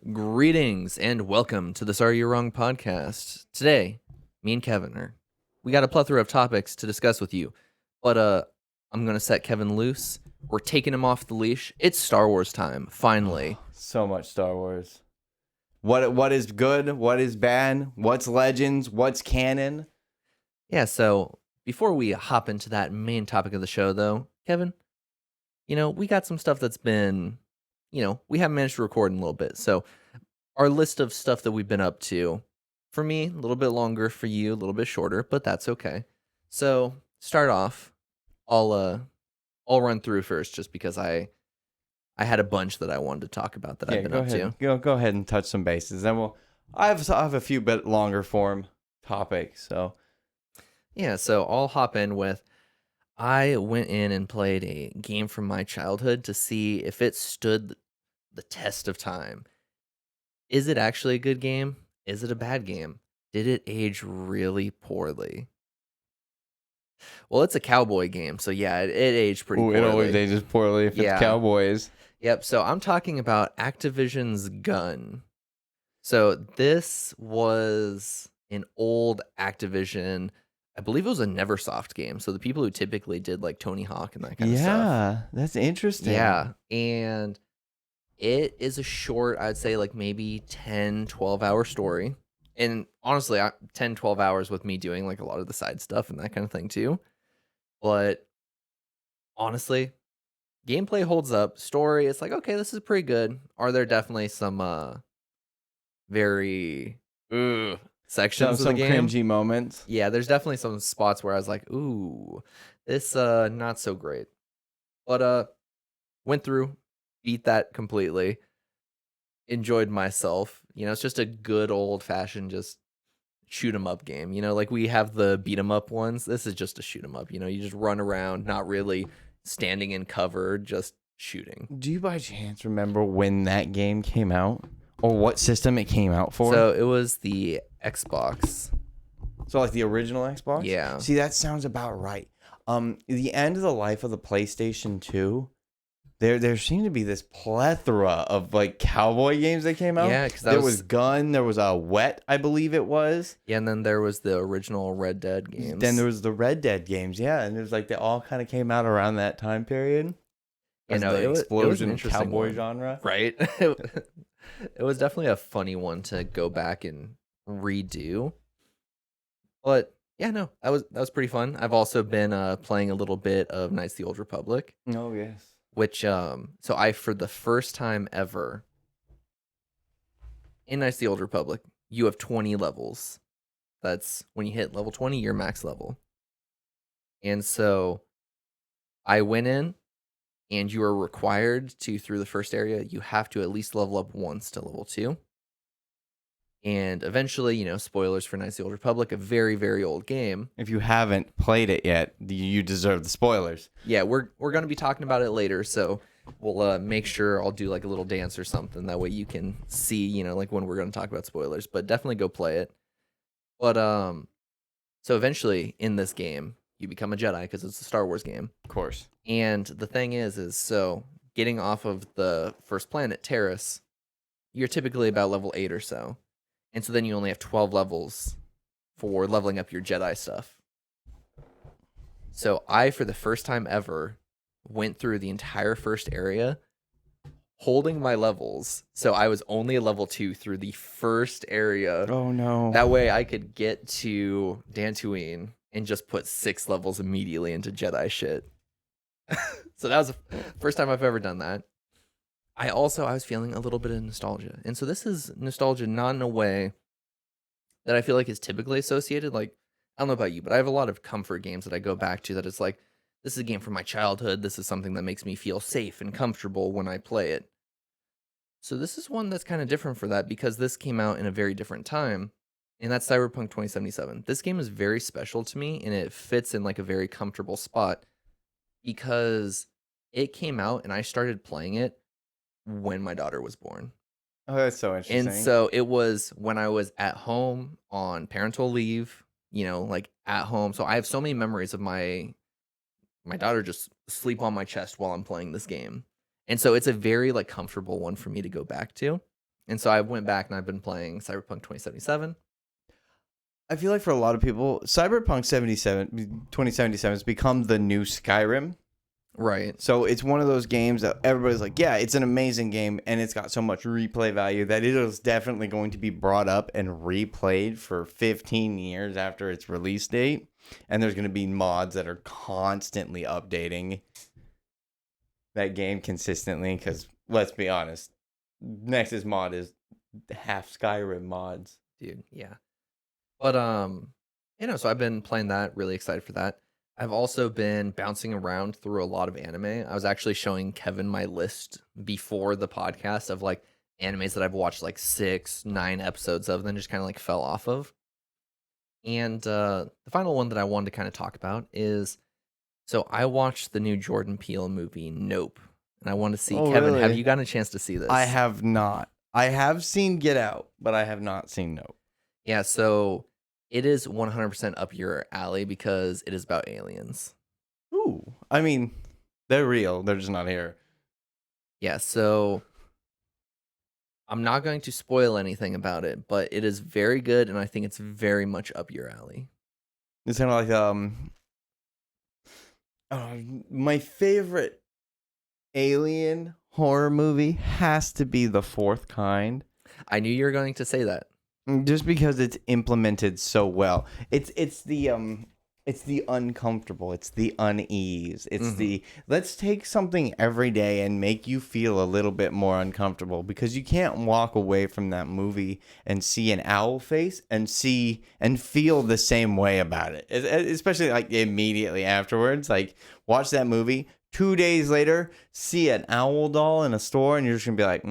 Greetings and welcome to the Sorry You're Wrong podcast. Today, me and Kevin we got a plethora of topics to discuss with you, but I'm gonna set Kevin loose. We're taking him off the leash. It's Star Wars time, finally. So much Star Wars. What is good? What is bad? What's legends? What's canon? Yeah, so before we hop into that main topic of the show, though, Kevin, we got some stuff that's been, we haven't managed to record in a little bit. So our list of stuff that we've been up to, for me, a little bit longer, for you, a little bit shorter, but that's okay. So start off, I'll run through first just because I had a bunch that I wanted to talk about that I've been up to. Go ahead and touch some bases. Then I have a few bit longer form topics. So yeah, so I'll hop in with. I went in and played a game from my childhood to see if it stood the test of time. Is it actually a good game? Is it a bad game? Did it age really poorly? Well, it's a cowboy game, so yeah, it aged pretty poorly. It always ages poorly if it's Cowboys. Yep, so I'm talking about Activision's Gun. So this was an old Activision, I believe it was a Neversoft game. So the people who typically did like Tony Hawk and that kind of stuff. Yeah, that's interesting. Yeah, and it is a short, I'd say like maybe 10, 12-hour story. And honestly, 10, 12 hours with me doing like a lot of the side stuff and that kind of thing too. But honestly, gameplay holds up. Story, it's like, okay, this is pretty good. Are there definitely some very sections of the game? Some cringy moments. Yeah, there's definitely some spots where I was like, ooh, this not so great. But went through, beat that completely. Enjoyed myself. It's just a good old-fashioned just shoot 'em up game. Like we have the beat 'em up ones. This is just a shoot 'em up. You just run around, not really standing in cover, just shooting. Do you by chance remember when that game came out? Or what system it came out for? So it was the Xbox. So like the original Xbox? Yeah. See, that sounds about right. The end of the life of the PlayStation 2, there seemed to be this plethora of like cowboy games that came out. Yeah, because there was Gun, there was a Wet, I believe it was. Yeah, and then there was the original Red Dead games. Then there was the Red Dead games, yeah, and it was like they all kind of came out around that time period. The explosion of cowboy genre, right? It was definitely a funny one to go back and redo. But yeah, no, that was pretty fun. I've also been playing a little bit of Knights of the Old Republic. Oh yes. Which so I, for the first time ever in Knights of the Old Republic, you have 20 levels. That's when you hit level 20, your max level. And so I went in, and you are required to, through the first area, you have to at least level up once to level 2. And eventually, spoilers for Knights of the Old Republic, a very, very old game. If you haven't played it yet, you deserve the spoilers. Yeah, we're going to be talking about it later, so we'll make sure I'll do like a little dance or something. That way you can see, like when we're going to talk about spoilers. But definitely go play it. But so eventually in this game, you become a Jedi because it's a Star Wars game. Of course. And the thing is so getting off of the first planet, Terrace, you're typically about level 8 or so. And so then you only have 12 levels for leveling up your Jedi stuff. So I, for the first time ever, went through the entire first area holding my levels. So I was only a level 2 through the first area. Oh, no. That way I could get to Dantooine and just put 6 levels immediately into Jedi shit. So that was the first time I've ever done that. I was feeling a little bit of nostalgia. And so this is nostalgia not in a way that I feel like is typically associated. Like, I don't know about you, but I have a lot of comfort games that I go back to that it's like, this is a game from my childhood. This is something that makes me feel safe and comfortable when I play it. So this is one that's kind of different for that because this came out in a very different time. And that's Cyberpunk 2077. This game is very special to me and it fits in like a very comfortable spot because it came out and I started playing it when my daughter was born. Oh, that's so interesting. And so it was when I was at home on parental leave, like at home. So I have so many memories of my daughter just sleep on my chest while I'm playing this game. And so it's a very like comfortable one for me to go back to. And so I went back and I've been playing Cyberpunk 2077. I feel like for a lot of people, Cyberpunk 2077 has become the new Skyrim. Right. So it's one of those games that everybody's like, yeah, it's an amazing game, and it's got so much replay value that it is definitely going to be brought up and replayed for 15 years after its release date. And there's going to be mods that are constantly updating that game consistently because, let's be honest, Nexus mod is half Skyrim mods. Dude, yeah. But so I've been playing that, really excited for that. I've also been bouncing around through a lot of anime. I was actually showing Kevin my list before the podcast of like animes that I've watched like 6, 9 episodes of, and then just kind of like fell off of. And the final one that I wanted to kind of talk about is, so I watched the new Jordan Peele movie, Nope. And I want to see, Kevin, have Really? you gotten a chance to see this? I have not. I have seen Get Out, but I have not seen Nope. Yeah, so it is 100% up your alley because it is about aliens. Ooh. I mean, they're real. They're just not here. Yeah, so I'm not going to spoil anything about it, but it is very good, and I think it's very much up your alley. It's kind of like my favorite alien horror movie has to be The Fourth Kind. I knew you were going to say that. Just because it's implemented so well. It's the uncomfortable, it's the unease, it's the let's take something every day and make you feel a little bit more uncomfortable, because you can't walk away from that movie and see an owl face and feel the same way about it. Especially like immediately afterwards, like watch that movie 2 days later, see an owl doll in a store, and you're just gonna be like,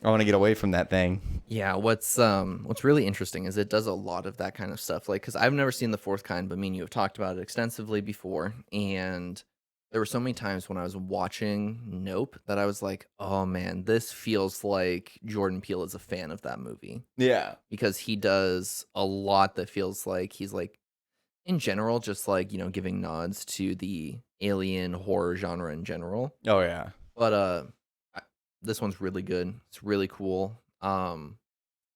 I want to get away from that thing. Yeah, what's really interesting is it does a lot of that kind of stuff. Like, because I've never seen The Fourth Kind, but me and you have talked about it extensively before. And there were so many times when I was watching Nope that I was like, oh man, this feels like Jordan Peele is a fan of that movie. Yeah. Because he does a lot that feels like he's like, in general, just like, giving nods to the alien horror genre in general. Oh yeah. But this one's really good. It's really cool.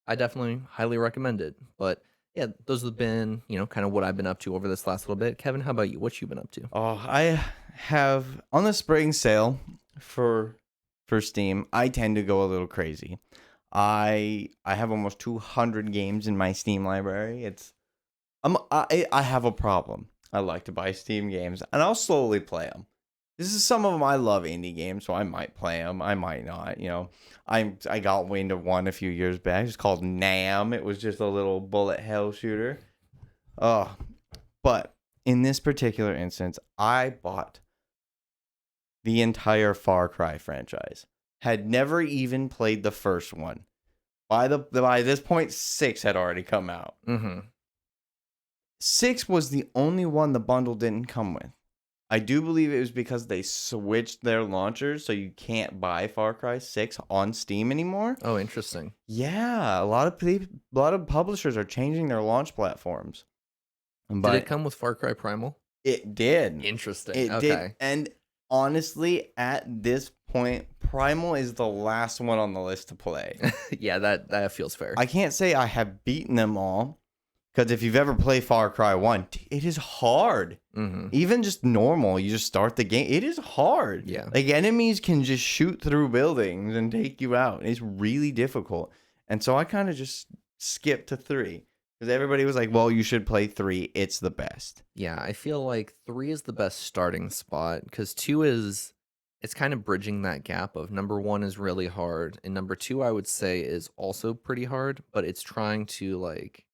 I definitely highly recommend it. But yeah, those have been, kind of what I've been up to over this last little bit. Kevin, how about you? What you been up to? Oh, I have on the spring sale for Steam. I tend to go a little crazy. I have almost 200 games in my Steam library. I have a problem. I like to buy Steam games, and I'll slowly play them. This is some of them. I love indie games, so I might play them. I might not. I got wind of one a few years back. It's called Nam. It was just a little bullet hell shooter. But in this particular instance, I bought the entire Far Cry franchise. Had never even played the first one. By this point, 6 had already come out. 6 was the only one the bundle didn't come with. I do believe it was because they switched their launchers, so you can't buy Far Cry 6 on Steam anymore. Oh, interesting. Yeah, a lot of publishers are changing their launch platforms. But did it come with Far Cry Primal? It did. Interesting. It did. And honestly, at this point, Primal is the last one on the list to play. Yeah, that feels fair. I can't say I have beaten them all. Because if you've ever played Far Cry 1, it is hard. Even just normal, you just start the game. It is hard. Yeah. Like, enemies can just shoot through buildings and take you out. It's really difficult. And so I kind of just skipped to 3. Because everybody was like, well, you should play 3. It's the best. Yeah, I feel like 3 is the best starting spot. Because 2 it's kind of bridging that gap of number 1 is really hard. And number 2, I would say, is also pretty hard. But it's trying to, like,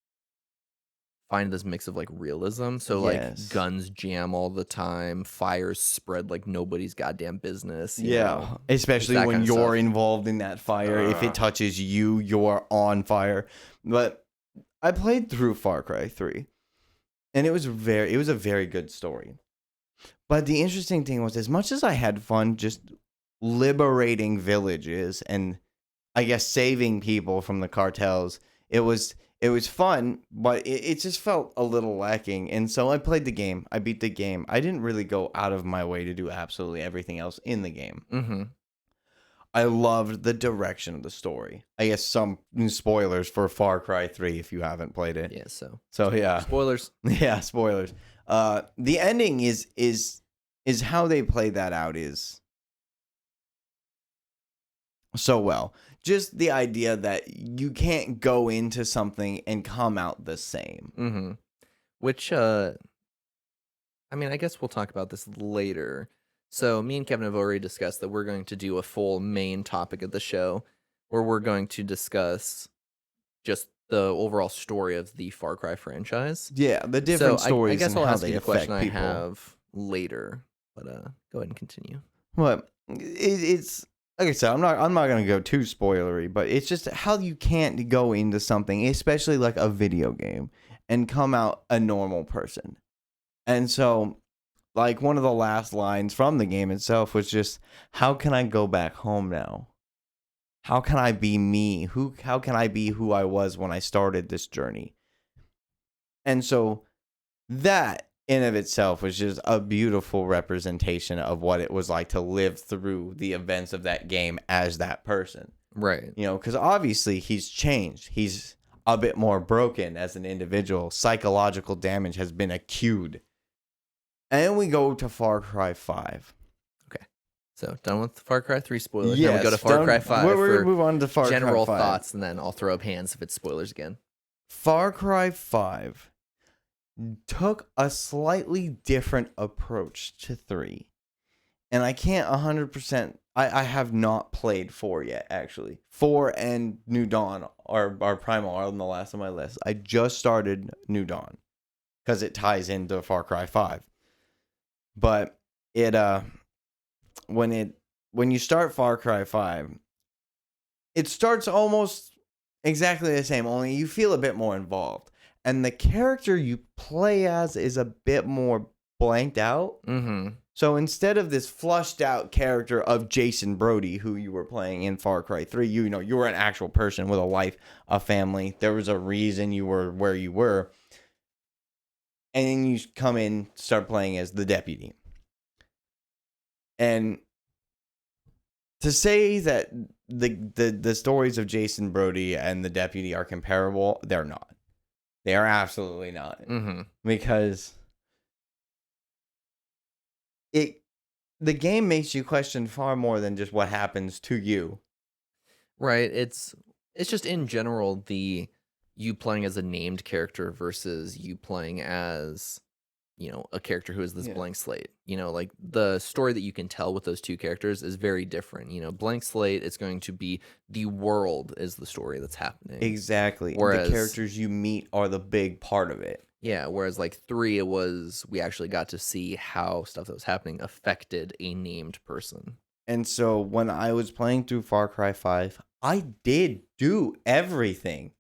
find this mix of like realism. So like guns jam all the time, fires spread like nobody's goddamn business. You know? Especially when you're involved in that fire. If it touches you, you're on fire. But I played through Far Cry 3, and it was a very good story. But the interesting thing was, as much as I had fun just liberating villages and I guess saving people from the cartels, it was fun, but it just felt a little lacking. And so I played the game. I beat the game. I didn't really go out of my way to do absolutely everything else in the game. I loved the direction of the story. I guess some spoilers for Far Cry 3 if you haven't played it. Yeah, so Yeah. spoilers. Yeah, spoilers. The ending is how they play that out is so well. Just the idea that you can't go into something and come out the same. Mm-hmm. Which, I mean, I guess we'll talk about this later. So me and Kevin have already discussed that we're going to do a full main topic of the show where we're going to discuss just the overall story of the Far Cry franchise. Yeah, the different So stories I guess and I'll how ask they you the affect question people. I have later, but go ahead and continue. What it's like I said, I'm not gonna go too spoilery, but it's just how you can't go into something, especially like a video game, and come out a normal person. And so, like one of the last lines from the game itself was just, "How can I go back home now? How can I be me? How can I be who I was when I started this journey?" And so that in of itself was just a beautiful representation of what it was like to live through the events of that game as that person. Right. You know, because obviously he's changed. He's a bit more broken as an individual. Psychological damage has been acute. And we go to Far Cry 5. So done with Far Cry 3 spoilers. Now we go to Far Cry 5 We're for gonna move on to Far general Cry 5. thoughts, and then I'll throw up hands if it's spoilers again. Far Cry 5 took a slightly different approach to 3. And I can't 100%... I have not played 4 yet, actually. 4 and New Dawn are Primal are on the last on my list. I just started New Dawn because it ties into Far Cry 5. But it when you start Far Cry 5, it starts almost exactly the same, only you feel a bit more involved. And the character you play as is a bit more blanked out. Mm-hmm. So instead of this flushed out character of Jason Brody, who you were playing in Far Cry 3, you were an actual person with a life, a family. There was a reason you were where you were. And then you come in, start playing as the deputy. And to say that the stories of Jason Brody and the deputy are comparable, they're not. They are absolutely not. Mm-hmm. Because the game makes you question far more than just what happens to you. Right. It's just in general you playing as a named character versus you playing as, a character who is this blank slate. Like the story that you can tell with those two characters is very different. Blank slate, it's going to be the world is the story that's happening. Exactly. Whereas the characters you meet are the big part of it. Yeah, whereas like 3, we actually got to see how stuff that was happening affected a named person. And so when I was playing through Far Cry 5, I did do everything.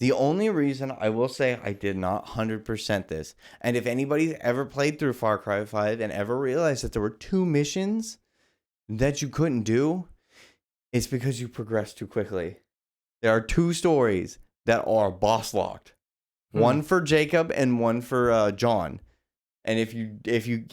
The only reason I will say I did not 100% this, and if anybody's ever played through Far Cry 5 and ever realized that there were 2 missions that you couldn't do, it's because you progressed too quickly. There are 2 stories that are boss locked. One for Jacob and one for John. And if you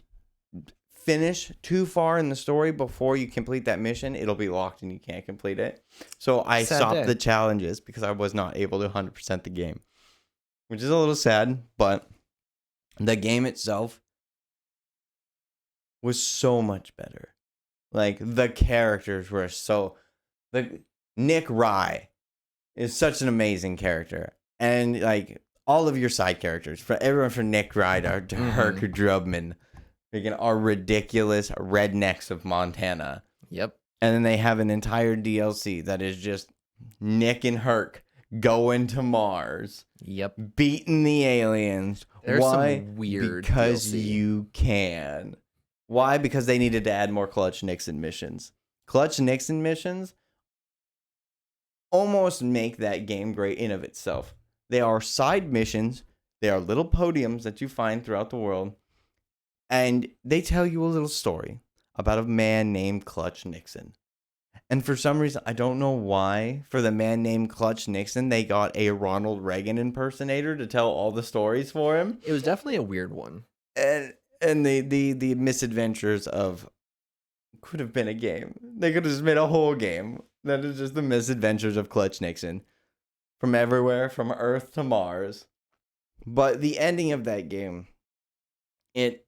finish too far in the story before you complete that mission, it'll be locked and you can't complete it. So I stopped the challenges because I was not able to 100% the game, which is a little sad, but the game itself was so much better. Like the characters were Nick Rye is such an amazing character. And like all of your side characters, everyone from Nick Rye to Herc Drubman, are ridiculous rednecks of Montana. Yep. And then they have an entire DLC that is just Nick and Herc going to Mars. Yep. Beating the aliens. There's Why? Some weird because DLC. You can. Why? Because they needed to add more Clutch Nixon missions. Clutch Nixon missions almost make that game great in of itself. They are side missions. They are little podiums that you find throughout the world. And they tell you a little story about a man named Clutch Nixon. And for some reason, I don't know why, for the man named Clutch Nixon, they got a Ronald Reagan impersonator to tell all the stories for him. It was definitely a weird one. And the misadventures of could have been a game. They could have just made a whole game. That is just the misadventures of Clutch Nixon. From everywhere, from Earth to Mars. But the ending of that game, it...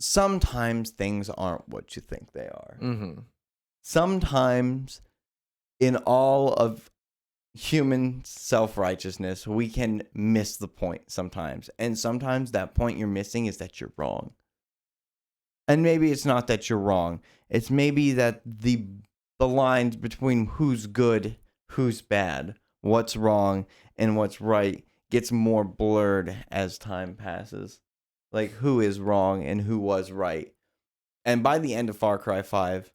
Sometimes things aren't what you think they are. Mm-hmm. Sometimes, in all of human self-righteousness, we can miss the point sometimes. And sometimes that point you're missing is that you're wrong. And maybe it's not that you're wrong. It's maybe that the lines between who's good, who's bad, what's wrong, and what's right gets more blurred as time passes. Like, who is wrong and who was right. And by the end of Far Cry 5,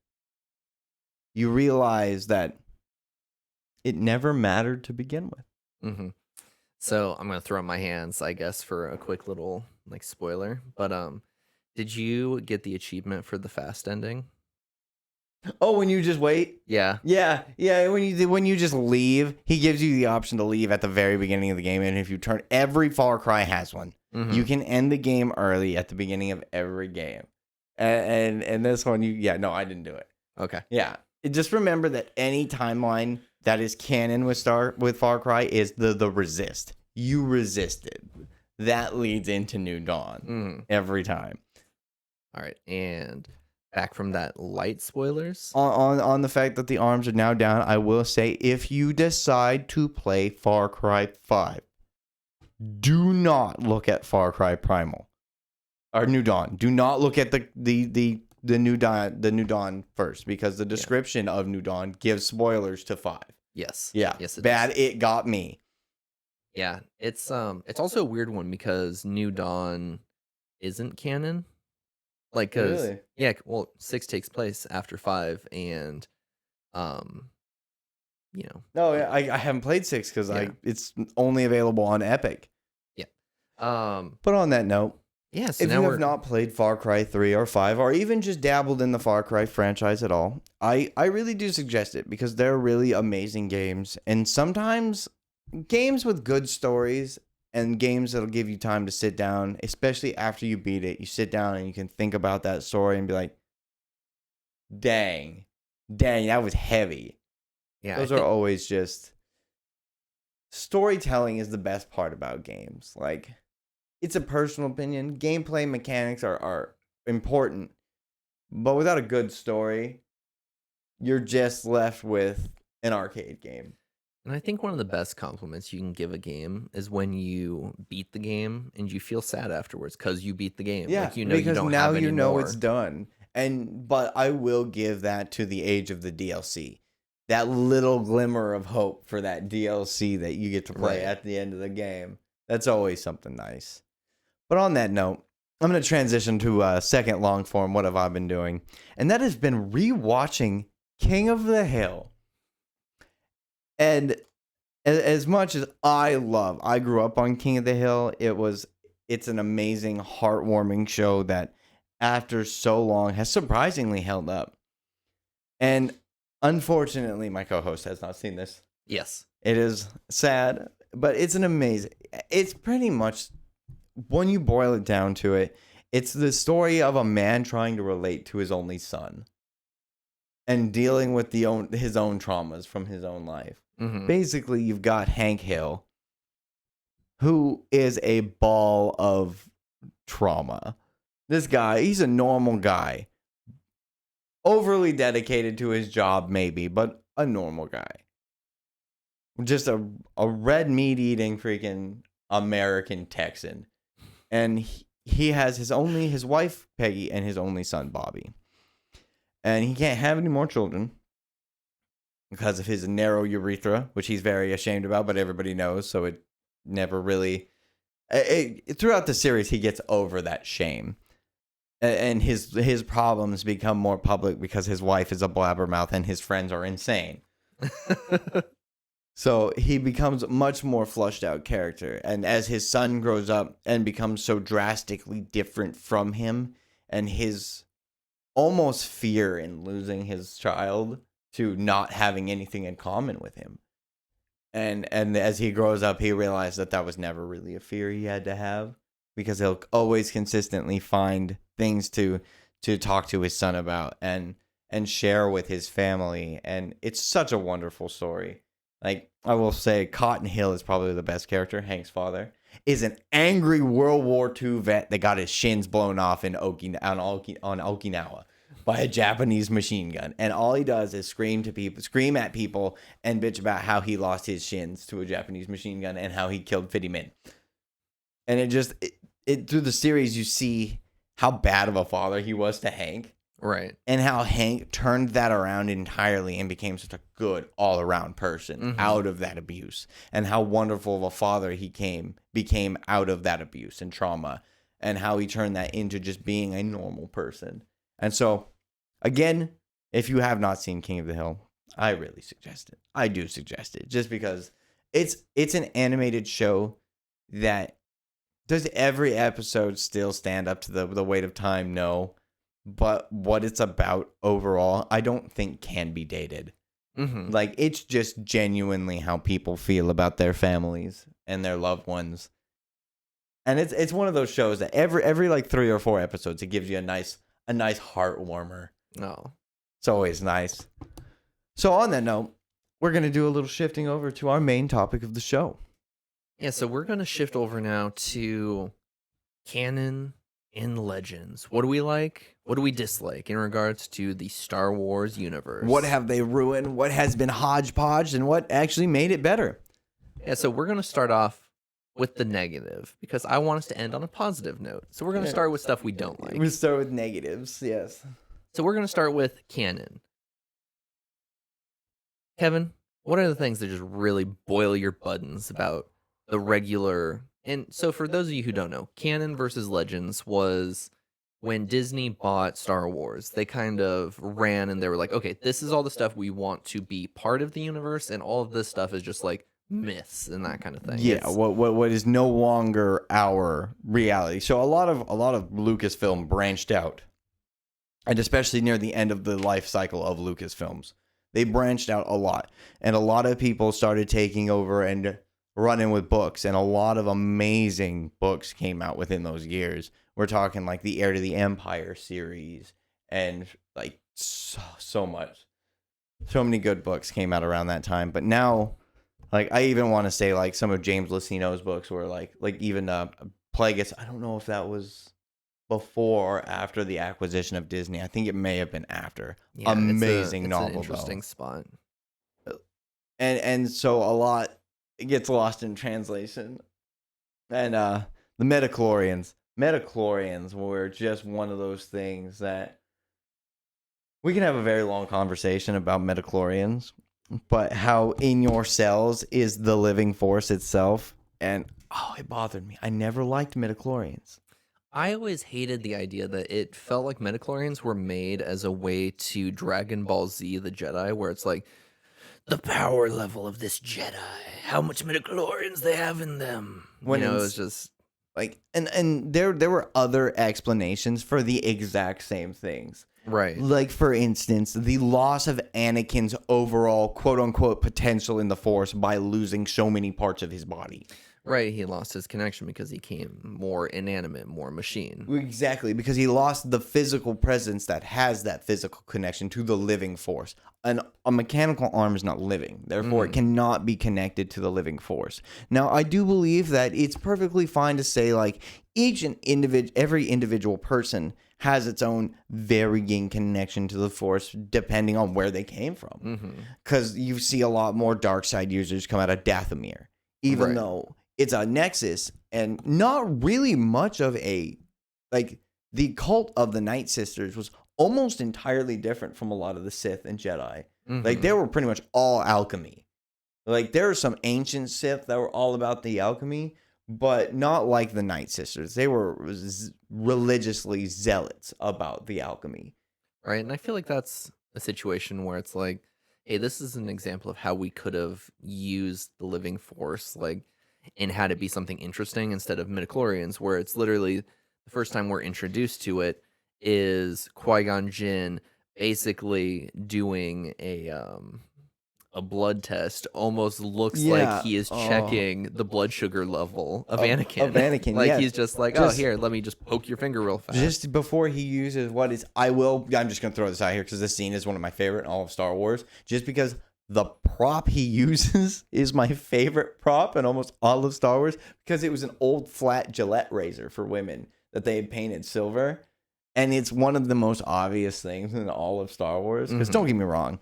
you realize that it never mattered to begin with. Mm-hmm. So I'm gonna throw up my hands, I guess, for a quick little like spoiler. But did you get the achievement for the fast ending? Oh, when you just wait? Yeah. Yeah. When you just leave, he gives you the option to leave at the very beginning of the game. And if you turn, every Far Cry has one. Mm-hmm. You can end the game early at the beginning of every game. And this one, I didn't do it. Okay. Yeah. Just remember that any timeline that is canon with Far Cry is the resist. You resisted. That leads into New Dawn every time. All right, and back from that light spoilers. On the fact that the arms are now down, I will say if you decide to play Far Cry 5, do not look at Far Cry Primal or New Dawn. Do not look at the New Dawn first, because the description of New Dawn gives spoilers to 5. Yes. Yeah. Yes. Bad. It got me. Yeah. It's also a weird one because New Dawn isn't canon. Like, cause Really? yeah, well, 6 takes place after 5, and No, I haven't played 6 because it's only available on Epic. Yeah. But on that note, yeah. So if now you have not played Far Cry 3 or 5, or even just dabbled in the Far Cry franchise at all, I really do suggest it, because they're really amazing games. And sometimes games with good stories and games that'll give you time to sit down, especially after you beat it, you sit down and you can think about that story and be like, dang, that was heavy. Yeah, Those are always just... Storytelling is the best part about games. Like, it's a personal opinion. Gameplay mechanics are important, but without a good story, you're just left with an arcade game. And I think one of the best compliments you can give a game is when you beat the game and you feel sad afterwards because you beat the game. Yeah, like, you because don't now have any you know more. it's done. But I will give that to the age of the DLC. That little glimmer of hope for that DLC that you get to play at the end of the game. That's always something nice. But on that note, I'm going to transition to a second long form. What have I been doing? And that has been rewatching King of the Hill. And as much as I grew up on King of the Hill, it's an amazing, heartwarming show that after so long has surprisingly held up. And unfortunately, my co-host has not seen this. Yes. It is sad, but it's pretty much, when you boil it down to it, it's the story of a man trying to relate to his only son and dealing with his own traumas from his own life. Mm-hmm. Basically, you've got Hank Hill, who is a ball of trauma. This guy, he's a normal guy. Overly dedicated to his job, maybe, but a normal guy. Just a red meat eating freaking American Texan. And he has his wife, Peggy, and his only son, Bobby. And he can't have any more children because of his narrow urethra, which he's very ashamed about, but everybody knows, so it never really... throughout the series, he gets over that shame. And his problems become more public because his wife is a blabbermouth and his friends are insane. So he becomes a much more flushed out character. And as his son grows up and becomes so drastically different from him, and his almost fear in losing his child to not having anything in common with him. And as he grows up, he realized that was never really a fear he had to have, because he'll always consistently find things to talk to his son about and share with his family. And it's such a wonderful story. Like, I will say, Cotton Hill is probably the best character. Hank's father is an angry World War II vet that got his shins blown off on Okinawa by a Japanese machine gun, and all he does is scream at people, and bitch about how he lost his shins to a Japanese machine gun and how he killed 50 men. And it through the series, you see how bad of a father he was to Hank. Right. And how Hank turned that around entirely and became such a good all-around person out of that abuse. And how wonderful of a father he became out of that abuse and trauma. And how he turned that into just being a normal person. And so, again, if you have not seen King of the Hill, I really suggest it. I do suggest it. Just because it's an animated show that... Does every episode still stand up to the weight of time? No. But what it's about overall, I don't think can be dated. Like, it's just genuinely how people feel about their families and their loved ones. And it's one of those shows that every like 3 or 4 episodes, it gives you a nice heart warmer. No. It's always nice. So on that note, we're going to do a little shifting over to our main topic of the show. Yeah, so we're going to shift over now to canon and legends. What do we like? What do we dislike in regards to the Star Wars universe? What have they ruined? What has been hodgepodge? And what actually made it better? Yeah, so we're going to start off with the negative because I want us to end on a positive note. So we're going to start with stuff we don't like. We'll start with negatives, yes. So we're going to start with canon. Kevin, what are the things that just really boil your buttons about the regular... And so for those of you who don't know, canon versus legends was when Disney bought Star Wars. They kind of ran and they were like, okay, this is all the stuff we want to be part of the universe, and all of this stuff is just like myths and that kind of thing. Yeah, what is no longer our reality. So a lot of Lucasfilm branched out. And especially near the end of the life cycle of Lucasfilms. They branched out a lot. And a lot of people started taking over and running with books, and a lot of amazing books came out within those years. We're talking like the Heir to the Empire series, and like so much. So many good books came out around that time. But now, like, I even want to say like some of James Luceno's books were like even Plagueis. I don't know if that was before or after the acquisition of Disney. I think it may have been after. Yeah, amazing it's novel, an interesting though. spot. And so a lot gets lost in translation. And the Metachlorians were just one of those things that we can have a very long conversation about Metachlorians, but how in your cells is the living force itself. And it bothered me. I never liked Metachlorians. I always hated the idea that it felt like Metachlorians were made as a way to Dragon Ball Z the Jedi, where it's like, the power level of this Jedi, how much Metachlorians they have in them. When it was just like, and there were other explanations for the exact same things. Right. Like, for instance, the loss of Anakin's overall quote-unquote potential in the Force by losing so many parts of his body. Right, he lost his connection because he became more inanimate, more machine. Exactly, because he lost the physical presence that has that physical connection to the living force. A mechanical arm is not living, therefore it cannot be connected to the living force. Now, I do believe that it's perfectly fine to say, like, every individual person has its own varying connection to the force depending on where they came from. Because you see a lot more dark side users come out of Dathomir, even though it's a nexus and not really much of a, like, the cult of the Night Sisters was almost entirely different from a lot of the Sith and Jedi. Like, they were pretty much all alchemy. Like, there are some ancient Sith that were all about the alchemy, but not like the Night Sisters. They were religiously zealots about the alchemy. Right, and I feel like that's a situation where it's like, hey, this is an example of how we could have used the living force, like, and had it be something interesting instead of midichlorians, where it's literally the first time we're introduced to it is Qui-Gon Jinn basically doing a blood test almost looks like Yeah. he is Oh, checking the blood sugar level of of Anakin. Anakin. Like Yeah. he's just like, oh, Just here, let me just poke your finger real fast. just before he uses what is, I'm just gonna throw this out here because this scene is one of my favorite in all of Star Wars. Just because the prop he uses is my favorite prop in almost all of Star Wars, because it was an old flat Gillette razor for women that they had painted silver, and it's one of the most obvious things in all of Star Wars. Because don't get me wrong,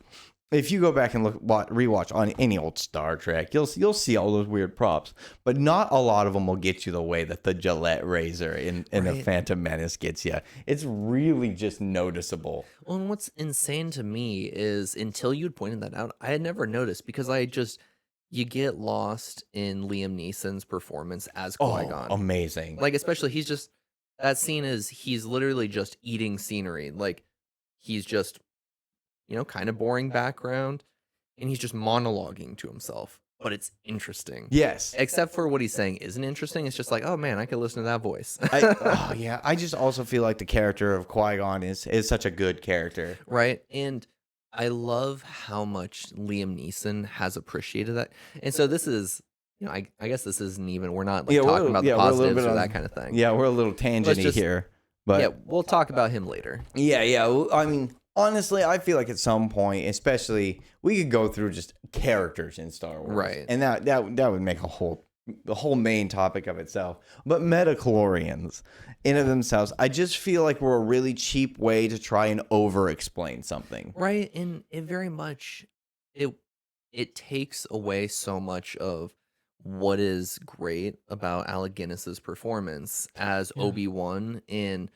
if you go back and rewatch on any old Star Trek, you'll see all those weird props, but not a lot of them will get you the way that the Gillette razor in the Right. Phantom Menace gets you. It's really just noticeable. Well, and what's insane to me is until you'd pointed that out, I had never noticed because you get lost in Liam Neeson's performance as Qui-Gon. Amazing! Like, especially that scene is he's literally just eating scenery. Like, he's just, kind of boring background and he's just monologuing to himself. But it's interesting. Yes. Except for what he's saying isn't interesting. It's just like, oh man, I could listen to that voice. Yeah. I just also feel like the character of Qui-Gon is such a good character. Right. And I love how much Liam Neeson has appreciated that. And so this is, I guess this isn't even, we're not like talking about the we're a little positives bit or on- that kind of thing. Yeah, we're a little tangenty just- here, but Yeah, we'll talk about him later. yeah. I mean, honestly, I feel like at some point, especially, we could go through just characters in Star Wars, Right. And that would make the whole main topic of itself. But metachlorians, in of themselves, I just feel like we're a really cheap way to try and over-explain something. Right. And it very much, it takes away so much of what is great about Alec Guinness's performance as Obi-Wan. And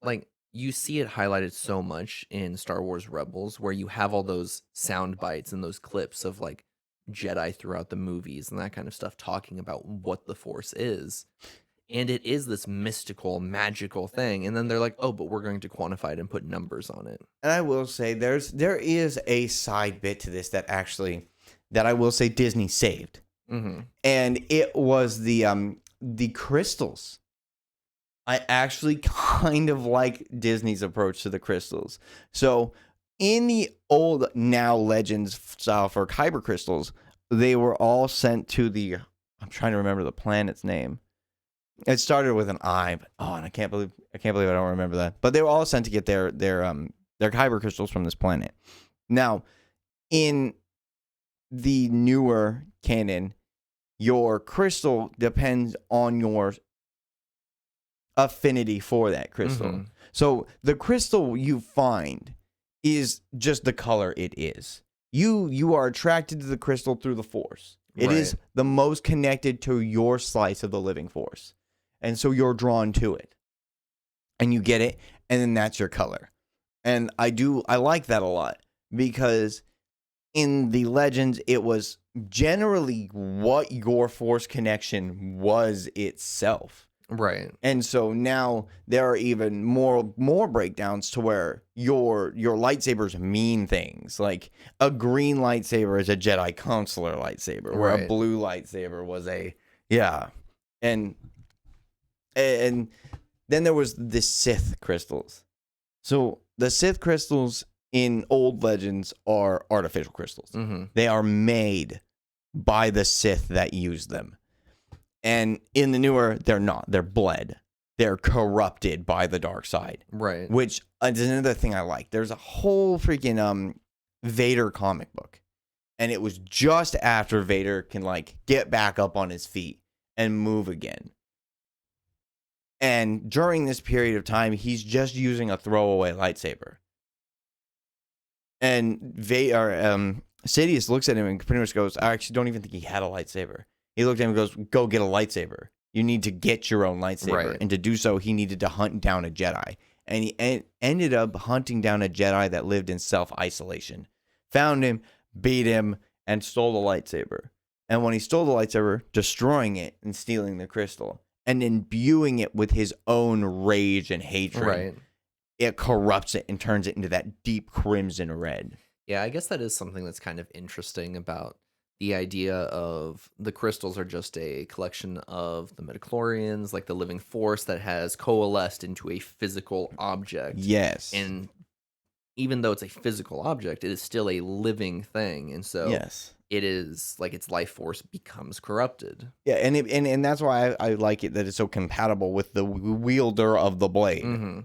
like, you see it highlighted so much in Star Wars Rebels, where you have all those sound bites and those clips of like Jedi throughout the movies and that kind of stuff talking about what the Force is. And it is this mystical, magical thing. And then they're like, oh, but we're going to quantify it and put numbers on it. And I will say there is a side bit to this that I will say Disney saved. Mm-hmm. And it was the crystals. I actually kind of like Disney's approach to the crystals. So in the old now Legends style for kyber crystals, they were all sent to I'm trying to remember the planet's name. It started with an I, but and I can't believe I don't remember that. But they were all sent to get their kyber crystals from this planet. Now, in the newer canon, your crystal depends on your affinity for that crystal. Mm-hmm. So the crystal you find is just the color it is. You are attracted to the crystal through the Force. It is the most connected to your slice of the living Force. And so you're drawn to it. And you get it, and then that's your color. And I like that a lot, because in the Legends, it was generally what your Force connection was itself. Right. And so now there are even more breakdowns to where your lightsabers mean things. Like a green lightsaber is a Jedi Counselor lightsaber, where a blue lightsaber was and then there was the Sith crystals. So the Sith crystals in old Legends are artificial crystals. Mm-hmm. They are made by the Sith that use them. And in the newer, they're not. They're bled. They're corrupted by the dark side. Right. Which is another thing I like. There's a whole freaking Vader comic book. And it was just after Vader can like get back up on his feet and move again. And during this period of time, he's just using a throwaway lightsaber. And Sidious looks at him and pretty much goes, I actually don't even think he had a lightsaber. He looked at him and goes, go get a lightsaber. You need to get your own lightsaber. Right. And to do so, he needed to hunt down a Jedi. And he ended up hunting down a Jedi that lived in self-isolation. Found him, beat him, and stole the lightsaber. And when he stole the lightsaber, destroying it and stealing the crystal, and imbuing it with his own rage and hatred, Right. it corrupts it and turns it into that deep crimson red. Yeah, I guess that is something that's kind of interesting about the idea of the crystals are just a collection of the midichlorians, like the living force that has coalesced into a physical object. Yes. And even though it's a physical object, it is still a living thing, and so Yes. it is like its life force becomes corrupted. Yeah, and that's why I like it that it's so compatible with the wielder of the blade. Mm-hmm.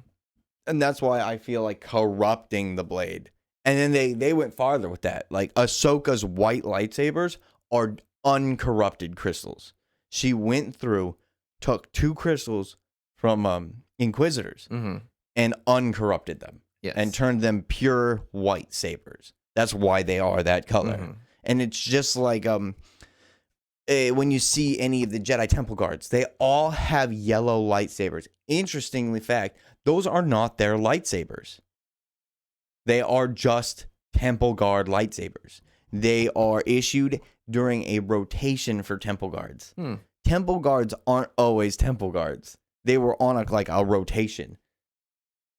And that's why I feel like corrupting the blade. And then they went farther with that. Like Ahsoka's white lightsabers are uncorrupted crystals. She went through, took 2 crystals from Inquisitors Mm-hmm. and uncorrupted them Yes. and turned them pure white sabers. That's why they are that color. Mm-hmm. And it's just like when you see any of the Jedi Temple Guards, they all have yellow lightsabers. Interestingly fact, those are not their lightsabers. They are just Temple Guard lightsabers. They are issued during a rotation for Temple Guards. Temple Guards aren't always Temple Guards. They were on a rotation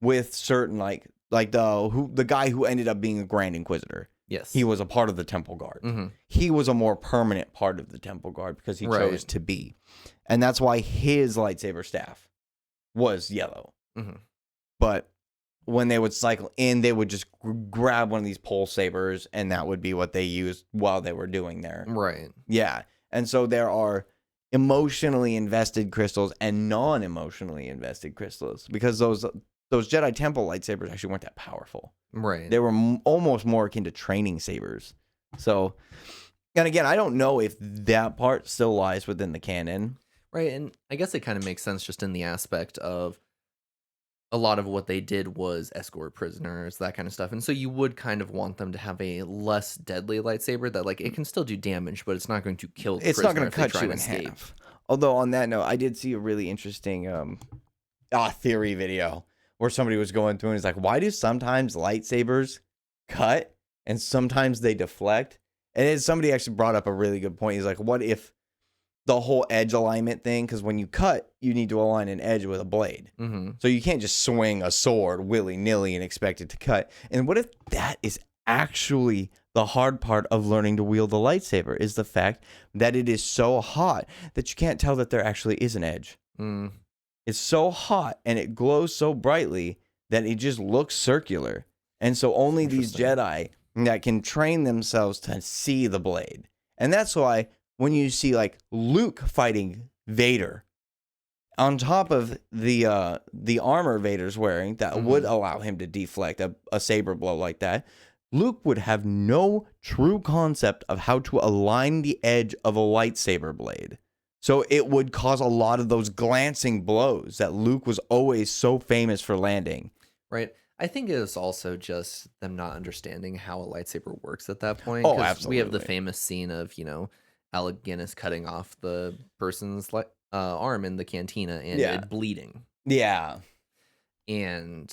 with certain like the guy who ended up being a Grand Inquisitor. Yes. He was a part of the Temple Guard. Mm-hmm. He was a more permanent part of the Temple Guard because he Right. chose to be. And that's why his lightsaber staff was yellow. Mm-hmm. But when they would cycle in, they would just grab one of these pulse sabers, and that would be what they used while they were doing there. Right. Yeah. And so there are emotionally invested crystals and non-emotionally invested crystals because those Jedi Temple lightsabers actually weren't that powerful. Right. They were almost more akin to training sabers. So, and again, I don't know if that part still lies within the canon. Right. And I guess it kind of makes sense just in the aspect of a lot of what they did was escort prisoners, that kind of stuff. And so you would kind of want them to have a less deadly lightsaber that, like, it can still do damage, but it's not going to kill the It's prisoner not going if to they cut try you and in escape. half. Although on that note, I did see a really interesting theory video where somebody was going through and he's like, why do sometimes lightsabers cut and sometimes they deflect? And then somebody actually brought up a really good point. He's like, what if the whole edge alignment thing, because when you cut, you need to align an edge with a blade. Mm-hmm. So you can't just swing a sword willy-nilly and expect it to cut. And what if that is actually the hard part of learning to wield the lightsaber, is the fact that it is so hot that you can't tell that there actually is an edge. Mm. It's so hot and it glows so brightly that it just looks circular. And so only these Jedi that can train themselves to see the blade. And that's why when you see like Luke fighting Vader, on top of the armor Vader's wearing that would allow him to deflect a saber blow like that, Luke would have no true concept of how to align the edge of a lightsaber blade. So it would cause a lot of those glancing blows that Luke was always so famous for landing. Right. I think it is also just them not understanding how a lightsaber works at that point. Oh, 'cause absolutely. we have the famous scene of, Alec Guinness cutting off the person's arm in the cantina and it bleeding. Yeah. And,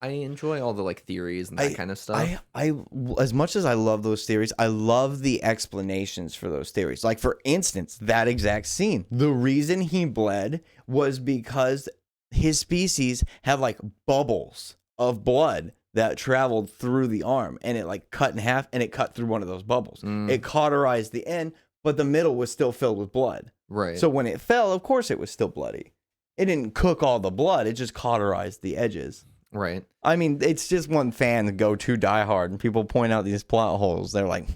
I enjoy all the theories and that kind of stuff. I as much as I love those theories, I love the explanations for those theories. Like, for instance, that exact scene. The reason he bled was because his species have bubbles of blood that traveled through the arm, and it cut in half, and it cut through one of those bubbles. It cauterized the end, but the middle was still filled with blood. Right. So when it fell, of course it was still bloody. It didn't cook all the blood, it just cauterized the edges. Right. I mean, it's just one fan to go too diehard, and people point out these plot holes. They're like,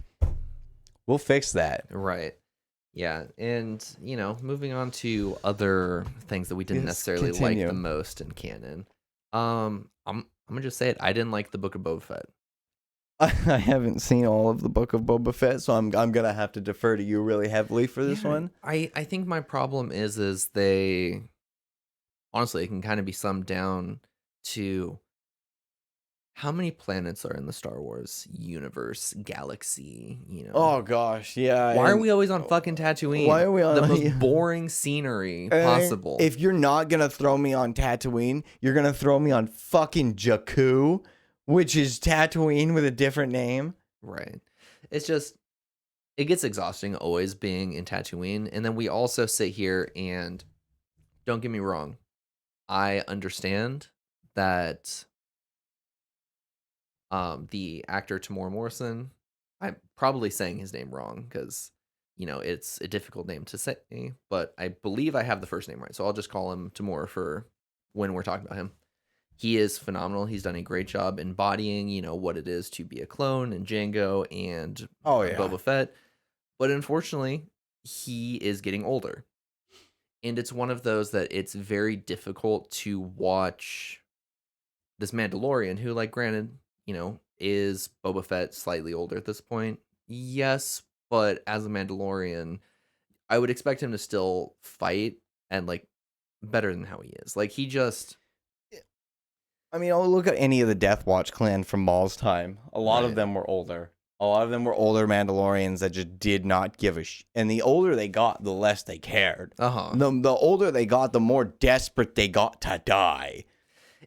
we'll fix that. Right. Yeah. And, moving on to other things that we didn't necessarily like the most in canon. I'm gonna just say it. I didn't like the Book of Boba Fett. I haven't seen all of the Book of Boba Fett, so I'm gonna have to defer to you really heavily for this one. I think my problem is they honestly, it can kind of be summed down to how many planets are in the Star Wars universe, galaxy, Oh gosh, yeah. Why are we always on fucking Tatooine? Why are we on the most boring scenery possible? If you're not gonna throw me on Tatooine, you're gonna throw me on fucking Jakku, which is Tatooine with a different name. Right. It's just, it gets exhausting always being in Tatooine. And then we also sit here and, don't get me wrong, I understand that the actor Tamora Morrison, I'm probably saying his name wrong because, it's a difficult name to say, but I believe I have the first name right. So I'll just call him Tamora for when we're talking about him. He is phenomenal. He's done a great job embodying, what it is to be a clone in Django and Oh yeah. Boba Fett. But unfortunately, he is getting older. And it's one of those that it's very difficult to watch this Mandalorian who, like, granted, is Boba Fett slightly older at this point? Yes, but as a Mandalorian, I would expect him to still fight and, like, better than how he is. Like, he just I mean, I'll look at any of the Death Watch clan from Maul's time. A lot of Right. them were older. A lot of them were older Mandalorians that just did not give a And the older they got, the less they cared. Uh-huh. The older they got, the more desperate they got to die.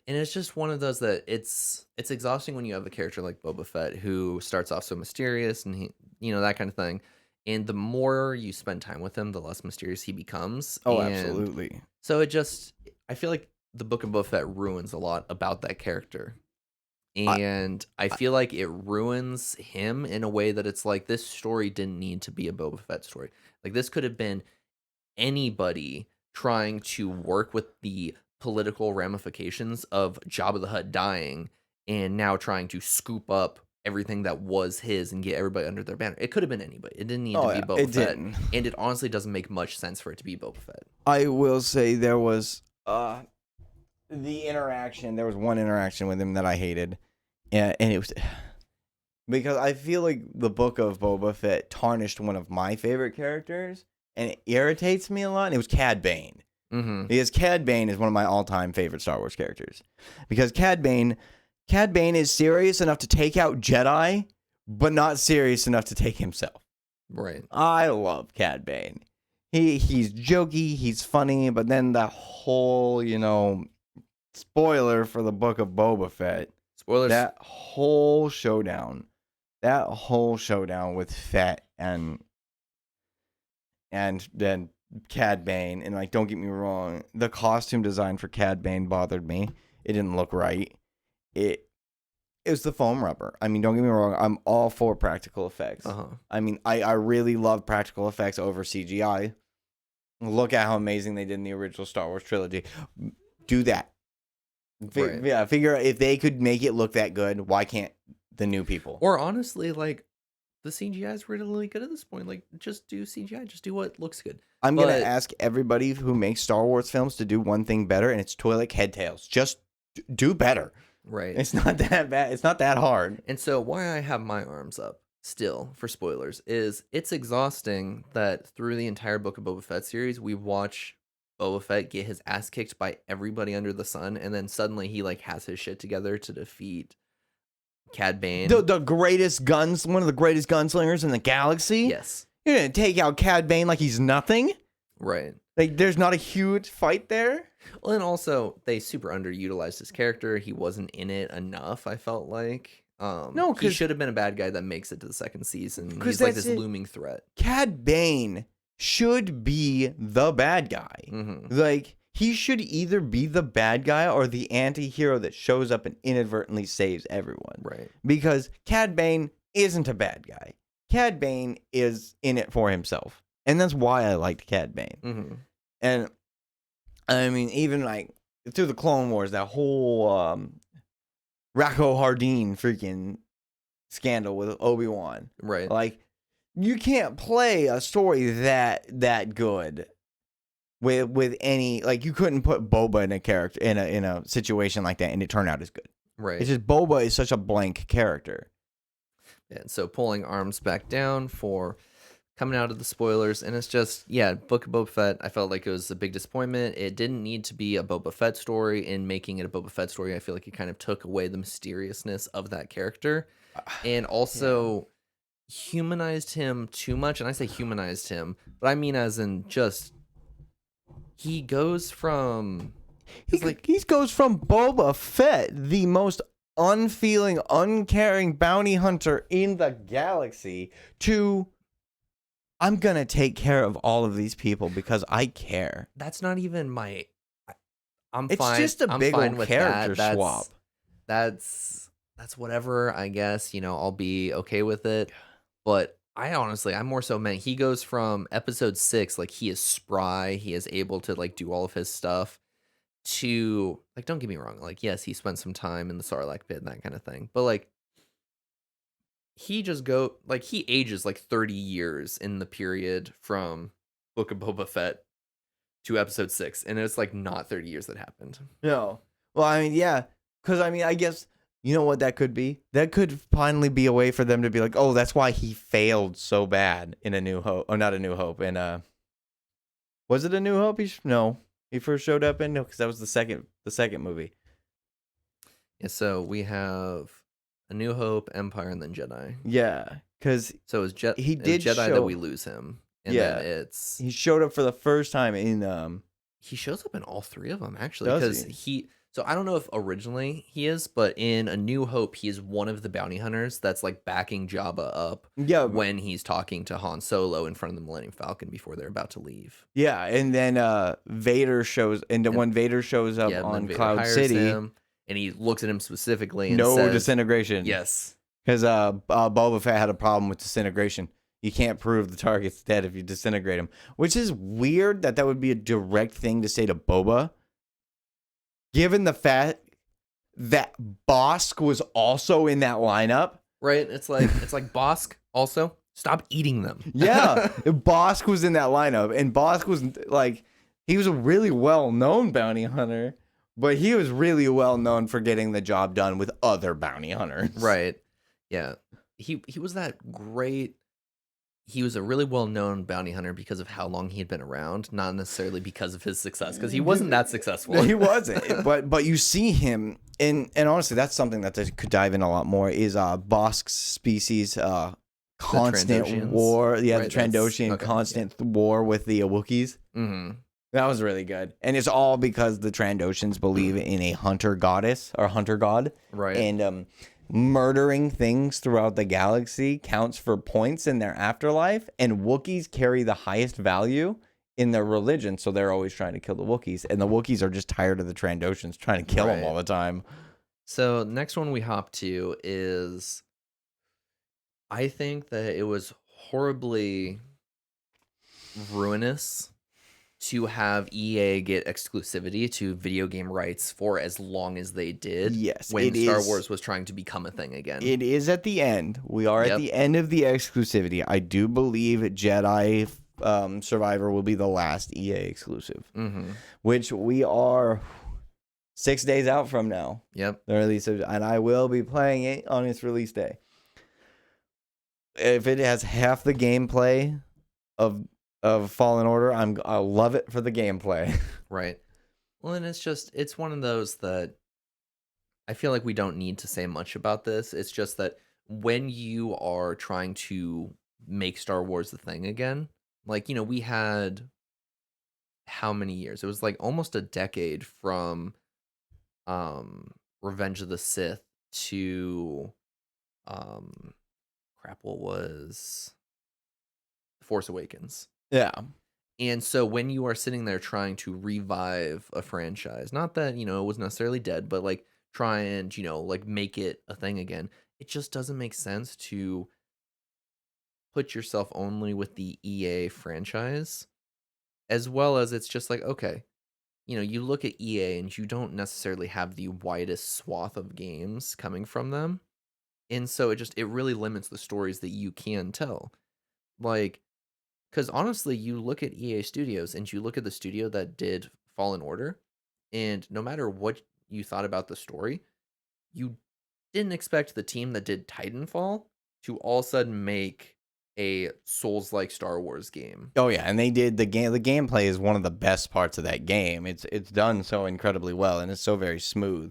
And it's just one of those that it's exhausting when you have a character like Boba Fett who starts off so mysterious and that kind of thing. And the more you spend time with him, the less mysterious he becomes. Oh, And absolutely. so I feel like the Book of Boba Fett ruins a lot about that character. And I feel like it ruins him in a way that it's like, this story didn't need to be a Boba Fett story. Like, this could have been anybody trying to work with the political ramifications of Jabba the Hutt dying and now trying to scoop up everything that was his and get everybody under their banner. It could have been anybody. It didn't need to be Boba it Fett. didn't. And it honestly doesn't make much sense for it to be Boba Fett. I will say there was there was one interaction with him that I hated. And it was because I feel like the Book of Boba Fett tarnished one of my favorite characters, and it irritates me a lot. And it was Cad Bane. Mm-hmm. Because Cad Bane is one of my all-time favorite Star Wars characters. Because Cad Bane is serious enough to take out Jedi, but not serious enough to take himself. Right. I love Cad Bane. He's jokey, he's funny, but then the whole, spoiler for the Book of Boba Fett. Spoilers. That whole showdown with Fett and then Cad Bane, and, like, don't get me wrong, the costume design for Cad Bane bothered me. It didn't look right. It was the foam rubber. I mean, don't get me wrong, I'm all for practical effects. Uh-huh. I mean, I really love practical effects over CGI. Look at how amazing they did in the original Star Wars trilogy. Do that. Right. Yeah, figure out if they could make it look that good, why can't the new people? Or honestly, like, the CGI is really good at this point. Like, just do CGI. Just do what looks good. I'm going to ask everybody who makes Star Wars films to do one thing better, and it's Twi'lek head tails. Just do better. Right. It's not that bad. It's not that hard. And so why I have my arms up still for spoilers is it's exhausting that through the entire Book of Boba Fett series, we watch Boba Fett get his ass kicked by everybody under the sun, and then suddenly he, like, has his shit together to defeat Cad Bane. The greatest one of the greatest gunslingers in the galaxy? Yes. You're going to take out Cad Bane like he's nothing? Right. Like, there's not a huge fight there? Well, and also, they super underutilized his character. He wasn't in it enough, I felt like. No, he should have been a bad guy that makes it to the second season. 'Cause He's like that's this it. looming threat. Cad Bane should be the bad guy. Mm-hmm. Like, he should either be the bad guy or the anti-hero that shows up and inadvertently saves everyone. Right. Because Cad Bane isn't a bad guy. Cad Bane is in it for himself. And that's why I liked Cad Bane. Mm-hmm. And, I mean, even, like, through the Clone Wars, that whole Rocco Hardeen freaking scandal with Obi-Wan. Right. Like, you can't play a story that good with any, like, you couldn't put Boba in a character in a situation like that and it turned out as good. Right. It's just Boba is such a blank character. And so pulling arms back down for coming out of the spoilers, and it's just, Book of Boba Fett, I felt like it was a big disappointment. It didn't need to be a Boba Fett story. In making it a Boba Fett story, I feel like it kind of took away the mysteriousness of that character, and also humanized him too much. And I say humanized him, but I mean as in just he goes from He goes from Boba Fett, the most unfeeling, uncaring bounty hunter in the galaxy, to I'm gonna take care of all of these people because I care. That's not even my. I'm It's fine. just a I'm big fine old with character that. swap. That's whatever. I guess I'll be okay with it. But I'm more so meant he goes from episode 6, like he is spry, he is able to like do all of his stuff, to like, don't get me wrong, like, yes, he spent some time in the Sarlacc pit and that kind of thing, but like he ages like 30 years in the period from Book of Boba Fett to episode 6, and it's like not 30 years that happened. No. Well, I mean, yeah. Because, I mean, I guess, you know what that could be? That could finally be a way for them to be like, oh, that's why he failed so bad in A New Hope. Oh, not A New Hope. And, was it A New Hope? No. He first showed up in? No, because that was the second movie. Yeah, so we have A New Hope, Empire, and then Jedi. Yeah. Because So it was, he it was did Jedi show, that we lose him. And yeah, then it's he showed up for the first time in, he shows up in all 3 of them actually, does because he? so I don't know if originally he is, but in A New Hope he is one of the bounty hunters that's like backing Jabba up Yeah. when he's talking to Han Solo in front of the Millennium Falcon before they're about to leave. Yeah, and then Vader shows, and when Vader shows up Yeah, and then on Vader Cloud hires City, him, and he looks at him specifically and no says, disintegration. yes. Because Boba Fett had a problem with disintegration. You can't prove the target's dead if you disintegrate him, which is weird that would be a direct thing to say to Boba, given the fact that Bosk was also in that lineup. Right? It's like Bosk also stop eating them. Yeah, Bosk was in that lineup, and Bosk was like, he was a really well-known bounty hunter, but he was really well known for getting the job done with other bounty hunters. Right. Yeah. He was that great. He was a really well-known bounty hunter because of how long he had been around, not necessarily because of his success, because he wasn't that successful. He wasn't. but you see him, and honestly, that's something that they could dive in a lot more, is Bosk's species constant Trandoshans? war. Yeah, Right, the Trandoshan constant war with the Wookiees. Mm-hmm. That was really good. And it's all because the Trandoshans believe in a hunter goddess or hunter god. Right. And murdering things throughout the galaxy counts for points in their afterlife. And Wookiees carry the highest value in their religion. So they're always trying to kill the Wookiees. And the Wookiees are just tired of the Trandoshans trying to kill them all the time. So next one we hop to is, I think that it was horribly ruinous to have EA get exclusivity to video game rights for as long as they did. Yes, when Star Wars was trying to become a thing again. It is at the end. We are at the end of the exclusivity. I do believe Jedi Survivor will be the last EA exclusive, which we are 6 days out from now. Yep. The release of, and I will be playing it on its release day. If it has half the gameplay of Fallen Order, I'll love it for the gameplay. Right. Well, and it's one of those that I feel like we don't need to say much about this. It's just that when you are trying to make Star Wars the thing again, like, you know, we had how many years? It was like almost a decade from Revenge of the Sith to what was Force Awakens. Yeah. And so when you are sitting there trying to revive a franchise, not that, you know, it was necessarily dead, but like try and, you know, like make it a thing again, it just doesn't make sense to put yourself only with the EA franchise, as well as it's just like, okay, you know, you look at EA and you don't necessarily have the widest swath of games coming from them. And so it really limits the stories that you can tell. Like, because honestly, you look at EA Studios and you look at the studio that did Fallen Order, and no matter what you thought about the story, you didn't expect the team that did Titanfall to all of a sudden make a Souls-like Star Wars game. Oh yeah, and they did the game. The gameplay is one of the best parts of that game. It's done so incredibly well, and it's so very smooth.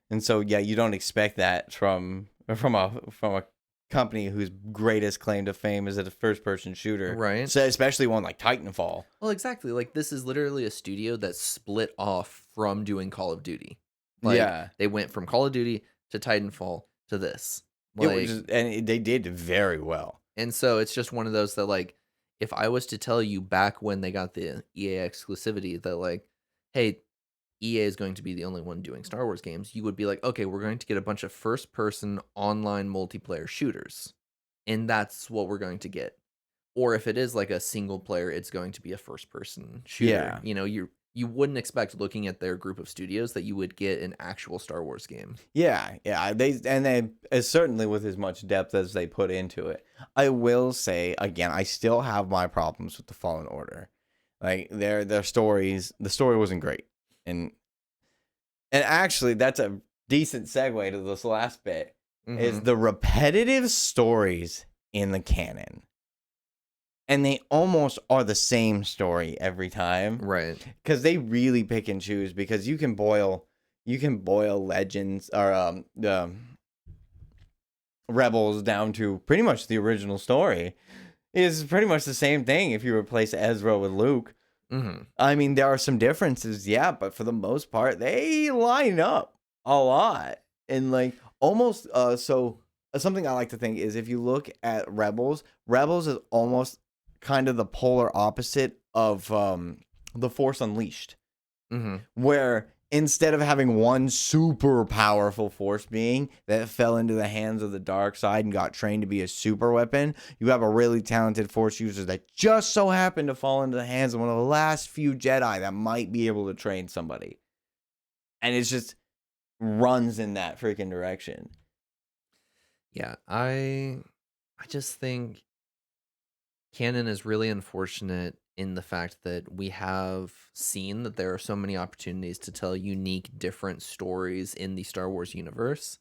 And so yeah, you don't expect that from a company whose greatest claim to fame is a first-person shooter, right? So especially one like Titanfall. Well, exactly. Like, this is literally a studio that split off from doing Call of Duty. Like, yeah, they went from Call of Duty to Titanfall to this. Like, they did very well. And so it's just one of those that, like, if I was to tell you back when they got the EA exclusivity that, like, hey, EA is going to be the only one doing Star Wars games, you would be like, okay, we're going to get a bunch of first-person online multiplayer shooters, and that's what we're going to get. Or if it is like a single player, it's going to be a first-person shooter. Yeah. You know, you you wouldn't expect looking at their group of studios that you would get an actual Star Wars game. Yeah. They certainly with as much depth as they put into it. I will say again, I still have my problems with the Fallen Order. Like their stories, the story wasn't great, and actually that's a decent segue to this last bit. Is Hmm. the repetitive stories in the canon, and they almost are the same story every time. Right. Because they really pick and choose, because you can boil legends or the rebels down to pretty much the original story. Is pretty much the same thing if you replace Ezra with Luke. Hmm. I mean, there are some differences, yeah, but for the most part they line up a lot. And like almost something I like to think is, if you look at Rebels is almost kind of the polar opposite of the Force Unleashed, Hmm. where instead of having one super powerful force being that fell into the hands of the dark side and got trained to be a super weapon, you have a really talented force user that just so happened to fall into the hands of one of the last few Jedi that might be able to train somebody. And it's just runs in that freaking direction. Yeah, I just think canon is really unfortunate in the fact that we have seen that there are so many opportunities to tell unique, different stories in the Star Wars universe.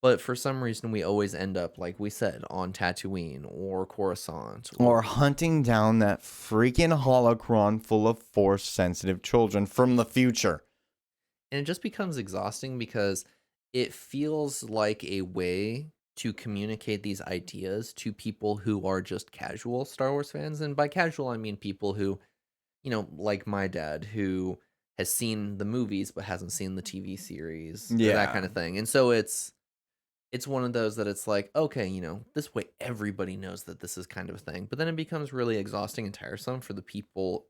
But for some reason, we always end up, like we said, on Tatooine or Coruscant. Or hunting down that freaking holocron full of force sensitive children from the future. And it just becomes exhausting because it feels like a way to communicate these ideas to people who are just casual Star Wars fans. And by casual, I mean people who, like my dad, who has seen the movies but hasn't seen the TV series or that Yeah. kind of thing. And so it's one of those that it's like, okay, this way everybody knows that this is kind of a thing. But then it becomes really exhausting and tiresome for the people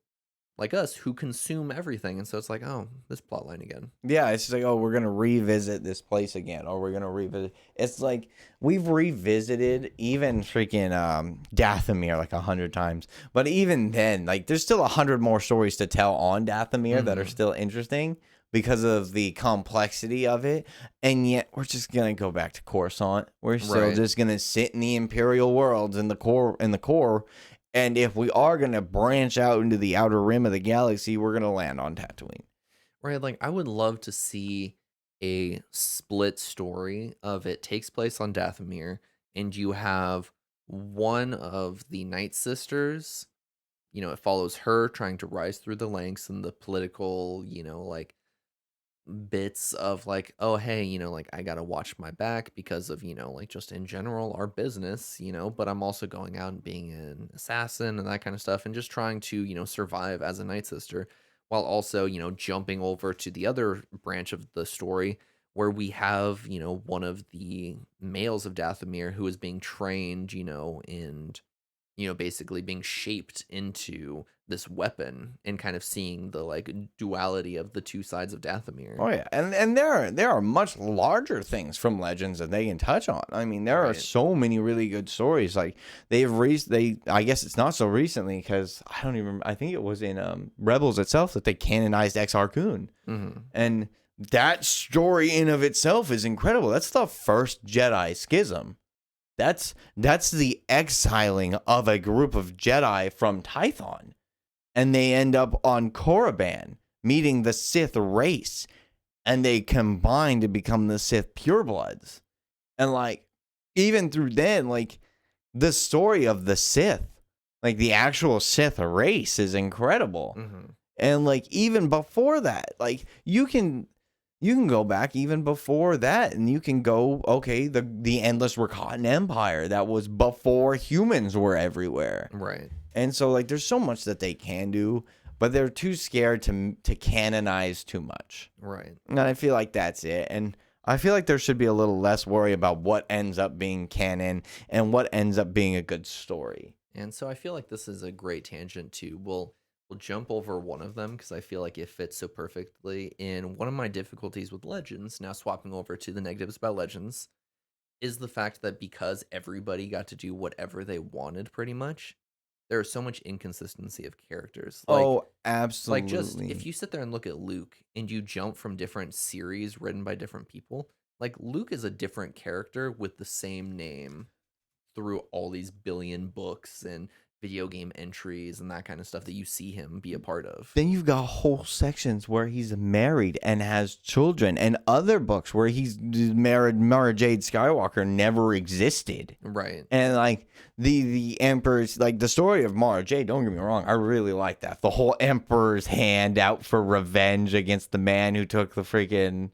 like us who consume everything. And so it's like, oh, this plot line again. Yeah, it's just like, oh, we're gonna revisit this place again, or we're gonna revisit. It's like we've revisited even freaking Dathomir like 100 times, but even then, like there's still 100 more stories to tell on Dathomir that are Hmm. still interesting because of the complexity of it. And yet, we're just gonna go back to Coruscant. We're still Right. just gonna sit in the Imperial worlds in the core. And if we are gonna branch out into the outer rim of the galaxy, we're gonna land on Tatooine. Right. Like, I would love to see a split story of it takes place on Dathomir, and you have one of the Night Sisters. It follows her trying to rise through the ranks and the political, like bits of like, oh, hey, like I got to watch my back because of, like just in general, our business, but I'm also going out and being an assassin and that kind of stuff and just trying to, survive as a Night Sister while also, jumping over to the other branch of the story where we have, one of the males of Dathomir who is being trained, and basically being shaped into this weapon and kind of seeing the like duality of the two sides of Dathomir. Oh yeah, and there are much larger things from Legends that they can touch on. I mean, there are Right. so many really good stories. Like I guess it's not so recently because I don't even. I think it was in Rebels itself that they canonized Exar Kun, Hmm. and that story in of itself is incredible. That's the first Jedi schism. That's the exiling of a group of Jedi from Tython, and they end up on Korriban meeting the Sith race, and they combine to become the Sith purebloods. And like even through then, like the story of the Sith, like the actual Sith race is incredible. Hmm. And like even before that, like you can go back even before that, and you can go, okay, the endless Rakatan Empire that was before humans were everywhere. Right. And so like there's so much that they can do, but they're too scared to canonize too much. Right. And I feel like that's it. And I feel like there should be a little less worry about what ends up being canon and what ends up being a good story. And so I feel like this is a great tangent to we'll jump over one of them because I feel like it fits so perfectly in one of my difficulties with Legends, now swapping over to the negatives about Legends, is the fact that because everybody got to do whatever they wanted pretty much, there is so much inconsistency of characters. Oh, Like just if absolutely. you sit there and look at Luke and you jump from different series written by different people, like Luke is a different character with the same name through all these billion books and video game entries and that kind of stuff that you see him be a part of. Then you've got whole sections where he's married and has children, and other books where he's married. Mara Jade Skywalker never existed. Right. And like the Emperor's, like the story of Mara Jade, don't get me wrong, I really like that. The whole Emperor's hand out for revenge against the man who took the freaking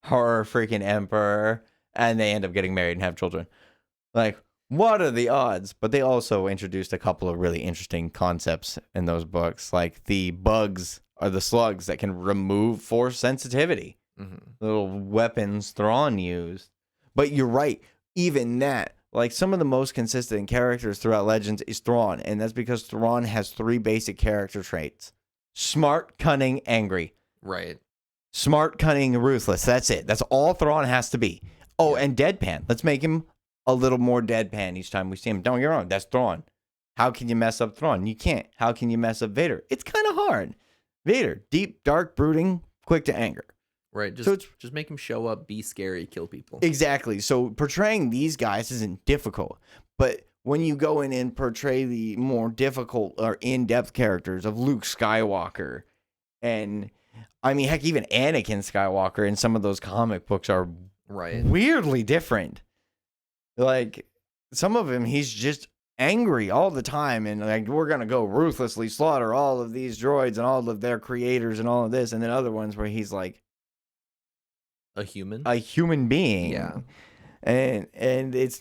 Emperor, and they end up getting married and have children. Like, what are the odds? But they also introduced a couple of really interesting concepts in those books, like the bugs or the slugs that can remove force sensitivity. Little weapons Thrawn used. But you're right. Even that, like some of the most consistent characters throughout Legends is Thrawn. And that's because Thrawn has 3 basic character traits: smart, cunning, angry. Right. Smart, cunning, ruthless. That's it. That's all Thrawn has to be. Oh, and deadpan. Let's make him a little more deadpan each time we see him. Don't get me wrong. That's Thrawn. How can you mess up Thrawn? You can't. How can you mess up Vader? It's kind of hard. Vader, deep, dark, brooding, quick to anger. Right. Just make him show up, be scary, kill people. Exactly. So portraying these guys isn't difficult. But when you go in and portray the more difficult or in-depth characters of Luke Skywalker, and I mean, heck, even Anakin Skywalker in some of those comic books are weirdly different. Like, some of him, he's just angry all the time, and like, we're gonna go ruthlessly slaughter all of these droids and all of their creators and all of this, and then other ones where he's like a human being. Yeah. And it's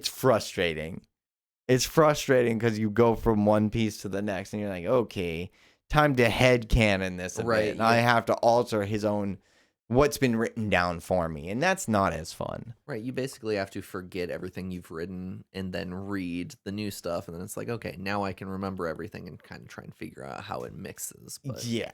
frustrating. It's frustrating because you go from one piece to the next, and you're like, okay, time to headcanon this a bit. And I have to alter his own what's been written down for me, and that's not as fun. Right. You basically have to forget everything you've written and then read the new stuff, and then it's like, okay, now I can remember everything and kind of try and figure out how it mixes. But yeah,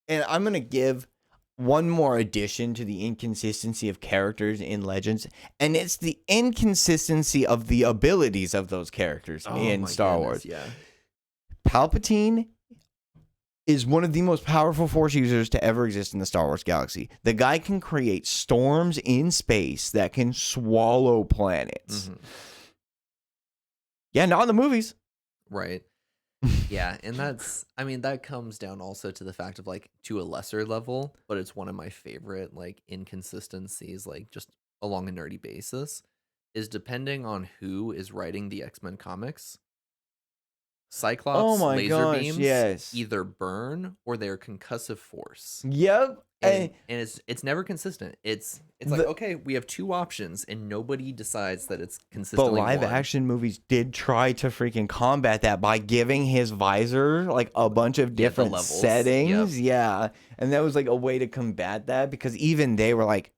and I'm gonna give one more addition to the inconsistency of characters in Legends, and it's the inconsistency of the abilities of those characters in Star Wars. Yeah. Palpatine is one of the most powerful Force users to ever exist in the Star Wars galaxy. The guy can create storms in space that can swallow planets. Yeah, not in the movies. Right. Yeah, and that comes down also to the fact of like to a lesser level, but it's one of my favorite like inconsistencies, like just along a nerdy basis, is depending on who is writing the X-Men comics. Cyclops laser beams either burn or they're concussive force. Yep. And it's never consistent. It's like, okay, we have 2 options and nobody decides that it's consistently But live action movies did try to freaking combat that by giving his visor like a bunch of different settings. Yep. Yeah. And that was like a way to combat that, because even they were like,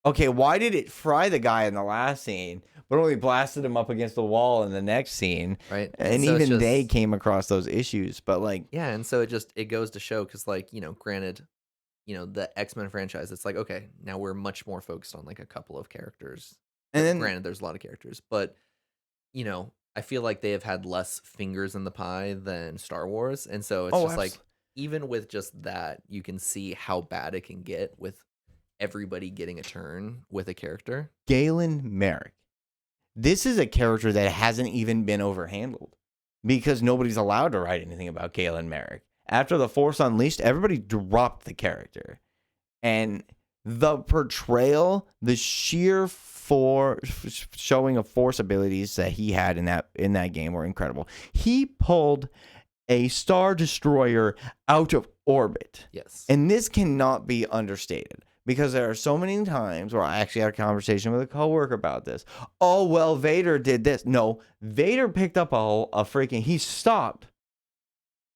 okay, why did it fry the guy in the last scene, but only blasted him up against the wall in the next scene? Right. And so even they came across those issues. But like, yeah, and so it goes to show, because like, granted, the X-Men franchise, it's like, okay, now we're much more focused on like a couple of characters. And then granted, there's a lot of characters, but I feel like they have had less fingers in the pie than Star Wars. And so it's just like, even with just that, you can see how bad it can get with everybody getting a turn with a character. Galen Merrick. This is a character that hasn't even been overhandled, because nobody's allowed to write anything about Galen Merrick. After The Force Unleashed, everybody dropped the character. And the portrayal, the sheer showing of Force abilities that he had in that game were incredible. He pulled a Star Destroyer out of orbit. Yes. And this cannot be understated, because there are so many times where I actually had a conversation with a coworker about this. Oh, well, Vader did this. No, Vader picked up he stopped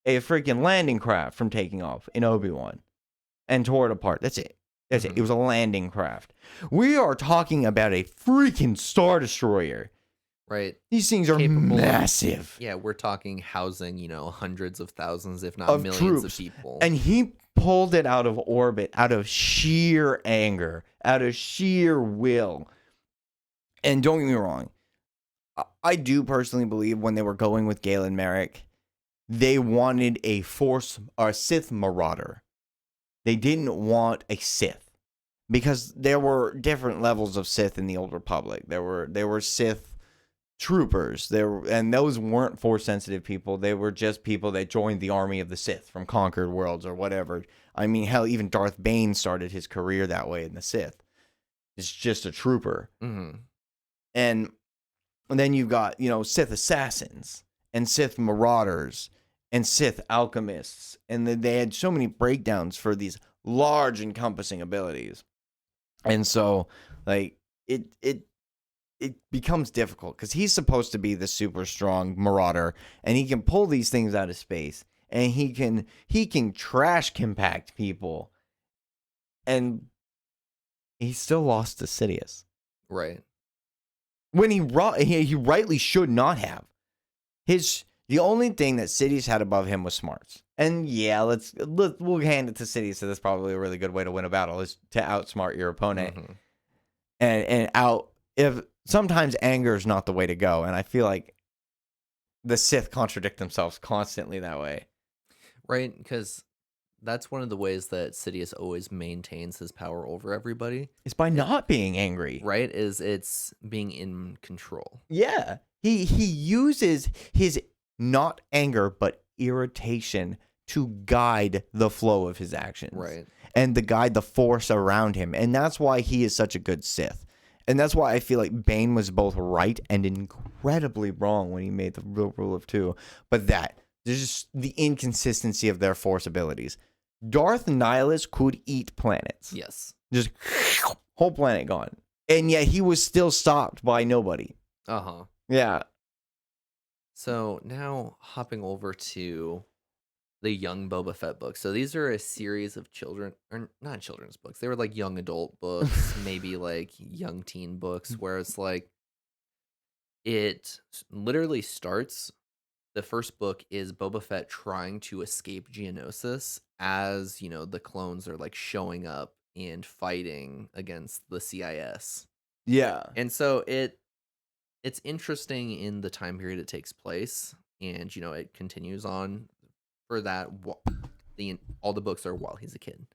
a freaking landing craft from taking off in Obi-Wan and tore it apart. That's it. It. It was a landing craft. We are talking about a freaking Star Destroyer. Right. These things are massive. Yeah, we're talking housing, hundreds of thousands, if not millions of people. And he pulled it out of orbit, out of sheer anger, out of sheer will. And don't get me wrong, I do personally believe when they were going with Galen Merrick, they wanted a Force or Sith Marauder. They didn't want a Sith because there were different levels of Sith in the Old Republic. There were Sith troopers. And those weren't Force sensitive people. They were just people that joined the army of the Sith from Conquered Worlds or whatever. I mean, hell, even Darth Bane started his career that way in the Sith. It's just a trooper. Mm-hmm. And then you've got, Sith assassins and Sith marauders and Sith alchemists. And they had so many breakdowns for these large encompassing abilities. And so, like, it becomes difficult because he's supposed to be the super strong marauder and he can pull these things out of space and he can trash compact people. And he still lost to Sidious. Right. When he rightly should not have. The only thing that Sidious had above him was smarts. And yeah, we'll hand it to Sidious. So that's probably a really good way to win a battle is to outsmart your opponent. Mm-hmm. And if sometimes anger is not the way to go. And I feel like the Sith contradict themselves constantly that way. Right, because that's one of the ways that Sidious always maintains his power over everybody. It's by not being angry. Right, it's being in control. Yeah. He uses his not anger, but irritation to guide the flow of his actions. Right. And to guide the force around him. And that's why he is such a good Sith. And that's why I feel like Bane was both right and incredibly wrong when he made the real rule of two. But there's just the inconsistency of their force abilities. Darth Nihilus could eat planets. Yes. Just whole planet gone. And yet he was still stopped by nobody. Uh-huh. Yeah. So now hopping over to the Young Boba Fett books. So these are a series of not children's books. They were like young adult books, maybe like young teen books, where it's like it literally starts. The first book is Boba Fett trying to escape Geonosis as, the clones are like showing up and fighting against the CIS. Yeah. And so it's interesting in the time period it takes place, and it continues on for that. All the books are while he's a kid,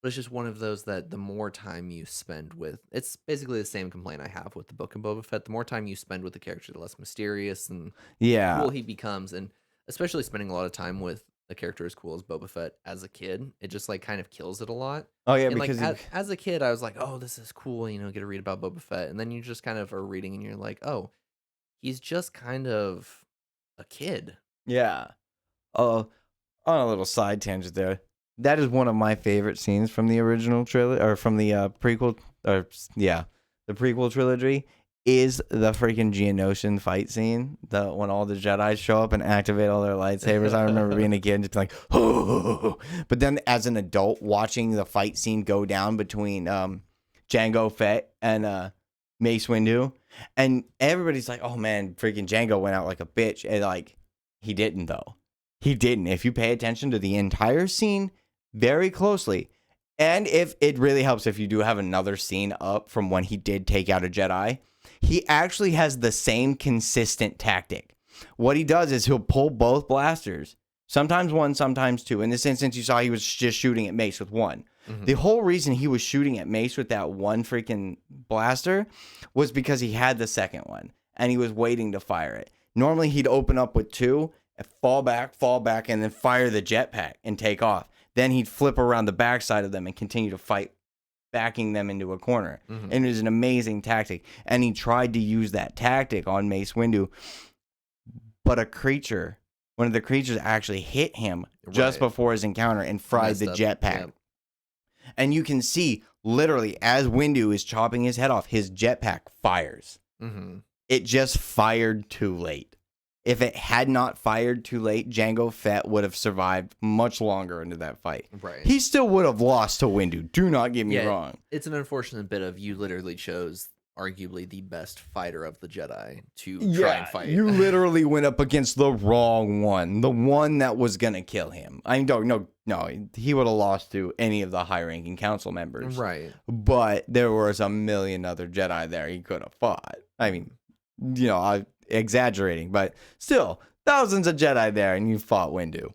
but it's just one of those that the more time you spend with, it's basically the same complaint I have with the book of Boba Fett. The more time you spend with the character, the less mysterious and cool he becomes, and especially spending a lot of time with a character as cool as Boba Fett as a kid, it just like kind of kills it a lot. Oh yeah, and because like as a kid, I was like, oh, this is cool, get to read about Boba Fett, and then you just kind of are reading, and you're like, oh, he's just kind of a kid. Yeah. On a little side tangent there, that is one of my favorite scenes from the original trilogy, or from the prequel, the prequel trilogy, is the freaking Geonosian fight scene. When all the Jedi show up and activate all their lightsabers. I remember being a kid and just like, oh. But then as an adult, watching the fight scene go down between Jango Fett and Mace Windu, and everybody's like, oh man, freaking Jango went out like a bitch, and like he didn't though. He didn't. If you pay attention to the entire scene very closely, and if it really helps if you do have another scene up from when he did take out a Jedi, he actually has the same consistent tactic. What he does is he'll pull both blasters, sometimes one, sometimes two. In this instance, you saw he was just shooting at Mace with one. Mm-hmm. The whole reason he was shooting at Mace with that one freaking blaster was because he had the second one, and he was waiting to fire it. Normally, he'd open up with two, fall back, and then fire the jetpack and take off. Then he'd flip around the backside of them and continue to fight, backing them into a corner. Mm-hmm. And it was an amazing tactic. And he tried to use that tactic on Mace Windu, but one of the creatures actually hit him just before his encounter and fried the jetpack. Yep. And you can see, literally, as Windu is chopping his head off, his jetpack fires. Mm-hmm. It just fired too late. If it had not fired too late, Jango Fett would have survived much longer into that fight. Right. He still would have lost to Windu. Do not get me wrong. It's an unfortunate bit of you literally chose arguably the best fighter of the Jedi to try and fight. You literally went up against the wrong one. The one that was going to kill him. I mean, no, he would have lost to any of the high-ranking council members. Right. But there was a million other Jedi there he could have fought. I mean, I'm exaggerating, but still, thousands of Jedi there, and you fought Windu.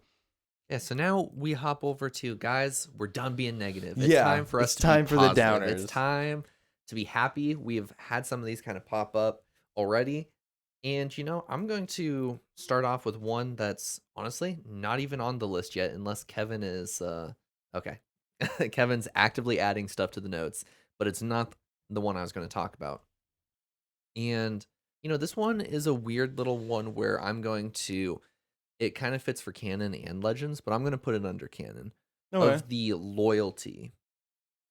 Yeah, so now we hop over to, guys, we're done being negative. It's Yeah, time for us it's to be time for the positive. It's downers. time to be happy. We've had some of these kind of pop up already. And, I'm going to start off with one that's honestly not even on the list yet, unless Kevin is, okay. Kevin's actively adding stuff to the notes, but it's not the one I was going to talk about. And, this one is a weird little one where I'm going to, it kind of fits for canon and legends, but I'm going to put it under canon Okay. of the loyalty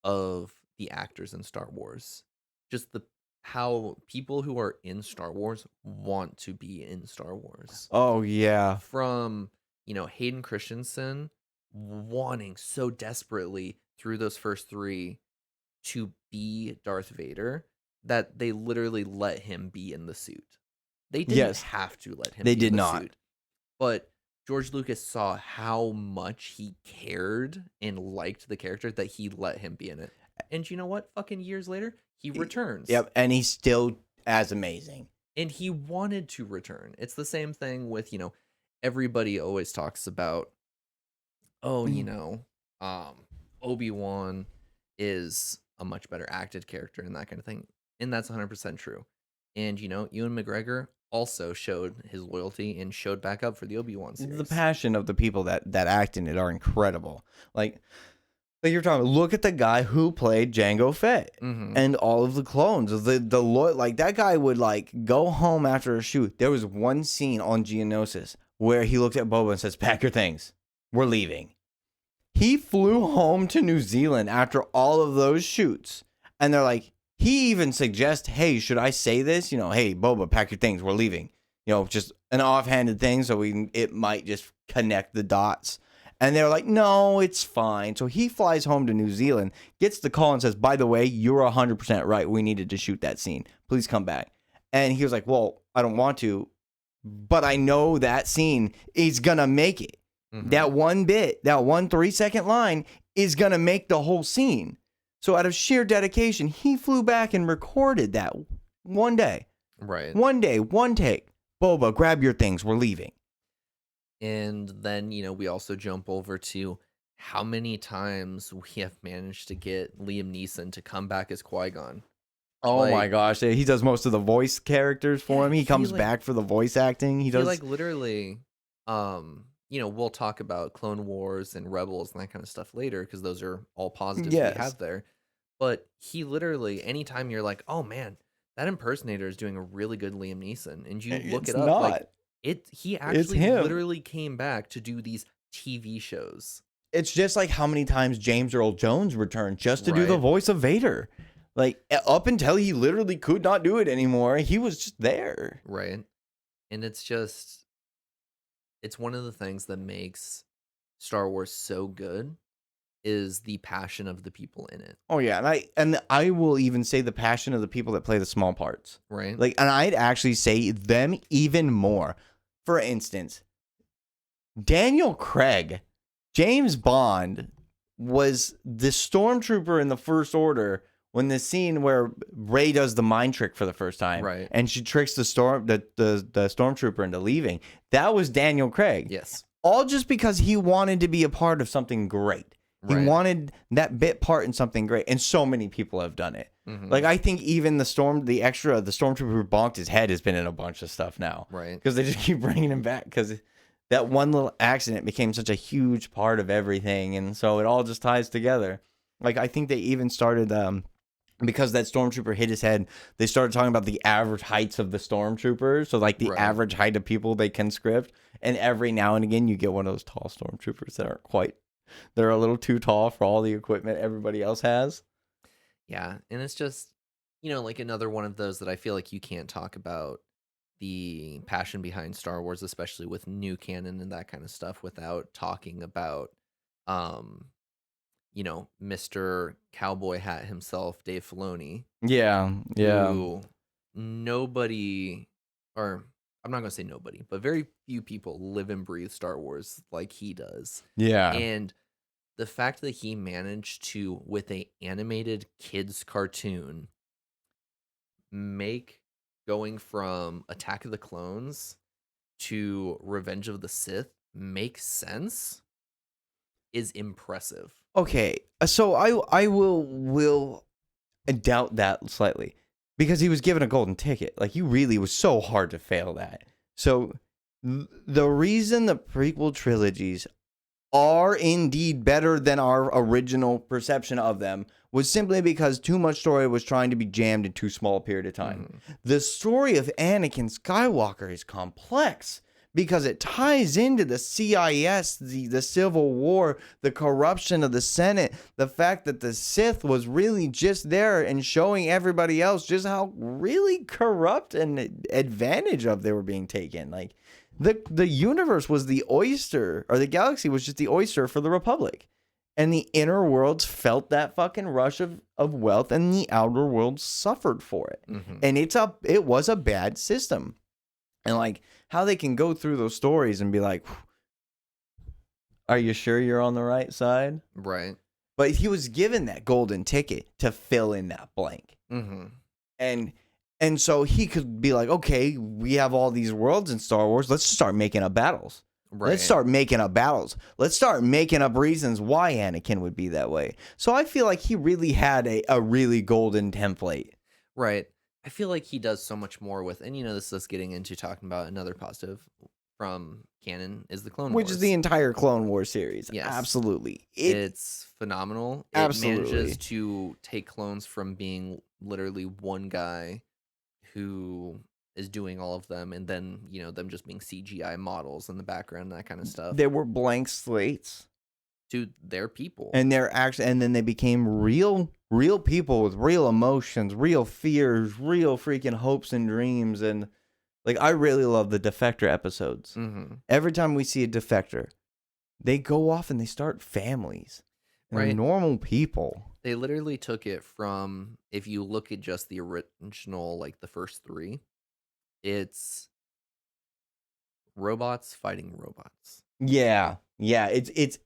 of the actors in Star Wars. Just the how people who are in Star Wars want to be in Star Wars. Oh yeah. From, Hayden Christensen wanting so desperately through those first three to be Darth Vader that they literally let him be in the suit. They didn't Yes, have to let him they be in did the not. suit, but George Lucas saw how much he cared and liked the character that he let him be in it. And you know what? Fucking years later, he returns. Yep, and he's still as amazing. And he wanted to return. It's the same thing with, everybody always talks about, oh, Obi-Wan is a much better acted character and that kind of thing. And that's 100% true. And, Ewan McGregor also showed his loyalty and showed back up for the Obi-Wan series. The passion of the people that act in it are incredible. Like you're talking, look at the guy who played Jango Fett and all of the clones. Like that guy would like go home after a shoot. There was one scene on Geonosis where he looked at Boba and says, "Pack your things, we're leaving." He flew home to New Zealand after all of those shoots, and they're like, he even suggests, "Hey, should I say this? Hey, Boba, pack your things, we're leaving." Just an offhanded thing, so it might just connect the dots. And they're like, "No, it's fine." So he flies home to New Zealand, gets the call, and says, "By the way, you're 100% right. We needed to shoot that scene. Please come back." And he was like, "Well, I don't want to, but I know that scene is gonna make it. That one bit, that 1 3-second line is gonna make the whole scene." So out of sheer dedication, he flew back and recorded that one day. Right. One day, one take. "Boba, grab your things. We're leaving." And then, we also jump over to how many times we have managed to get Liam Neeson to come back as Qui-Gon. Oh my gosh, he does most of the voice characters for him. He comes back for the voice acting. He does like literally, we'll talk about Clone Wars and Rebels and that kind of stuff later because those are all positives we have there. But he literally, anytime you're like, oh man, that impersonator is doing a really good Liam Neeson, and you look it up, like he actually literally came back to do these TV shows. It's just like how many times James Earl Jones returned just to do the voice of Vader. Like up until he literally could not do it anymore, he was just there. Right. And it's one of the things that makes Star Wars so good is the passion of the people in it. Oh yeah, and I will even say the passion of the people that play the small parts. Right. Like, and I'd actually say them even more. For instance, Daniel Craig, James Bond, was the stormtrooper in the First Order when the scene where Rey does the mind trick for the first time, right, and she tricks the stormtrooper into leaving. That was Daniel Craig. Yes. All just because he wanted to be a part of something great. He wanted that bit part in something great, and so many people have done it. Like I think even the stormtrooper who bonked his head has been in a bunch of stuff now, right? Because they just keep bringing him back because that one little accident became such a huge part of everything, and so it all just ties together. Like I think they even started because that stormtrooper hit his head, they started talking about the average heights of the stormtroopers, so like the average height of people they can script, and every now and again you get one of those tall stormtroopers that aren't quite. They're a little too tall for all the equipment everybody else has. Yeah, and it's just, like another one of those that I feel like you can't talk about the passion behind Star Wars, especially with new canon and that kind of stuff, without talking about, Mr. Cowboy Hat himself, Dave Filoni. Yeah. Who nobody, or I'm not going to say nobody, but very few people live and breathe Star Wars like he does. Yeah. And the fact that he managed to, with a animated kids cartoon, make going from Attack of the Clones to Revenge of the Sith makes sense is impressive. Okay, so I will doubt that slightly because he was given a golden ticket. Like, you really was so hard to fail that. So the reason the prequel trilogies are indeed better than our original perception of them was simply because too much story was trying to be jammed in too small a period of time. The story of Anakin Skywalker is complex because it ties into the CIS, the Civil War, the corruption of the Senate, the fact that the Sith was really just there and showing everybody else just how really corrupt and advantage of they were being taken. Like, the universe was the oyster, or the galaxy was just the oyster for the Republic. And the inner worlds felt that fucking rush of wealth, and the outer worlds suffered for it. And it was a bad system. And like how they can go through those stories and be like, are you sure you're on the right side? Right. But he was given that golden ticket to fill in that blank. And so he could be like, okay, we have all these worlds in Star Wars. Let's start making up battles. Right. Let's start making up battles. Let's start making up reasons why Anakin would be that way. So I feel like he really had a really golden template. Right. I feel like he does so much more with, and this is us getting into talking about another positive from canon is the Clone Wars. Which is the entire Clone Wars series. Yes. Absolutely. It's phenomenal. Absolutely. It manages to take clones from being literally one guy who is doing all of them, and then them just being CGI models in the background and that kind of stuff. They were blank slates to their people, and then they became real people with real emotions, real fears, real freaking hopes and dreams. And like, I really love the defector episodes. Every time we see a defector, they go off and they start families. And they're normal people. They literally took it from, if you look at just the original, like the first three, it's robots fighting robots. Yeah. It's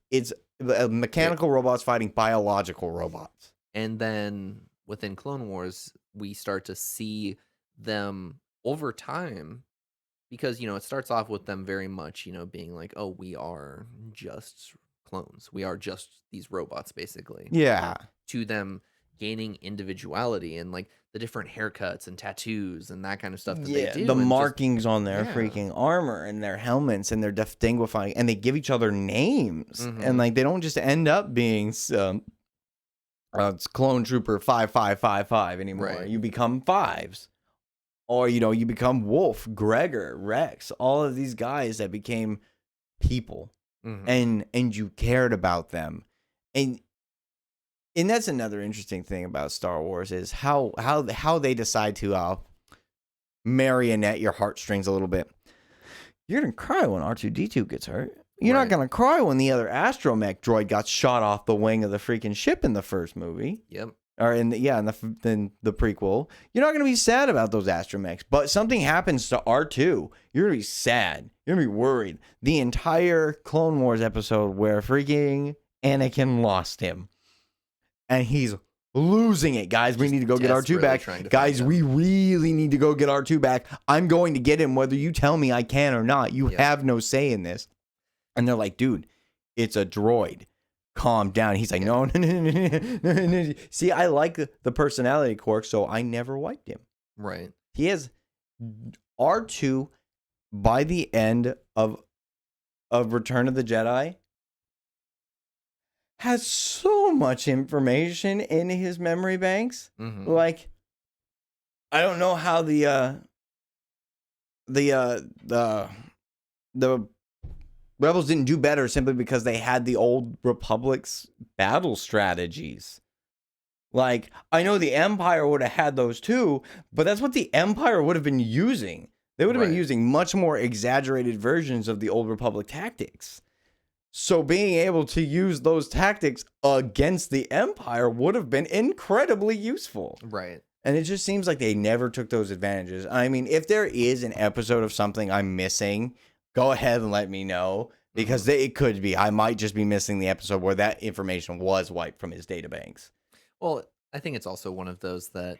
mechanical robots fighting biological robots. And then within Clone Wars, we start to see them over time, because it starts off with them very much being like, oh, we are just clones, we are just these robots, basically. Yeah. To them gaining individuality and like the different haircuts and tattoos and that kind of stuff that they do. The markings on their freaking armor and their helmets, and they're distinguishing, and they give each other names. And like, they don't just end up being it's Clone Trooper 5555 anymore. Right. You become fives. Or, you become Wolf, Gregor, Rex, all of these guys that became people. And you cared about them. And that's another interesting thing about Star Wars is how they decide to marionette your heartstrings a little bit. You're going to cry when R2-D2 gets hurt. You're not going to cry when the other astromech droid got shot off the wing of the freaking ship in the first movie. Yep. Or in the prequel. You're not going to be sad about those astromechs. But something happens to R2. You're going to be sad. You're going to be worried. The entire Clone Wars episode where freaking Anakin lost him. And he's losing it. Guys, we need to go get R2 back. Guys, we really need to go get R2 back. I'm going to get him whether you tell me I can or not. You have no say in this. And they're like, dude, it's a droid. Calm down. He's like, no. See, I like the personality quirk, so I never wiped him. Right. He has R2 by the end of Return of the Jedi has so much information in his memory banks. Like, I don't know how the Rebels didn't do better simply because they had the old Republic's battle strategies. Like, I know the Empire would have had those too, but that's what the Empire would have been using. They would have been using much more exaggerated versions of the old Republic tactics. So being able to use those tactics against the Empire would have been incredibly useful. Right. And it just seems like they never took those advantages. I mean, if there is an episode of something I'm missing, go ahead and let me know, because it could be. I might just be missing the episode where that information was wiped from his databanks. Well, I think it's also one of those that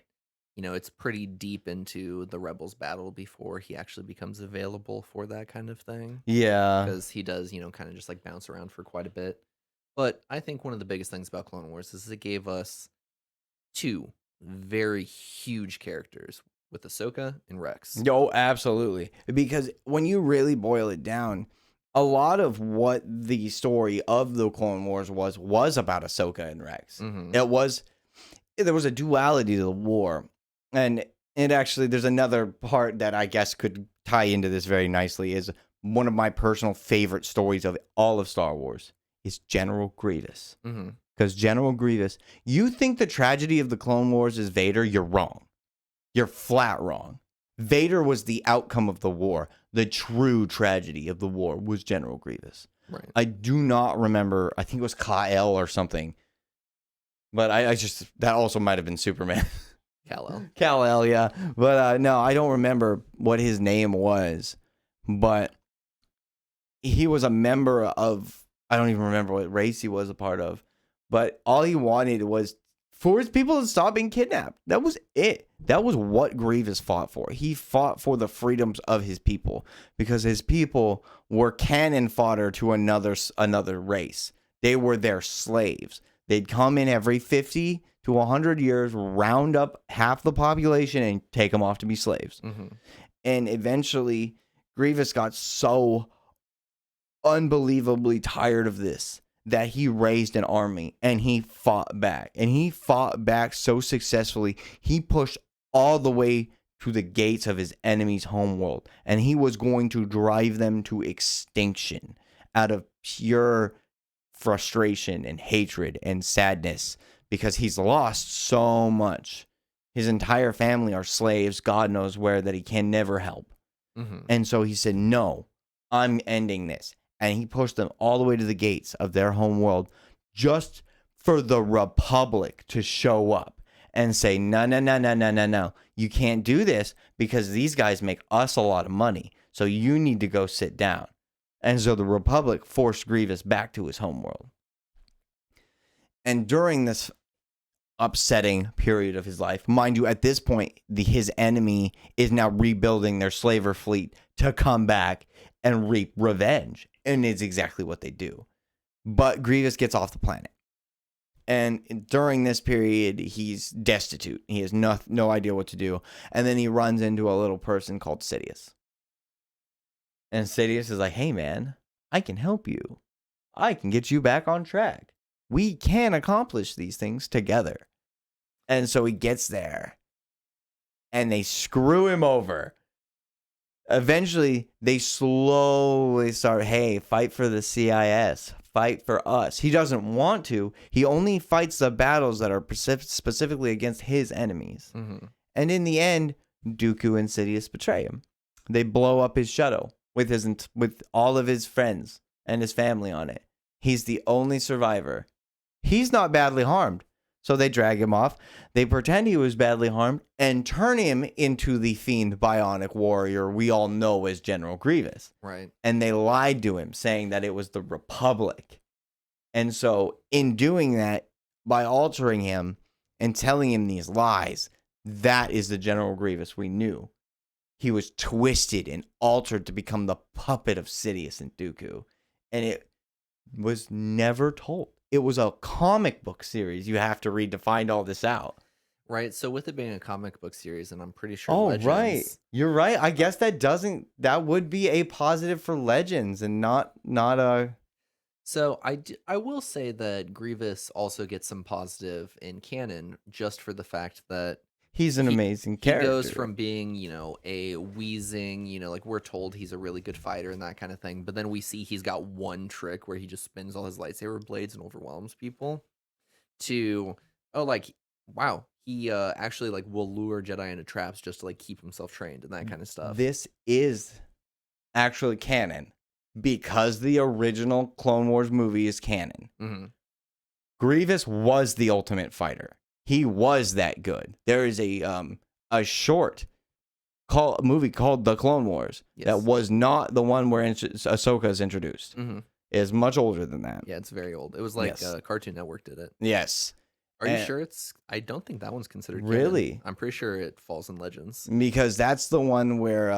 it's pretty deep into the Rebels battle before he actually becomes available for that kind of thing. Yeah. Because he does, kind of just like bounce around for quite a bit. But I think one of the biggest things about Clone Wars is it gave us two very huge characters with Ahsoka and Rex. No, absolutely. Because when you really boil it down, a lot of what the story of the Clone Wars was about Ahsoka and Rex. Mm-hmm. There was a duality to the war. And it actually, there's another part that I guess could tie into this very nicely, is one of my personal favorite stories of all of Star Wars is General Grievous. Mm-hmm. Because General Grievous, you think the tragedy of the Clone Wars is Vader, you're wrong. You're flat wrong. Vader was the outcome of the war. The true tragedy of the war was General Grievous. Right. I do not remember. I think it was Kal or something. But I just, that also might have been Superman. Kal-El. Kal-El, yeah. But no, I don't remember what his name was. But he was a member of, I don't even remember what race he was a part of. But all he wanted was for his people to stop being kidnapped. That was it. That was what Grievous fought for. He fought for the freedoms of his people because his people were cannon fodder to another race. They were their slaves. They'd come in every 50 to 100 years, round up half the population, and take them off to be slaves. Mm-hmm. And eventually, Grievous got so unbelievably tired of this that he raised an army and he fought back. And he fought back so successfully, he pushed all the way to the gates of his enemy's homeworld. And he was going to drive them to extinction out of pure frustration and hatred and sadness because he's lost so much. His entire family are slaves, God knows where, that he can never help. Mm-hmm. And so he said, no, I'm ending this. And he pushed them all the way to the gates of their home world just for the Republic to show up and say, no. You can't do this because these guys make us a lot of money. So you need to go sit down. And so the Republic forced Grievous back to his home world. And during this upsetting period of his life, mind you, at this point, his enemy is now rebuilding their slaver fleet to come back and reap revenge. And it's exactly what they do. But Grievous gets off the planet. And during this period, he's destitute. He has no idea what to do. And then he runs into a little person called Sidious. And Sidious is like, hey, man, I can help you. I can get you back on track. We can accomplish these things together. And so he gets there. And they screw him over. Eventually, they slowly start, hey, fight for the CIS. Fight for us. He doesn't want to. He only fights the battles that are specifically against his enemies. Mm-hmm. And in the end, Dooku and Sidious betray him. They blow up his shuttle with all of his friends and his family on it. He's the only survivor. He's not badly harmed. So they drag him off. They pretend he was badly harmed and turn him into the fiend bionic warrior we all know as General Grievous. Right. And they lied to him, saying that it was the Republic. And so in doing that, by altering him and telling him these lies, that is the General Grievous we knew. He was twisted and altered to become the puppet of Sidious and Dooku. And it was never told. It was a comic book series you have to read to find all this out. Right. So with it being a comic book series, and I'm pretty sure Oh, Legends, right. You're right. I guess that would be a positive for Legends and not a... So I will say that Grievous also gets some positive in canon just for the fact that he's an amazing character. He goes from being, a wheezing, like we're told he's a really good fighter and that kind of thing. But then we see he's got one trick where he just spins all his lightsaber blades and overwhelms people to, wow, he actually will lure Jedi into traps just to keep himself trained and that kind of stuff. This is actually canon because the original Clone Wars movie is canon. Mm-hmm. Grievous was the ultimate fighter. He was that good. There is a short movie called The Clone Wars that was not the one where Ahsoka is introduced. Mm-hmm. It's much older than that. Yeah, it's very old. It was Cartoon Network did it. Yes. Are you sure it's? I don't think that one's considered canon. Really? I'm pretty sure it falls in Legends. Because that's the one where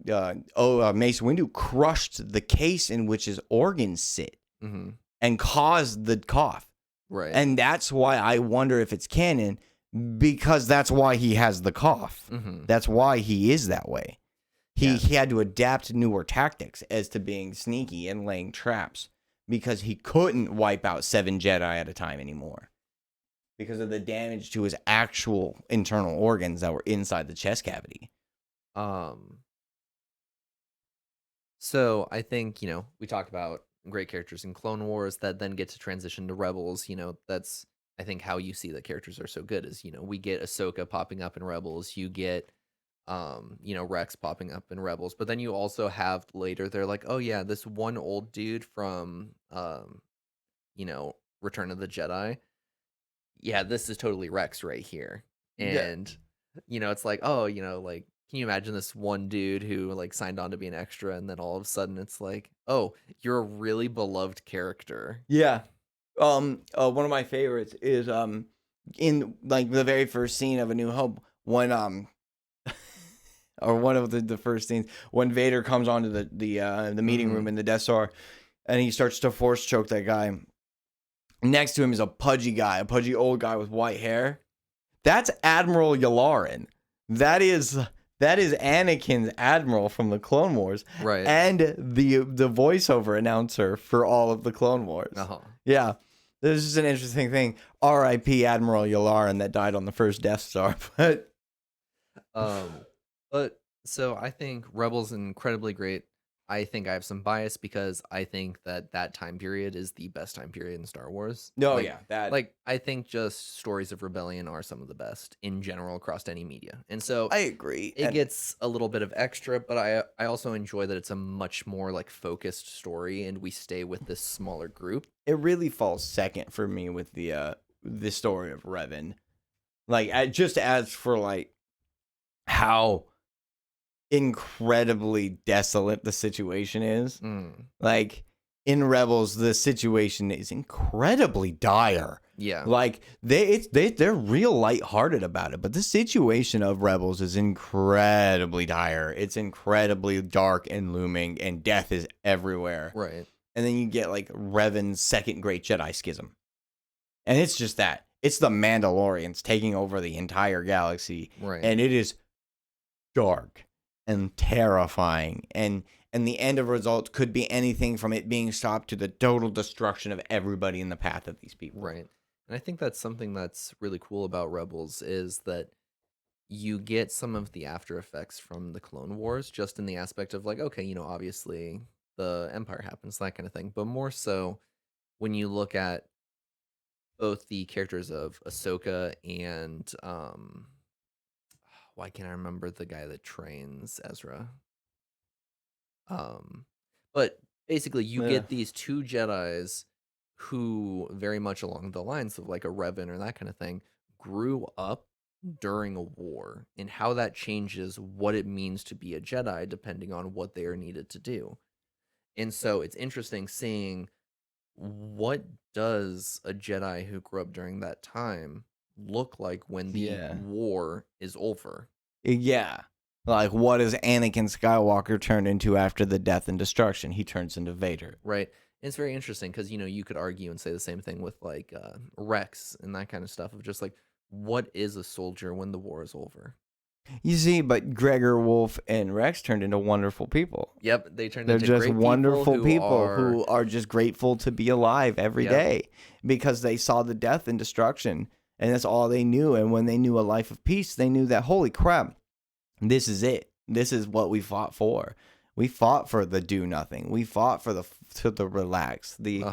Mace Windu crushed the case in which his organs sit Mm-hmm. and caused the cough. Right. And that's why I wonder if it's canon, because that's why he has the cough. Mm-hmm. That's why he is that way. Yeah. He had to adapt newer tactics as to being sneaky and laying traps, because he couldn't wipe out 7 Jedi at a time anymore because of the damage to his actual internal organs that were inside the chest cavity. So I think, we talked about great characters in Clone Wars that then get to transition to Rebels. That's, I think, how you see that characters are so good is, we get Ahsoka popping up in Rebels. You get, Rex popping up in Rebels. But then you also have later, they're like, oh, yeah, this one old dude from, Return of the Jedi. Yeah, this is totally Rex right here. Yeah. And, it's like, oh, like, can you imagine this one dude who like signed on to be an extra and then all of a sudden it's like, oh, you're a really beloved character. Yeah. One of my favorites is in like the very first scene of A New Hope, when or one of the first scenes when Vader comes onto the meeting room in the Death Star, and he starts to force choke that guy. Next to him is a pudgy old guy with white hair. That's Admiral Yularen. That is Anakin's admiral from the Clone Wars, Right. and the voiceover announcer for all of the Clone Wars. Uh-huh. Yeah, this is an interesting thing. R.I.P. Admiral Yularen that died on the first Death Star. But so I think Rebels is incredibly great. I think I have some bias because I think that time period is the best time period in Star Wars. No, Like- yeah, that Like, I think just stories of rebellion are some of the best in general across any media. And so I agree. it gets a little bit of extra, but I also enjoy that it's a much more like focused story and we stay with this smaller group. It really falls second for me with the story of Revan. Like, just as for like how incredibly desolate the situation is. Like, in Rebels, the situation is incredibly dire. Yeah. Like, they're real lighthearted about it, but the situation of Rebels is incredibly dire. It's incredibly dark and looming, and death is everywhere. Right. And then you get like Revan's second great Jedi schism, and it's just that it's the Mandalorians taking over the entire galaxy, Right. and it is dark and terrifying, and the end of result could be anything from it being stopped to the total destruction of everybody in the path of these people. Right. And I think that's something that's really cool about Rebels is that you get some of the after effects from the Clone Wars just in the aspect of like, okay, obviously the Empire happens, that kind of thing. But more so when you look at both the characters of Ahsoka and why can't I remember the guy that trains Ezra? But basically you Yeah. get these two Jedis who very much along the lines of like a Revan or that kind of thing grew up during a war and how that changes what it means to be a Jedi depending on what they are needed to do. And so it's interesting seeing what does a Jedi who grew up during that time look like when the Yeah. war is over. Yeah. Like, what is Anakin Skywalker turned into after the death and destruction? He turns into Vader. Right. And it's very interesting because, you could argue and say the same thing with like Rex and that kind of stuff of just like, what is a soldier when the war is over? You see, but Gregor, Wolf, and Rex turned into wonderful people. Yep. They turned They're into just great wonderful people are, who are just grateful to be alive every Yep. day because they saw the death and destruction, and that's all they knew. And when they knew a life of peace, they knew that, holy crap, this is it. This is what we fought for. We fought for the do nothing. We fought for the relax. The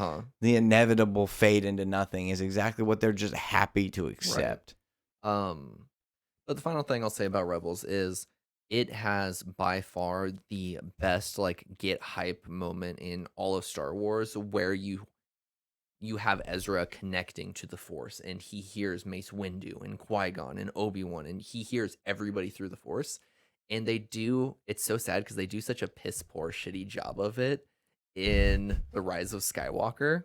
inevitable fade into nothing is exactly what they're just happy to accept. But the final thing I'll say about Rebels is it has by far the best like get hype moment in all of Star Wars where you have Ezra connecting to the Force and he hears Mace Windu and Qui-Gon and Obi-Wan and he hears everybody through the Force. And it's so sad because they do such a piss poor shitty job of it in The Rise of Skywalker.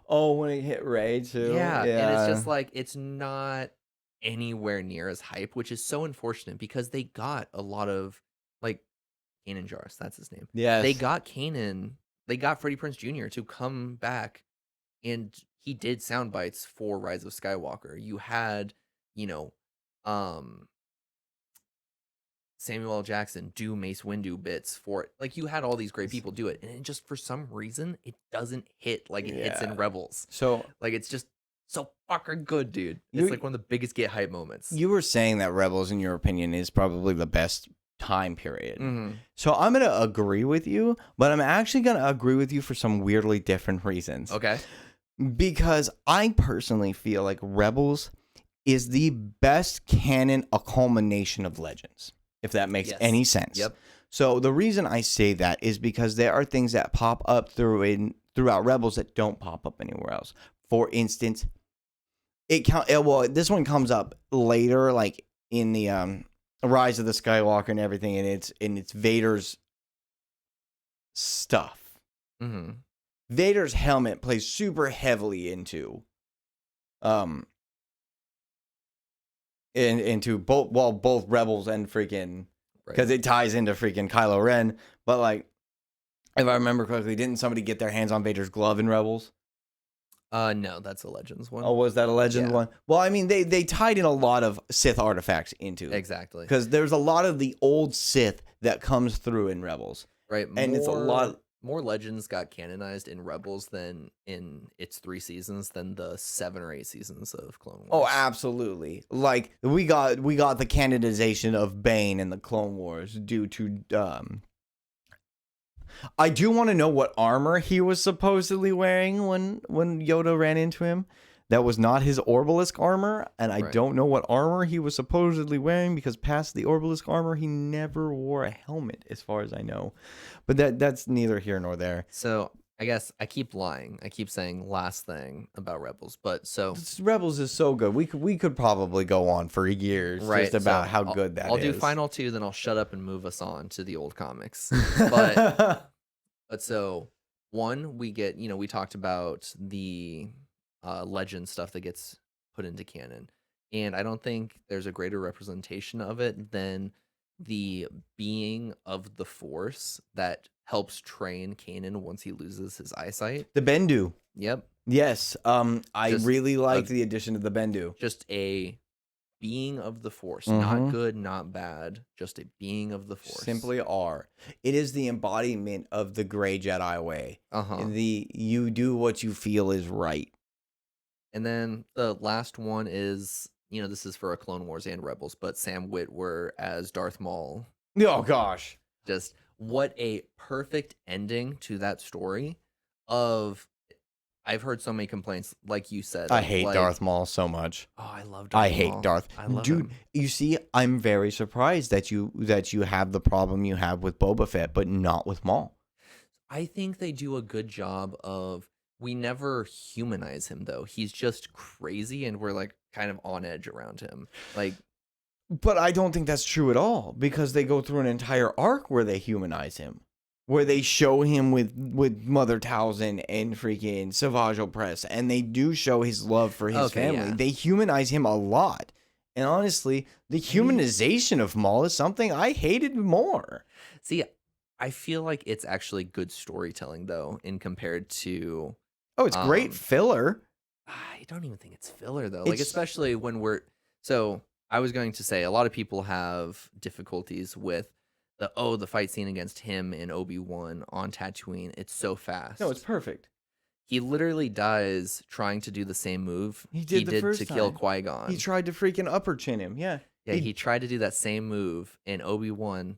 Oh, when it hit Ray too. Yeah, and it's Yeah. just like it's not anywhere near as hype, which is so unfortunate because they got a lot of like Kanan Jarrus, that's his name. They Yes. got Kanan, they got Freddie Prinze Jr. to come back, and he did sound bites for Rise of Skywalker. You had, you know, um Samuel L. Jackson do Mace Windu bits for it. Like you had all these great people do it, and it just for some reason it doesn't hit like it hits in Yeah. Rebels. So Like it's just so fucking good, dude. It's you like one of the biggest get hype moments. you were saying that Rebels, in your opinion, is probably the best time period. Mm-hmm. So I'm gonna agree with you, but I'm actually gonna agree with you for some weirdly different reasons. Okay. Because I personally feel like Rebels is the best canon, a culmination of Legends, if that makes Yes. any sense. Yep. So the reason I say that is because there are things that pop up throughout Rebels that don't pop up anywhere else. For instance, this one comes up later, like in the Rise of the Skywalker and everything, and it's Vader's stuff. Mm-hmm. Vader's helmet plays super heavily into into both Rebels and freaking, because it ties into freaking Kylo Ren. But like, if I remember correctly, didn't somebody get their hands on Vader's glove in Rebels? No, that's a Legends one. Oh, was that a Legend Yeah. one? Well, I mean, they tied in a lot of Sith artifacts into it. Exactly. Because there's a lot of the old Sith that comes through in Rebels. Right. And it's a lot. More Legends got canonized in Rebels than in its 3 seasons than the 7 or 8 seasons of Clone Wars. Oh, absolutely. Like we got the canonization of Bane in the Clone Wars due to I do want to know what armor he was supposedly wearing when Yoda ran into him. That was not his Orbalisk armor, and I don't know what armor he was supposedly wearing, because past the Orbalisk armor, he never wore a helmet, as far as I know. But that's neither here nor there. So I guess I keep lying. I keep saying last thing about Rebels, but so Rebels is so good. We could probably go on for years just about how good that is. I'll do final 2, then I'll shut up and move us on to the old comics. But so 1, we get, we talked about the legend stuff that gets put into canon, and I don't think there's a greater representation of it than the being of the Force that helps train Kanan once he loses his eyesight. The Bendu. Yep. Yes. I Just really liked the addition of the Bendu. Just a being of the Force, Mhm. not good, not bad, just a being of the Force. Simply are. It is the embodiment of the gray Jedi way. You do what you feel is right. And then the last one is, this is for a Clone Wars and Rebels, but Sam Witwer as Darth Maul. Oh gosh. Just what a perfect ending to that story of I've heard so many complaints, like you said. I hate Darth Maul so much. Oh, I love Darth Maul. I hate Darth. I love Dude, him. you see, I'm very surprised that you have the problem you have with Boba Fett, but not with Maul. I think they do a good job of, we never humanize him though. He's just crazy and we're like kind of on edge around him. Like, but I don't think that's true at all, because they go through an entire arc where they humanize him, where they show him with Mother Talzin and freaking Savage Opress, and they do show his love for his family. Yeah. They humanize him a lot. And honestly, the humanization of Maul is something I hated more. See, I feel like it's actually good storytelling though, in compared to. Oh, it's great filler. I don't even think it's filler though. Like, especially when so I was going to say a lot of people have difficulties with the fight scene against him and Obi-Wan on Tatooine. It's so fast. No, it's perfect. He literally dies trying to do the same move he did to kill Qui-Gon. He tried to freaking upper chin him. Yeah. Yeah, he tried to do that same move, and Obi-Wan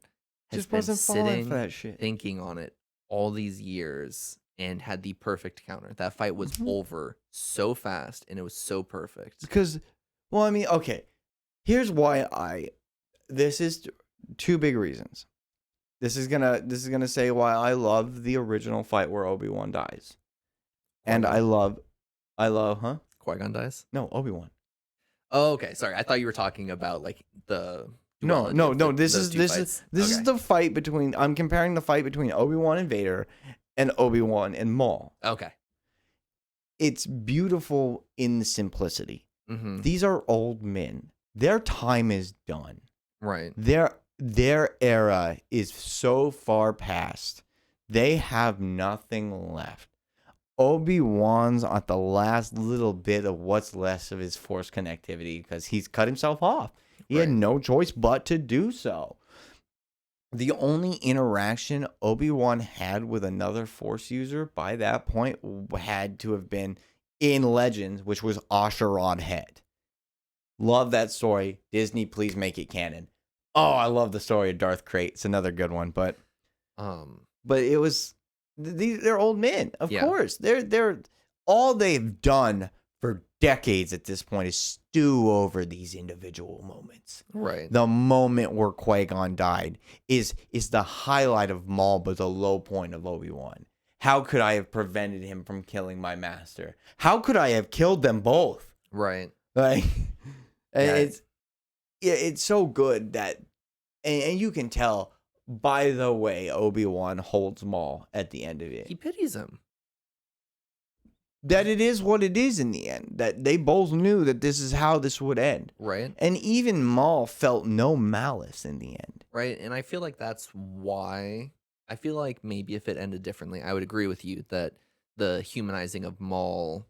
has Just been wasn't falling sitting, for that shit. thinking on it all these years, and had the perfect counter. That fight was over so fast, and it was so perfect. Because, well, I mean, okay. Here's why this is 2 big reasons. This is gonna say why I love the original fight where Obi-Wan dies. And I love, huh? Qui-Gon dies? No, Obi-Wan. Oh, okay. Sorry, I thought you were talking about like the. No. This is the fight between. I'm comparing the fight between Obi-Wan and Vader, and Obi-Wan and Maul. Okay. it's beautiful in the simplicity. Mm-hmm. These are old men. Their time is done. Right. Their era is so far past. They have nothing left. Obi-Wan's at the last little bit of what's left of his Force connectivity because he's cut himself off. He had Right. no choice but to do so. The only interaction Obi-Wan had with another Force user by that point had to have been in Legends, which was Asherod Head. Love that story. Disney, please make it canon. Oh, I love the story of Darth Krayt. It's another good one, but it was they're old men, of Yeah. course. They're all they've done for decades at this point is stew over these individual moments. Right. The moment where Qui-Gon died is the highlight of Maul, but the low point of Obi-Wan. How could I have prevented him from killing my master? How could I have killed them both? Right. Like, Yeah. it's so good that, and you can tell by the way Obi-Wan holds Maul at the end of it. He pities him. That it is what it is in the end. That they both knew that this is how this would end. Right. And even Maul felt no malice in the end. Right. And I feel like that's why I feel like maybe if it ended differently, I would agree with you that the humanizing of Maul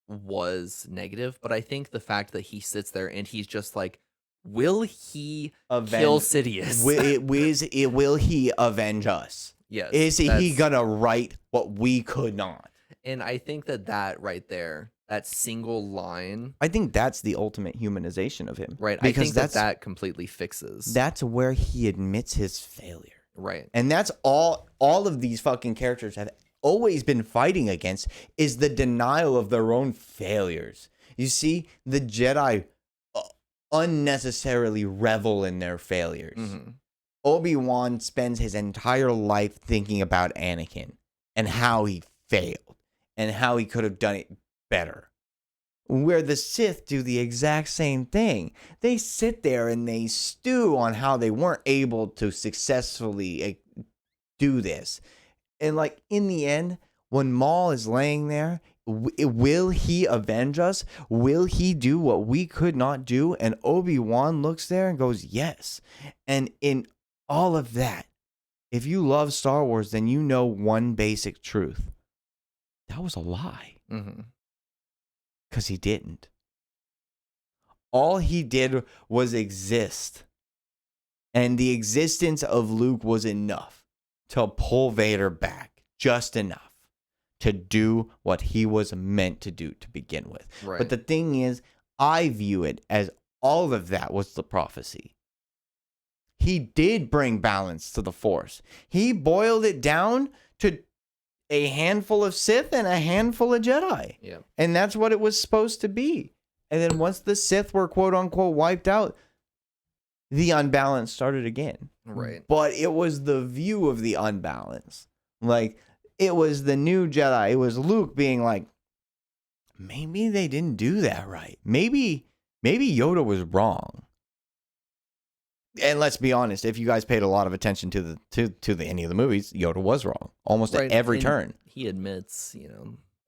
was negative. But I think the fact that he sits there and he's just like, will he kill Sidious? Will he avenge us? Yes. Is he gonna right what we could not? And I think that right there, that single line. I think that's the ultimate humanization of him. Right. Because I think that completely fixes. That's where he admits his failure. Right. And that's all of these fucking characters have always been fighting against is the denial of their own failures. You see, the Jedi unnecessarily revel in their failures. Mm-hmm. Obi-Wan spends his entire life thinking about Anakin and how he failed and how he could have done it better. Where the Sith do the exact same thing. They sit there and they stew on how they weren't able to successfully do this. And like in the end, when Maul is laying there, will he avenge us? Will he do what we could not do? And Obi-Wan looks there and goes, yes. And in all of that, if you love Star Wars, then you know one basic truth. That was a lie. Mm-hmm. Because he didn't. All he did was exist. And the existence of Luke was enough to pull Vader back. Just enough to do what he was meant to do to begin with. Right. But the thing is, I view it as all of that was the prophecy. He did bring balance to the Force. He boiled it down to a handful of Sith and a handful of Jedi. Yeah. And that's what it was supposed to be. And then once the Sith were quote unquote wiped out, the unbalance started again. Right. But it was the view of the unbalance. Like, it was the new Jedi. It was Luke being like, maybe they didn't do that right. Maybe Yoda was wrong. And let's be honest, if you guys paid a lot of attention to any of the movies, Yoda was wrong almost at every turn. He admits,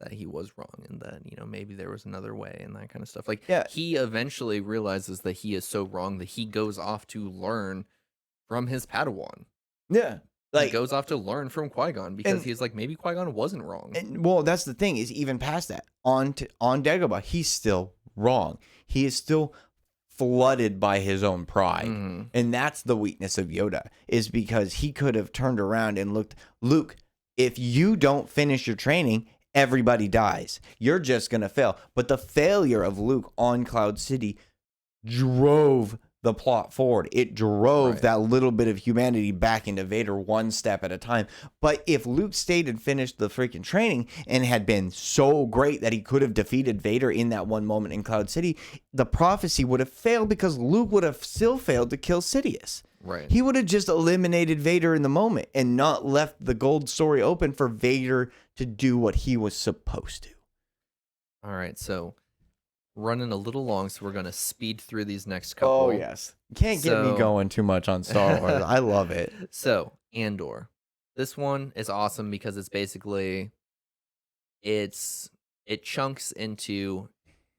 that he was wrong and that, maybe there was another way and that kind of stuff. Like, Yeah. he eventually realizes that he is so wrong that he goes off to learn from his Padawan. Yeah. He goes off to learn from Qui-Gon because he's like, maybe Qui-Gon wasn't wrong. And, well, that's the thing is even past that, on Dagobah, he's still wrong. He is still flooded by his own pride. Mm-hmm. And that's the weakness of Yoda, is because he could have turned around and looked, Luke, if you don't finish your training, everybody dies. You're just going to fail. But the failure of Luke on Cloud City drove the plot forward. It drove that little bit of humanity back into Vader one step at a time. But if Luke stayed and finished the freaking training and had been so great that he could have defeated Vader in that one moment in Cloud City, the prophecy would have failed because Luke would have still failed to kill Sidious. Right. He would have just eliminated Vader in the moment and not left the gold story open for Vader to do what he was supposed to. All right, so running a little long, so we're going to speed through these next couple. Oh, yes. Can't get me going too much on Star Wars. I love it. So, Andor. This one is awesome because it's basically, it's it chunks into,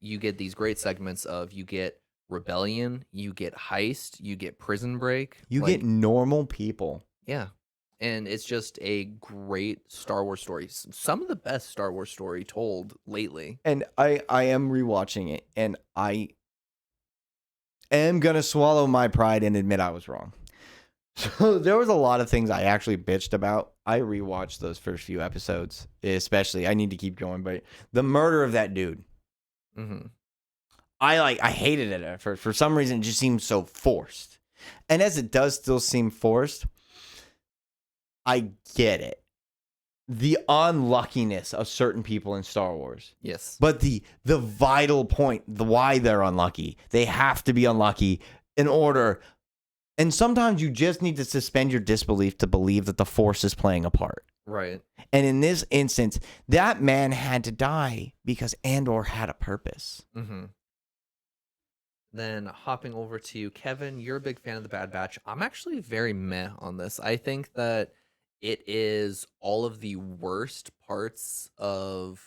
you get these great segments of, you get rebellion, you get heist, you get prison break. You like, get normal people. yeah. And it's just a great Star Wars story. Some of the best Star Wars story told lately. And I am rewatching it, and I am gonna swallow my pride and admit I was wrong. So there was a lot of things I actually bitched about. I rewatched those first few episodes, especially. I need to keep going, but the murder of that dude. Mm-hmm. I hated it at first. For some reason, it just seemed so forced. And as it does still seem forced, I get it. The unluckiness of certain people in Star Wars. Yes. But the vital point, the why they're unlucky, they have to be unlucky in order. And sometimes you just need to suspend your disbelief to believe that the Force is playing a part. Right. And in this instance, that man had to die because Andor had a purpose. Mm-hmm. Then hopping over to Kevin, you're a big fan of the Bad Batch. I'm actually very meh on this. I think that it is all of the worst parts of...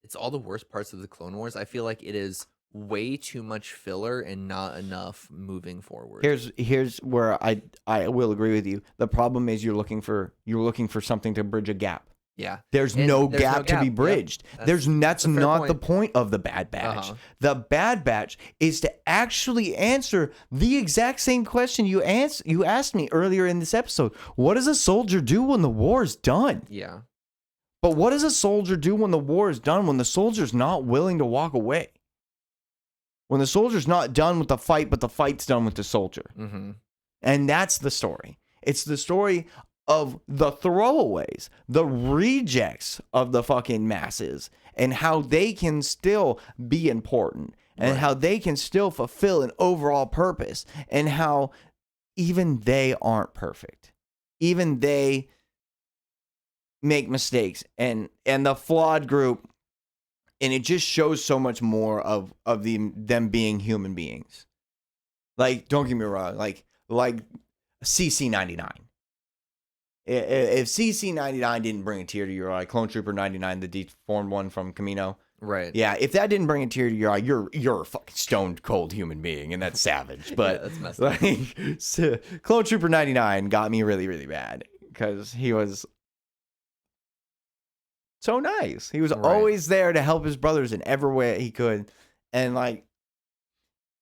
It's all the worst parts of the Clone Wars. I feel like it is way too much filler and not enough moving forward. Here's where I will agree with you. The problem is you're looking for something to bridge a gap. Yeah. There's no gap to be bridged. Yep. That's not point. the point of the Bad Batch. Uh-huh. The Bad Batch is to actually answer the exact same question you asked me earlier in this episode. What does a soldier do when the war is done? Yeah. But what does a soldier do when the war is done, when the soldier's not willing to walk away? When the soldier's not done with the fight, but the fight's done with the soldier. Mm-hmm. And that's the story. It's the story of the throwaways, the rejects of the fucking masses, and how they can still be important, and Right. how they can still fulfill an overall purpose, and how even they aren't perfect. Even they make mistakes, and the flawed group, and it just shows so much more of them being human beings. Like, don't get me wrong, like CC-99. If CC-99 didn't bring a tear to your eye, Clone Trooper 99, the deformed one from Camino, Right. yeah, if that didn't bring a tear to your eye, you're a fucking stone cold human being, and that's savage. But Yeah, that's messed up. like, Clone Trooper 99 got me really, really bad because he was so nice. He was Right. always there to help his brothers in every way he could, and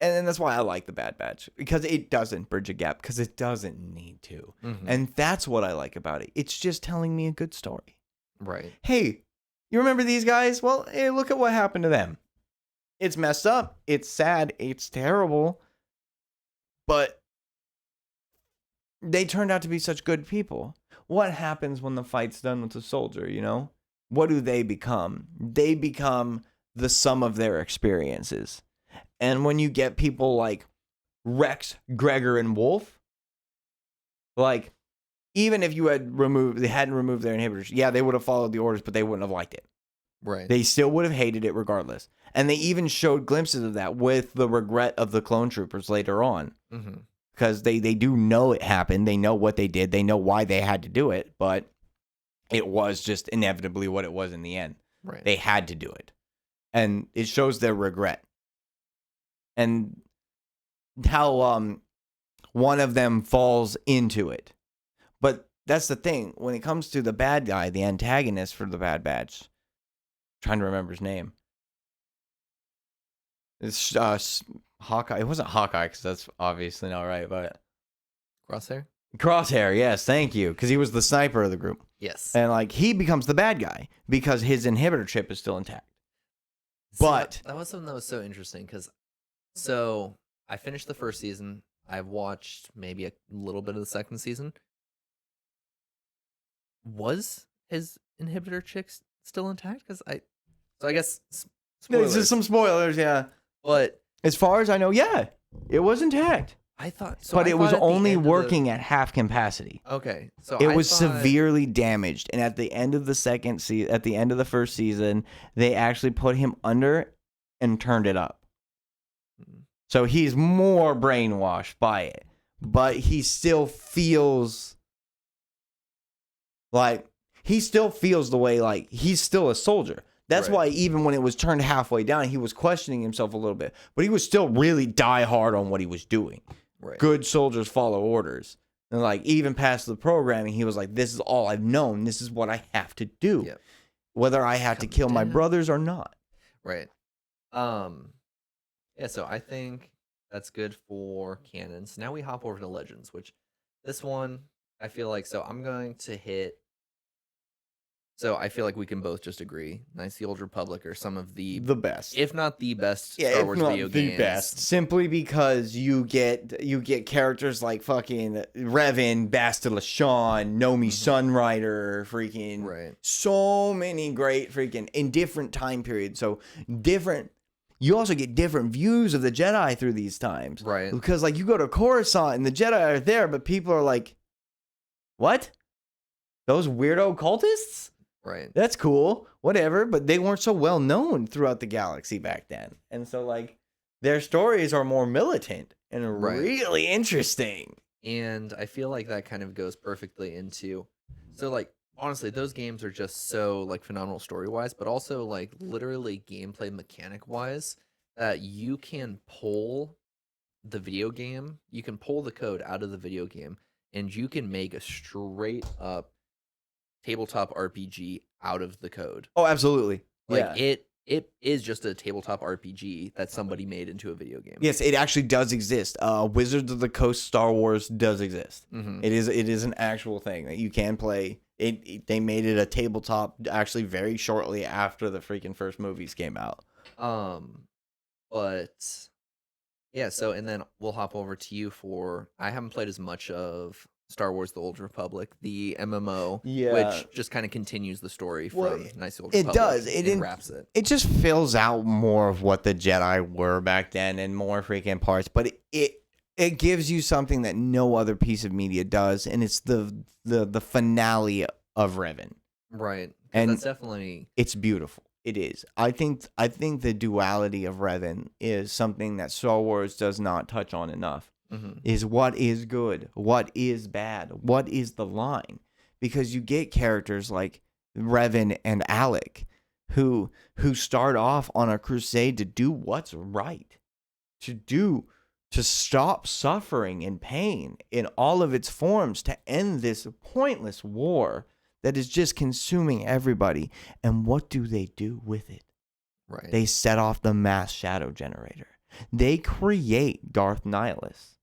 that's why I like the Bad Batch, because it doesn't bridge a gap, because it doesn't need to. Mm-hmm. And that's what I like about it. It's just telling me a good story. Right. Hey, you remember these guys? Well, hey, look at what happened to them. It's messed up. It's sad. It's terrible. But they turned out to be such good people. What happens when the fight's done with the soldier, you know? What do they become? They become the sum of their experiences. And when you get people like Rex, Gregor, and Wolf, like, even if they hadn't removed their inhibitors, yeah, they would have followed the orders, but they wouldn't have liked it. Right. They still would have hated it regardless. And they even showed glimpses of that with the regret of the clone troopers later on. Mm-hmm. Because they do know it happened. They know what they did. They know why they had to do it. But it was just inevitably what it was in the end. Right. They had to do it. And it shows their regret. And how one of them falls into it. But that's the thing. When it comes to the bad guy, the antagonist for the Bad Batch, I'm trying to remember his name. It's Hawkeye. It wasn't Hawkeye, because that's obviously not right, but Crosshair? Crosshair, yes, thank you. Because he was the sniper of the group. Yes. And like, he becomes the bad guy because his inhibitor chip is still intact. But that was something that was so interesting, because I finished the first season. I've watched maybe a little bit of the second season. Was his inhibitor chick still intact? I guess spoilers. it's just some spoilers, yeah. But As far as I know, yeah, it was intact. I thought, But I it was thought at the only end of working at half capacity. Okay, so It I was thought- severely damaged, and at the end of at the end of the first season, they actually put him under and turned it up. So he's more brainwashed by it, but he still feels the way, like, he's still a soldier. That's Right. why even when it was turned halfway down, he was questioning himself a little bit. But he was still really die hard on what he was doing. Right. Good soldiers follow orders. And like even past the programming, he was like, this is all I've known. This is what I have to do. Yep. Whether I have to Come kill my down. brothers or not. Right. Yeah, so I think that's good for canons. Now we hop over to legends, which this one I feel like I'm going to hit. So I feel like we can both just agree. Knights of the Old Republic are some of the best. if not the best Yeah, Star if Wars not video the games. best. Simply because you get characters like fucking Revan, Bastila Shan, Nomi Sunrider, freaking Right. so many great freaking in different time periods. So different. You also get different views of the Jedi through these times. Right. Because like you go to Coruscant and the Jedi are there, but people are like, what? Those weirdo cultists? Right. That's cool, whatever, but they weren't so well known throughout the galaxy back then. And so, like, their stories are more militant and Right. really interesting. And I feel like that kind of goes perfectly into like honestly, those games are just so like phenomenal story wise, but also like literally gameplay mechanic wise that you can pull the video game, you can pull the code out of the video game, and you can make a straight up tabletop RPG out of the code. Oh, absolutely. Like Yeah. it is just a tabletop RPG that somebody made into a video game. Yes, it actually does exist. Wizards of the Coast Star Wars does exist. Mm-hmm. It is an actual thing that you can play. They made it a tabletop actually very shortly after the freaking first movies came out. But yeah, so and then we'll hop over to you for I haven't played as much of Star Wars: The Old Republic, the MMO, Yeah. which just kind of continues the story from Well, Knights of the Old it Republic. does. It wraps it. It just fills out more of what the Jedi were back then and more freaking parts, but it gives you something that no other piece of media does, and it's the finale of Revan. Right. And that's definitely it's beautiful. It is. I think the duality of Revan is something that Star Wars does not touch on enough. mhm. Is what is good, what is bad, what is the line? Because you get characters like Revan and Alec who start off on a crusade to do what's right, to stop suffering and pain in all of its forms, to end this pointless war that is just consuming everybody. And what do they do with it? Right. They set off the mass shadow generator. They create Darth Nihilus.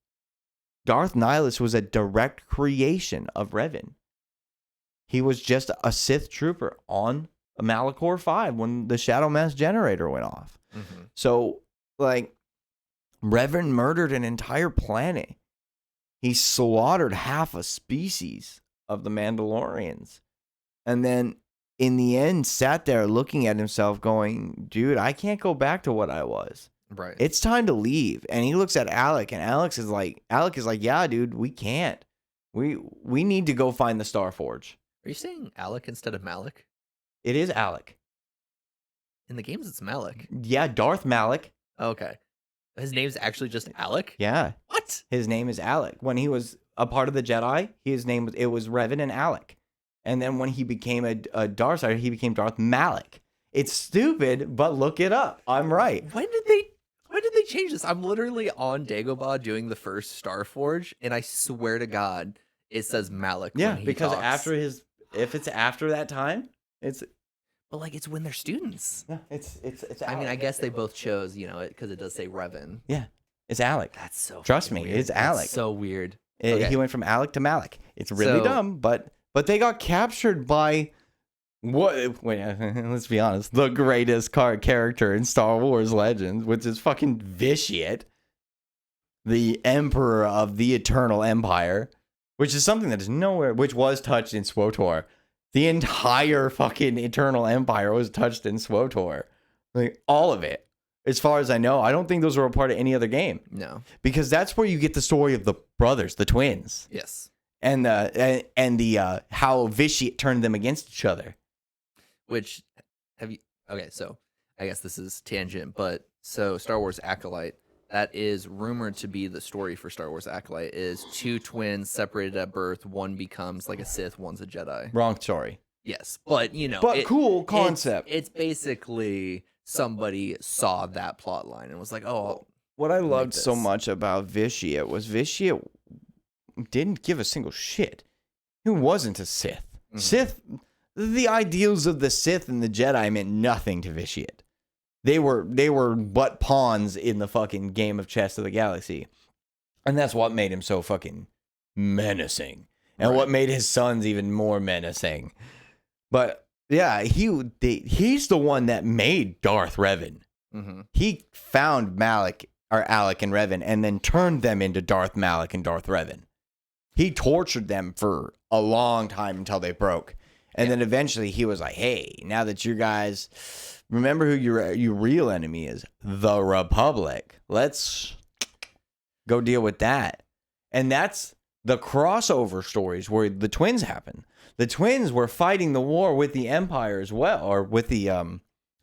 Darth Nihilus was a direct creation of Revan. He was just a Sith trooper on Malachor 5 when the Shadow Mass generator went off. Mhm. So, like, Revan murdered an entire planet. He slaughtered half a species of the Mandalorians. And then, in the end, sat there looking at himself going, dude, I can't go back to what I was. Right. It's time to leave. And he looks at Alec, and Alec is like, yeah, dude, we can't. We need to go find the Star Forge. Are you saying Alec instead of Malik? It is Alec. In the games, it's Malik. Yeah, Darth Malik. Okay. His name's actually just Alec? Yeah, What? his name is Alec. When he was a part of the Jedi, it was Revan and Alec. And then when he became a Darthsider, he became Darth Malik. It's stupid, but look it up. I'm right. When did they change this? I'm literally on Dagobah doing the first Starforge, and I swear to God, it says Malik. Yeah, when he because talks. if it's after that time, it's But like, it's when they're students. it's I mean, Alec. I guess they both chose, because it does say Revan. Yeah, it's Alec. That's so. Trust fucking me, weird. it's That's Alec. so weird. He Okay. went from Alec to Malik. It's really So- dumb, but they got captured by what? Wait, let's be honest. The greatest character in Star Wars Legends, which is fucking Vitiate, the Emperor of the Eternal Empire, which is something that is nowhere. Which was touched in SWTOR. The entire fucking Eternal Empire was touched in SWTOR. Like all of it. As far as I know, I don't think those were a part of any other game. No. Because that's where you get the story of the brothers, the twins, Yes. and the how Vitiate turned them against each other. Which have you? Okay, so I guess this is tangent, but so Star Wars Acolyte, that is rumored to be the story for Star Wars Acolyte, is two twins separated at birth. One becomes like a Sith, one's a Jedi. Wrong story. Yes, but But cool it's concept. it's basically somebody saw that plot line and was like, "Oh, What I I'll make loved so this." much about Vitiate was Vitiate didn't give a single shit. He wasn't a Sith. Mhm. Sith, the ideals of the Sith and the Jedi meant nothing to Vitiate. They were but pawns in the fucking game of chess of the galaxy. And that's what made him so fucking menacing. And what Right. made his sons even more menacing. But yeah, he's the one that made Darth Revan. Mm-hmm. He found Alec and Revan and then turned them into Darth Malik and Darth Revan. He tortured them for a long time until they broke. And then eventually he was like, hey, now that you guys remember who your real enemy is, the Republic. Let's go deal with that. And that's the crossover stories where the twins happen. The twins were fighting the war with the Empire as well, or with the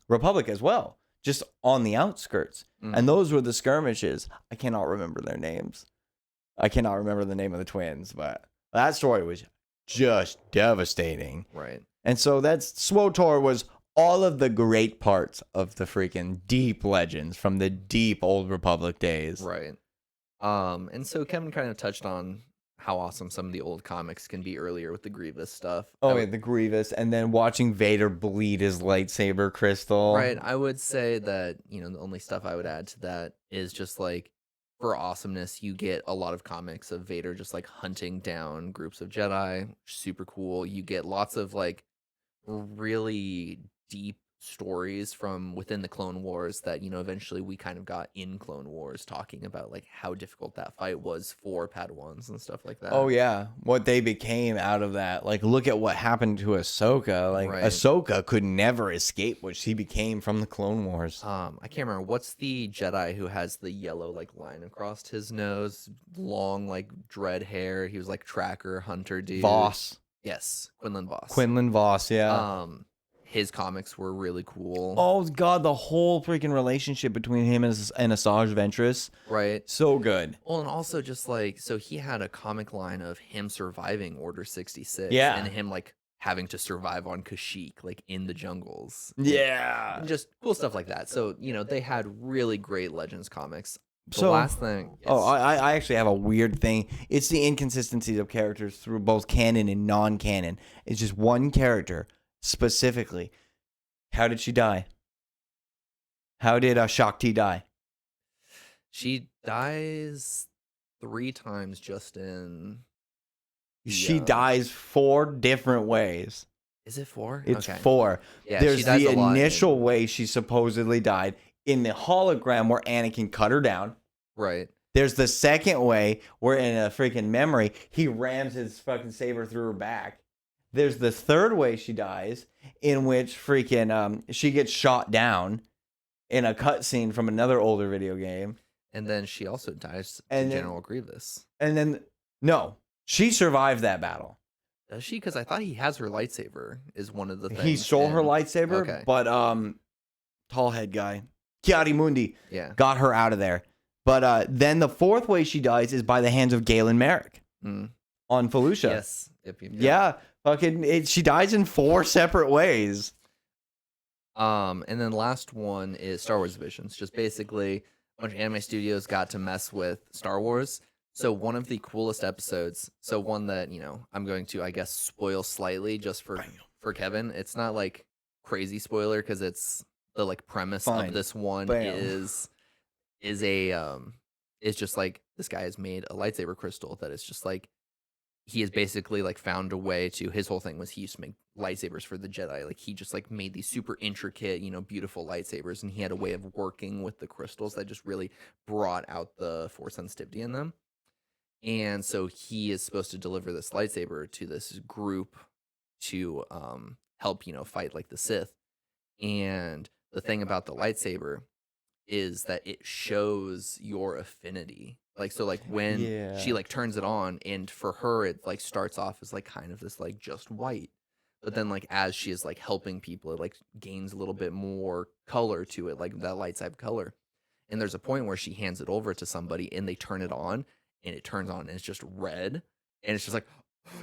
Republic as well, just on the outskirts. Mm. And those were the skirmishes. I cannot remember their names. I cannot remember the name of the twins, but that story was just devastating. Right. And so that's SWTOR was all of the great parts of the freaking deep legends from the deep old Republic days. Right. And so Kevin kind of touched on how awesome some of the old comics can be earlier with the Grievous stuff. Oh, yeah, the Grievous, and then watching Vader bleed his lightsaber crystal. Right. I would say that, the only stuff I would add to that is just like for awesomeness, you get a lot of comics of Vader just like hunting down groups of Jedi. Super cool. You get lots of like really deep stories from within the Clone Wars that eventually we kind of got in Clone Wars, talking about like how difficult that fight was for Padawans and stuff like that. Oh yeah, what they became out of that. Like, look at what happened to Ahsoka. Like, Right. Ahsoka could never escape what she became from the Clone Wars. I can't remember what's the Jedi who has the yellow like line across his nose, long like dread hair. He was like tracker hunter dude. Voss. Yes, Quinlan Voss. Quinlan Voss, yeah. His comics were really cool. Oh god, the whole freaking relationship between him and Asajj Ventress. Right. So good. Well, and also just like, so he had a comic line of him surviving Order 66. Yeah. And him like having to survive on Kashyyyk, like in the jungles. Yeah. And just cool stuff like that. So, they had really great Legends comics. The So- last thing. Oh, I actually have a weird thing. It's the inconsistencies of characters through both canon and non-canon. It's just one character specifically. How did she die? How did Shakti die? She dies 3 times just in. She Yeah. dies 4 different ways. Is it 4? It's Okay. 4. Yeah, she There's dies the a lot initial in- way she supposedly died in the hologram where Anakin cut her down. Right. There's the second way where in a freaking memory, he rams his fucking saber through her back. There's the third way she dies in which freaking she gets shot down in a cutscene from another older video game. And then she also dies And to then- General Grievous. And then, no, she survived that battle. Does she? Because I thought he has her lightsaber. Is one of the things. He stole her in- lightsaber, Okay. but tall head guy, Kiadi Mundi, Yeah. got her out of there. But then the fourth way she dies is by the hands of Galen Merrick Mm. on Felucia. Yes. Yep. Yeah, fucking, she dies in 4 separate ways. And then last one is Star Wars Visions. Just basically a bunch of anime studios got to mess with Star Wars. So one of the coolest episodes. So one that I'm going to, I guess, spoil slightly just for Kevin. It's not like crazy spoiler because it's the like premise Fine. of this one Bam. is just like this guy has made a lightsaber crystal that is just like he has basically like found a way to. His whole thing was he used to make lightsabers for the Jedi. Like he just like made these super intricate, beautiful lightsabers, and he had a way of working with the crystals that just really brought out the force sensitivity in them. And so he is supposed to deliver this lightsaber to this group to help fight like the Sith. And the thing about the lightsaber is that it shows your affinity. Like, so like when she Yeah. like turns it on, and for her it like starts off as like kind of this like just white, but then like as she is like helping people, it like gains a little bit more color to it, like that light side color. And there's a point where she hands it over to somebody and they turn it on, and it turns on and it's just red, and it's just like,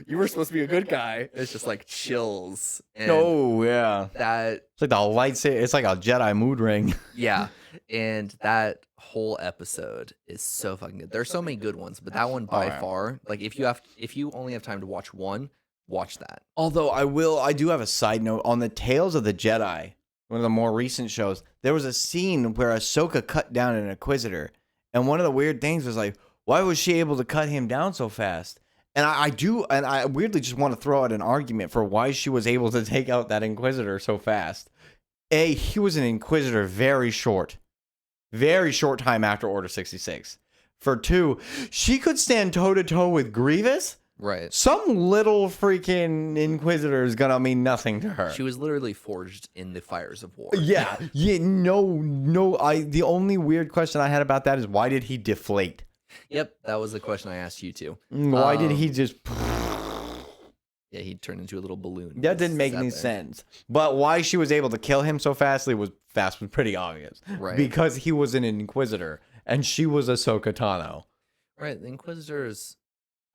You were supposed to be a good guy. It's just like chills. And Oh yeah, that, it's like the lightsaber. It's like a Jedi mood ring. yeah. And that whole episode is so fucking good. There's so many good ones, but that one by yeah. far, like if you only have time to watch one, watch that. Although I do have a side note on the Tales of the Jedi, one of the more recent shows. There was a scene where Ahsoka cut down an Inquisitor, and one of the weird things was like, why was she able to cut him down so fast? And I weirdly just want to throw out an argument for why she was able to take out that Inquisitor so fast. A, he was an Inquisitor very short time after Order 66. For two, she could stand toe to toe with Grievous. Right. Some little freaking Inquisitor is gonna mean nothing to her. She was literally forged in the fires of war. Yeah. The only weird question I had about that is why did he deflate? Yep, that was the question I asked you too. Why did he just? Yeah, he turned into a little balloon. That didn't make any sense. But why she was able to kill him so fastly was pretty obvious. Right. Because he was an Inquisitor and she was Ahsoka Tano. Right. The Inquisitors.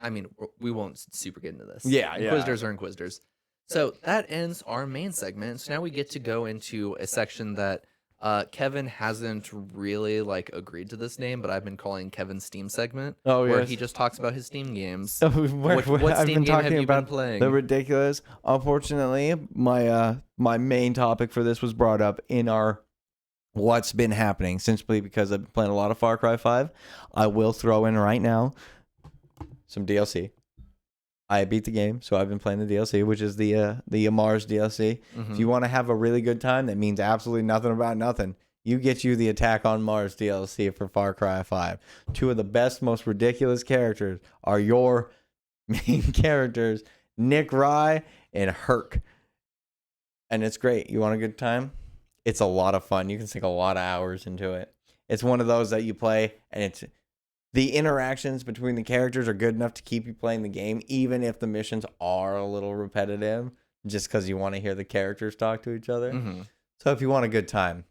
I mean, we won't super get into this. Yeah, Inquisitors are Inquisitors. So that ends our main segment. So now we get to go into a section that Kevin hasn't really like agreed to this name, but I've been calling Kevin's Steam segment. Oh, where yes. he just talks about his Steam games. What I've Steam game have you been playing? The ridiculous. Unfortunately, my main topic for this was brought up in our what's been happening, simply because I've been playing a lot of Far Cry 5. I will throw in right now some DLC. I beat the game, so I've been playing the DLC, which is the Mars DLC. Mm-hmm. If you want to have a really good time, that means absolutely nothing about nothing. You get you the Attack on Mars DLC for Far Cry 5. Two of the best, most ridiculous characters are your main characters, Nick Rye and Herc. And it's great. You want a good time? It's a lot of fun. You can sink a lot of hours into it. It's one of those that you play, and it's the interactions between the characters are good enough to keep you playing the game, even if the missions are a little repetitive, just because you want to hear the characters talk to each other. Mm-hmm. So if you want a good time,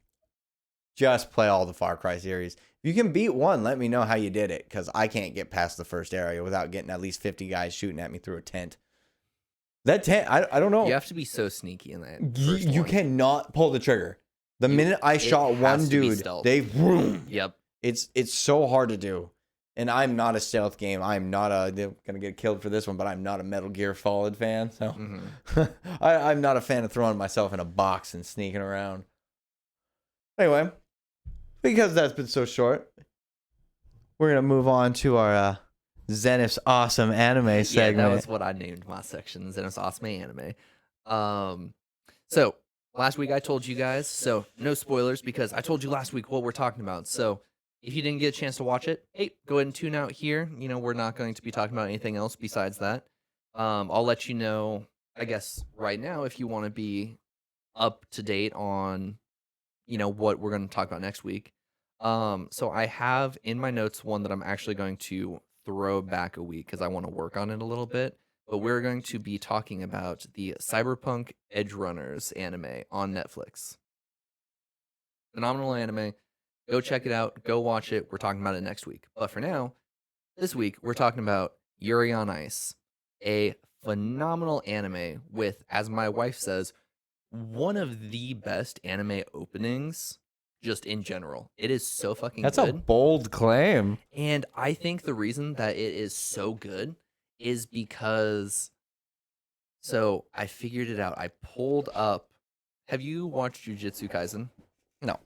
just play all the Far Cry series. If you can beat one, let me know how you did it, because I can't get past the first area without getting at least 50 guys shooting at me through a tent. That tent, I don't know. You have to be so sneaky in that. You cannot pull the trigger. The minute I shot one dude, they... Yep. It's so hard to do. And I'm not a stealth game. I'm not going to get killed for this one, but I'm not a Metal Gear Solid fan. So I'm not a fan of throwing myself in a box and sneaking around. Anyway, because that's been so short, we're going to move on to our Zenith's Awesome Anime segment. Yeah, that was what I named my section, Zenith's Awesome Anime. So last week I told you guys, so no spoilers because I told you last week what we're talking about. So if you didn't get a chance to watch it, hey, go ahead and tune out here. You know, we're not going to be talking about anything else besides that. I'll let you know, I guess, right now if you want to be up to date on, you know, what we're going to talk about next week. So I have in my notes one that I'm actually going to throw back a week because I want to work on it a little bit. But we're going to be talking about the Cyberpunk Edge Runners anime on Netflix. Phenomenal anime. Go check it out. Go watch it. We're talking about it next week. But for now, this week, we're talking about Yuri on Ice, a phenomenal anime with, as my wife says, one of the best anime openings just in general. It is so fucking good. That's a bold claim. And I think the reason that it is so good is because... So I figured it out. I pulled up... Have you watched Jujutsu Kaisen? No.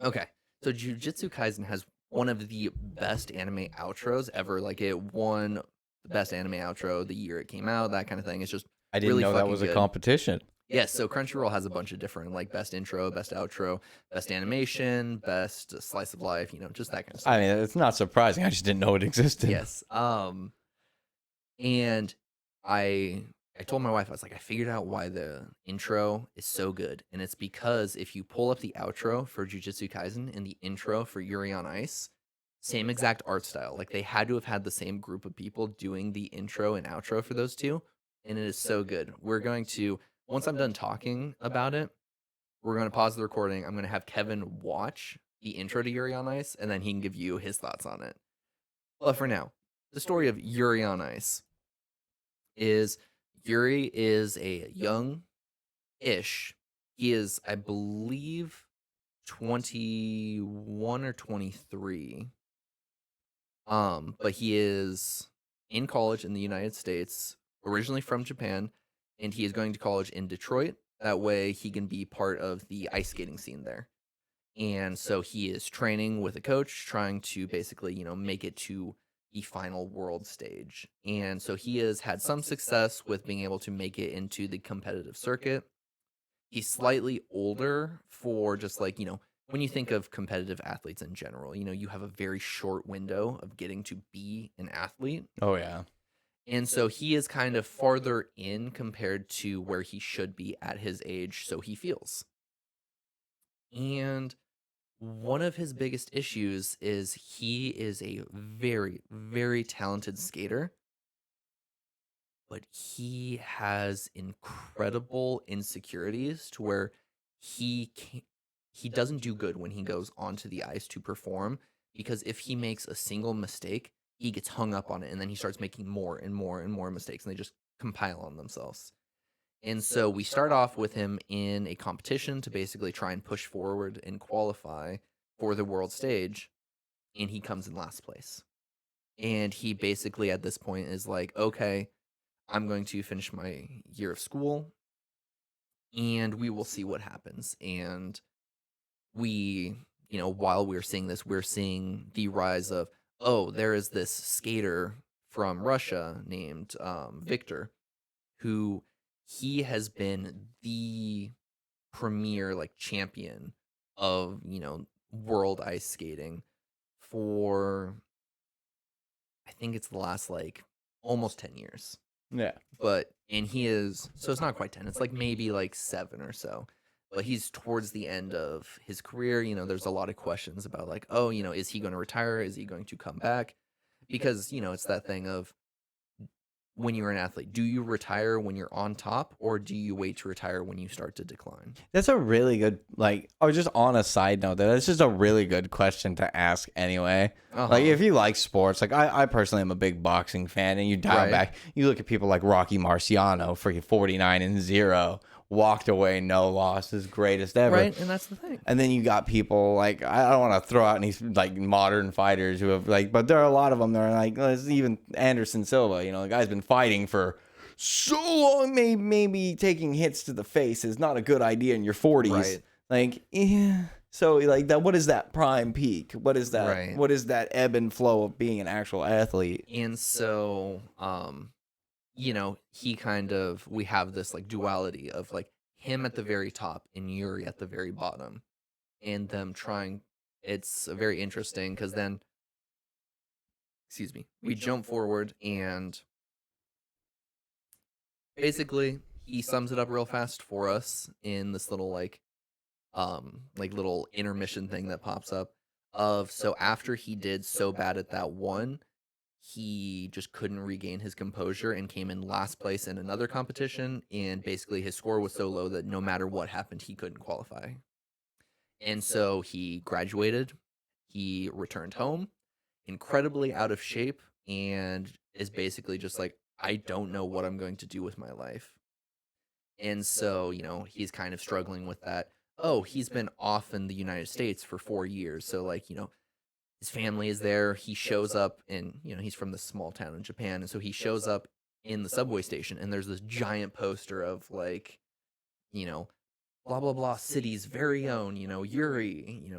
Okay. So Jujutsu Kaisen has one of the best anime outros ever. Like, it won the best anime outro the year it came out, that kind of thing. It's just I didn't know that was a competition. Yes, so Crunchyroll has a bunch of different, like, best intro, best outro, best animation, best slice of life, you know, just that kind of stuff. I mean, it's not surprising. I just didn't know it existed. Yes. And I told my wife, I was like, I figured out why the intro is so good. And it's because if you pull up the outro for Jujutsu Kaisen and the intro for Yuri on Ice, same exact art style. Like, they had to have had the same group of people doing the intro and outro for those two. And it is so good. We're going to, once I'm done talking about it, we're going to pause the recording. I'm going to have Kevin watch the intro to Yuri on Ice, and then he can give you his thoughts on it. But for now, the story of Yuri on Ice. is Yuri is a young-ish. He is, I believe, 21 or 23. But he is in college in the United States, originally from Japan, and he is going to college in Detroit. That way he can be part of the ice skating scene there. And so he is training with a coach, trying to basically, make it to the final world stage. And so he has had some success with being able to make it into the competitive circuit. He's slightly older for just like, when you think of competitive athletes in general, you have a very short window of getting to be an athlete. Oh yeah. And so he is kind of farther in compared to where he should be at his age, so he feels. And one of his biggest issues is he is a very, very talented skater, but he has incredible insecurities to where he can't, he doesn't do good when he goes onto the ice to perform, because if he makes a single mistake, he gets hung up on it and then he starts making more and more and more mistakes and they just compile on themselves. And so we start off with him in a competition to basically try and push forward and qualify for the world stage, and he comes in last place. And he basically at this point is like, okay, I'm going to finish my year of school and we will see what happens. And we, while we're seeing this, we're seeing the rise of, oh, there is this skater from Russia named Victor, who he has been the premier like champion of, world ice skating for, I think it's the last like almost 10 years. Yeah. And he is, so it's not quite 10, it's like maybe like 7 or so, but he's towards the end of his career. There's a lot of questions about like, oh, is he going to retire, is he going to come back, because it's that thing of, when you're an athlete, do you retire when you're on top, or do you wait to retire when you start to decline? That's a really good, like, or just on a side note, that's just a really good question to ask anyway. Like, if you like sports, like, I personally am a big boxing fan, and you dial back, you look at people like Rocky Marciano, freaking 49-0, walked away, no losses, greatest ever. Right, and that's the thing. And then you got people like, I don't want to throw out any like modern fighters who have like, but there are a lot of them that are like, even Anderson Silva, the guy's been fighting for so long, maybe taking hits to the face is not a good idea in your 40s. Right. Like, yeah. So like that, what is that prime peak? What is that? Right. What is that ebb and flow of being an actual athlete? And so, he kind of, we have this like duality of like him at the very top and Yuri at the very bottom, and them trying. It's very interesting because then, excuse me, we jump forward and basically he sums it up real fast for us in this little like little intermission thing that pops up of, so after he did so bad at that one, he just couldn't regain his composure and came in last place in another competition, and basically his score was so low that no matter what happened he couldn't qualify. And so he graduated, he returned home incredibly out of shape, and is basically just like, I don't know what I'm going to do with my life. And so, he's kind of struggling with that. Oh, he's been off in the United States for 4 years. So, like, his family is there. He shows up and, he's from this small town in Japan. And so he shows up in the subway station and there's this giant poster of like, blah, blah, blah, city's very own, Yuri,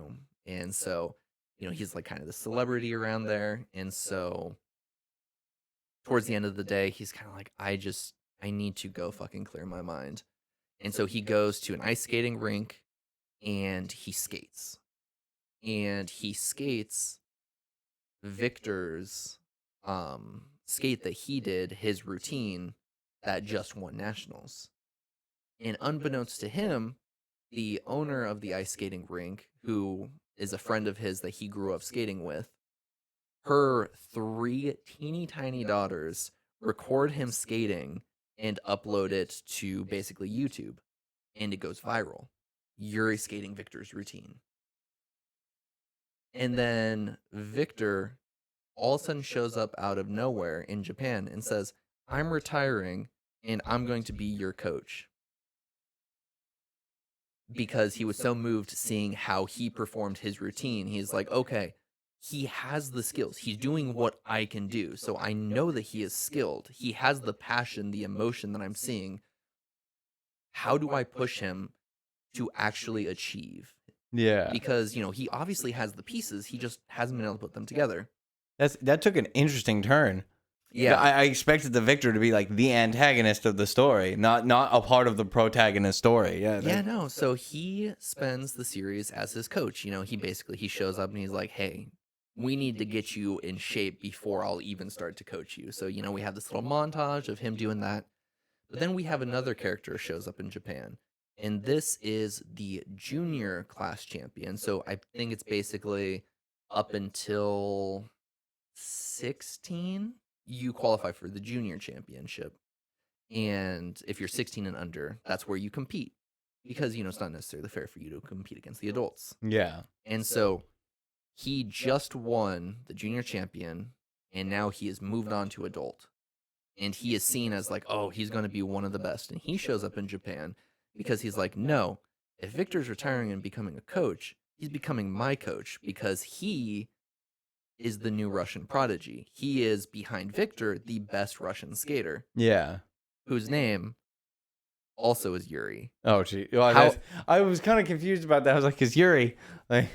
and so, he's like kind of the celebrity around there. And so towards the end of the day, he's kind of like, I need to go fucking clear my mind. And so he goes to an ice skating rink and he skates. And he skates Victor's skate that he did, his routine that just won nationals. And unbeknownst to him, the owner of the ice skating rink, who is a friend of his that he grew up skating with, her 3 teeny tiny daughters record him skating and upload it to basically YouTube, and it goes viral. Yuri skating Victor's routine. And then Victor all of a sudden shows up out of nowhere in Japan and says, I'm retiring and I'm going to be your coach. Because he was so moved seeing how he performed his routine. He's like, okay, he has the skills. He's doing what I can do. So I know that he is skilled. He has the passion, the emotion that I'm seeing. How do I push him to actually achieve? Yeah. Because, he obviously has the pieces. He just hasn't been able to put them together. That took an interesting turn. Yeah. I expected the victor to be like the antagonist of the story, not a part of the protagonist story. Yeah, no. So he spends the series as his coach. He shows up and he's like, "Hey, we need to get you in shape before I'll even start to coach you." So, we have this little montage of him doing that. But then we have another character shows up in Japan. And this is the junior class champion. So I think it's basically up until 16 you qualify for the junior championship. And if you're 16 and under, that's where you compete because, it's not necessarily fair for you to compete against the adults. Yeah. And so he just won the junior champion and now he has moved on to adult. And he is seen as like, oh, he's going to be one of the best. And he shows up in Japan because he's like, no, if Victor's retiring and becoming a coach, he's becoming my coach because he is the new Russian prodigy. He is behind Victor, the best Russian skater, Yeah. whose name also is Yuri. Oh, gee. Well, I was kind of confused about that. I was like, "Is Yuri like?"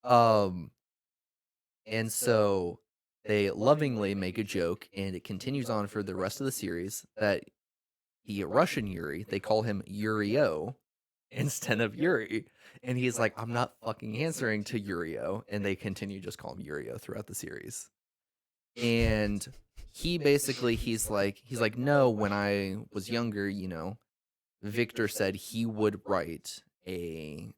And so they lovingly make a joke, and it continues on for the rest of the series that the Russian Yuri, they call him Yurio instead of Yuri. And he's like, I'm not fucking answering to Yurio. And they continue just call him Yurio throughout the series. And he's like, no, when I was younger, Victor said he would write a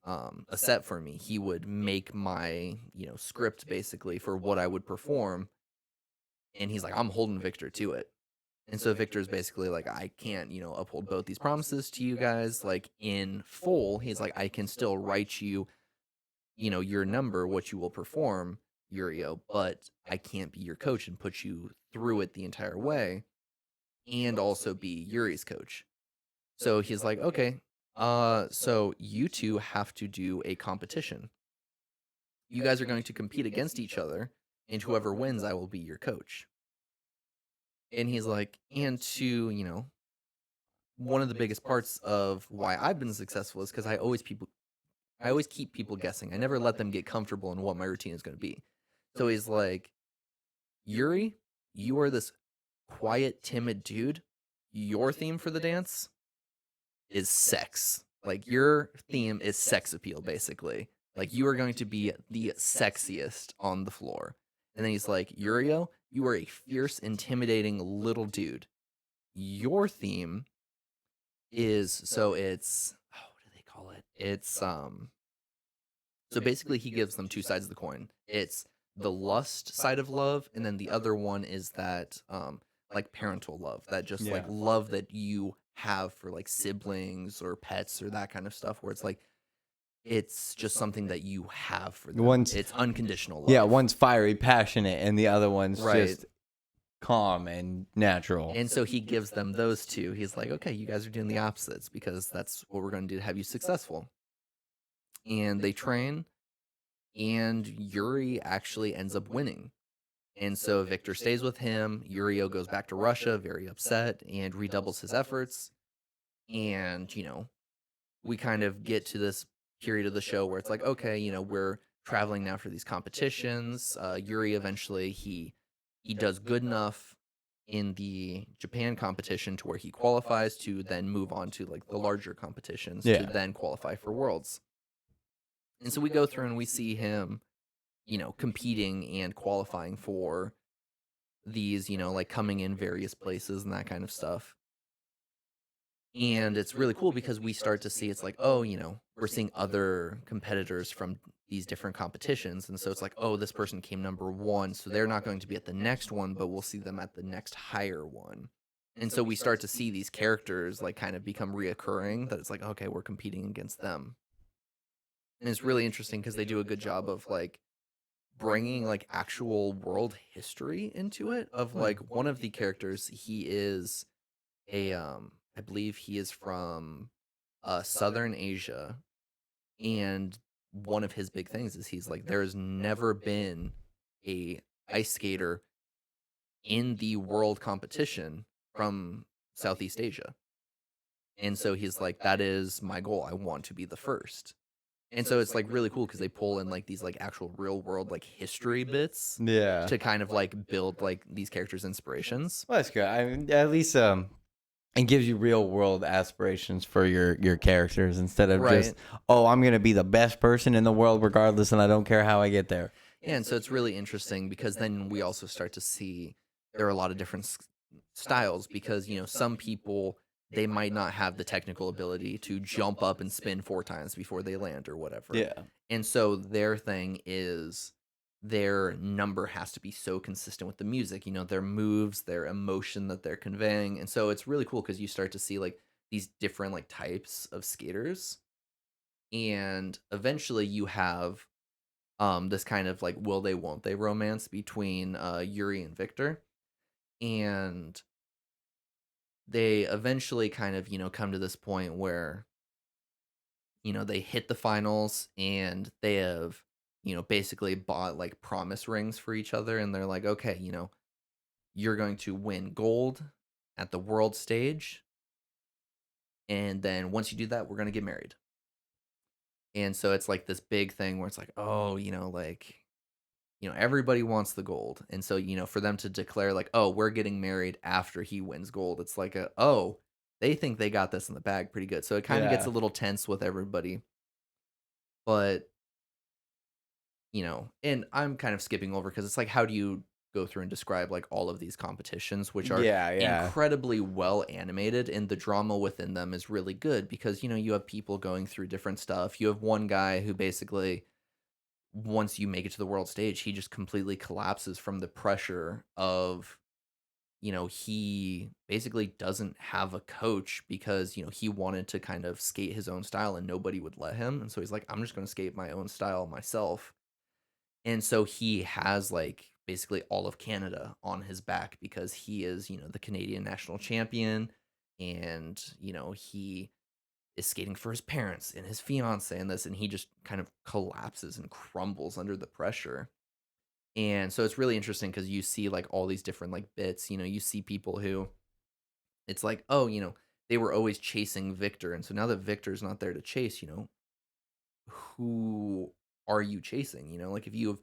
set for me. He would make my, script basically for what I would perform. And he's like, I'm holding Victor to it. And so Victor's basically like, I can't, uphold both these promises to you guys, like in full. He's like, I can still write you, your number, what you will perform, Yurio, but I can't be your coach and put you through it the entire way and also be Yuri's coach. So he's like, okay, so you two have to do a competition. You guys are going to compete against each other, and whoever wins, I will be your coach. And he's like, and to, one of the biggest parts of why I've been successful is because I always keep people guessing. I never let them get comfortable in what my routine is going to be. So he's like, Yuri, you are this quiet, timid dude. Your theme for the dance is sex. Like your theme is sex appeal, basically. Like you are going to be the sexiest on the floor. And then he's like, Yurio, you are a fierce, intimidating little dude. Your theme is it's what do they call it? It's so basically he gives them two sides of the coin. It's the lust side of love, and then the other one is that like parental love, that just like love that you have for like siblings or pets or that kind of stuff, where it's like it's just something that you have for them. It's unconditional love. Yeah, one's fiery, passionate, and the other one's Right. just calm and natural. And so he gives them those two. He's like, okay, you guys are doing the opposites because that's what we're going to do to have you successful. And they train, and Yuri actually ends up winning. And so Victor stays with him. Yurio goes back to Russia, very upset, and redoubles his efforts. And, we kind of get to this period of the show where it's like, okay, we're traveling now for these competitions. Yuri eventually, he does good enough in the Japan competition to where he qualifies to then move on to like the larger competitions to then qualify for Worlds. And so we go through and we see him, competing and qualifying for these, like coming in various places and that kind of stuff. And it's really cool because we start to see it's like, oh, we're seeing other competitors from these different competitions. And so it's like, oh, this person came number one. So they're not going to be at the next one, but we'll see them at the next higher one. And so we start to see these characters like kind of become reoccurring, that it's like, okay, we're competing against them. And it's really interesting because they do a good job of like bringing like actual world history into it of like one of the characters, he is a I believe he is from Southern Asia, and one of his big things is he's like there's never been a ice skater in the world competition from Southeast Asia. And so he's like, that is my goal. I want to be the first. And so it's like really cool because they pull in like these like actual real world like history bits Yeah. to kind of like build like these characters' inspirations. Well, that's good. I mean, at least it gives you real world aspirations for your characters instead of just, Right. oh, I'm gonna be the best person in the world regardless, and I don't care how I get there. Yeah, and so it's really interesting because then we also start to see there are a lot of different styles because, you know, some people they might not have the technical ability to jump up and spin 4 times before they land or whatever. Yeah. And so their thing is their number has to be so consistent with the music, you know, their moves, their emotion that they're conveying. And so it's really cool because you start to see like these different like types of skaters. And eventually you have this kind of like will they won't they romance between Yuri and Victor. And they eventually kind of, you know, come to this point where, you know, they hit the finals and they have, you know, basically bought like promise rings for each other. And they're like, okay, you know, you're going to win gold at the world stage. And then once you do that, we're going to get married. And so it's like this big thing where it's like, oh, you know, everybody wants the gold. And so, you know, for them to declare like, oh, we're getting married after he wins gold, it's like oh, they think they got this in the bag pretty good. So it kind of gets Yeah. a little tense with everybody. But, you know, and I'm kind of skipping over because it's like, how do you go through and describe like all of these competitions, which are Yeah. Yeah. incredibly well animated, and the drama within them is really good because, you know, you have people going through different stuff. You have one guy who basically once you make it to the world stage, he just completely collapses from the pressure of, you know, he basically doesn't have a coach because, you know, he wanted to kind of skate his own style and nobody would let him. And so he's like, I'm just going to skate my own style myself. And so he has like basically all of Canada on his back because he is, you know, the Canadian national champion. And, you know, he is skating for his parents and his fiance and this, and he just kind of collapses and crumbles under the pressure. And so it's really interesting because you see like all these different like bits, you know, you see people who it's like, oh, you know, they were always chasing Victor. And so now that Victor's not there to chase, you know, who are you chasing? You know, like if you have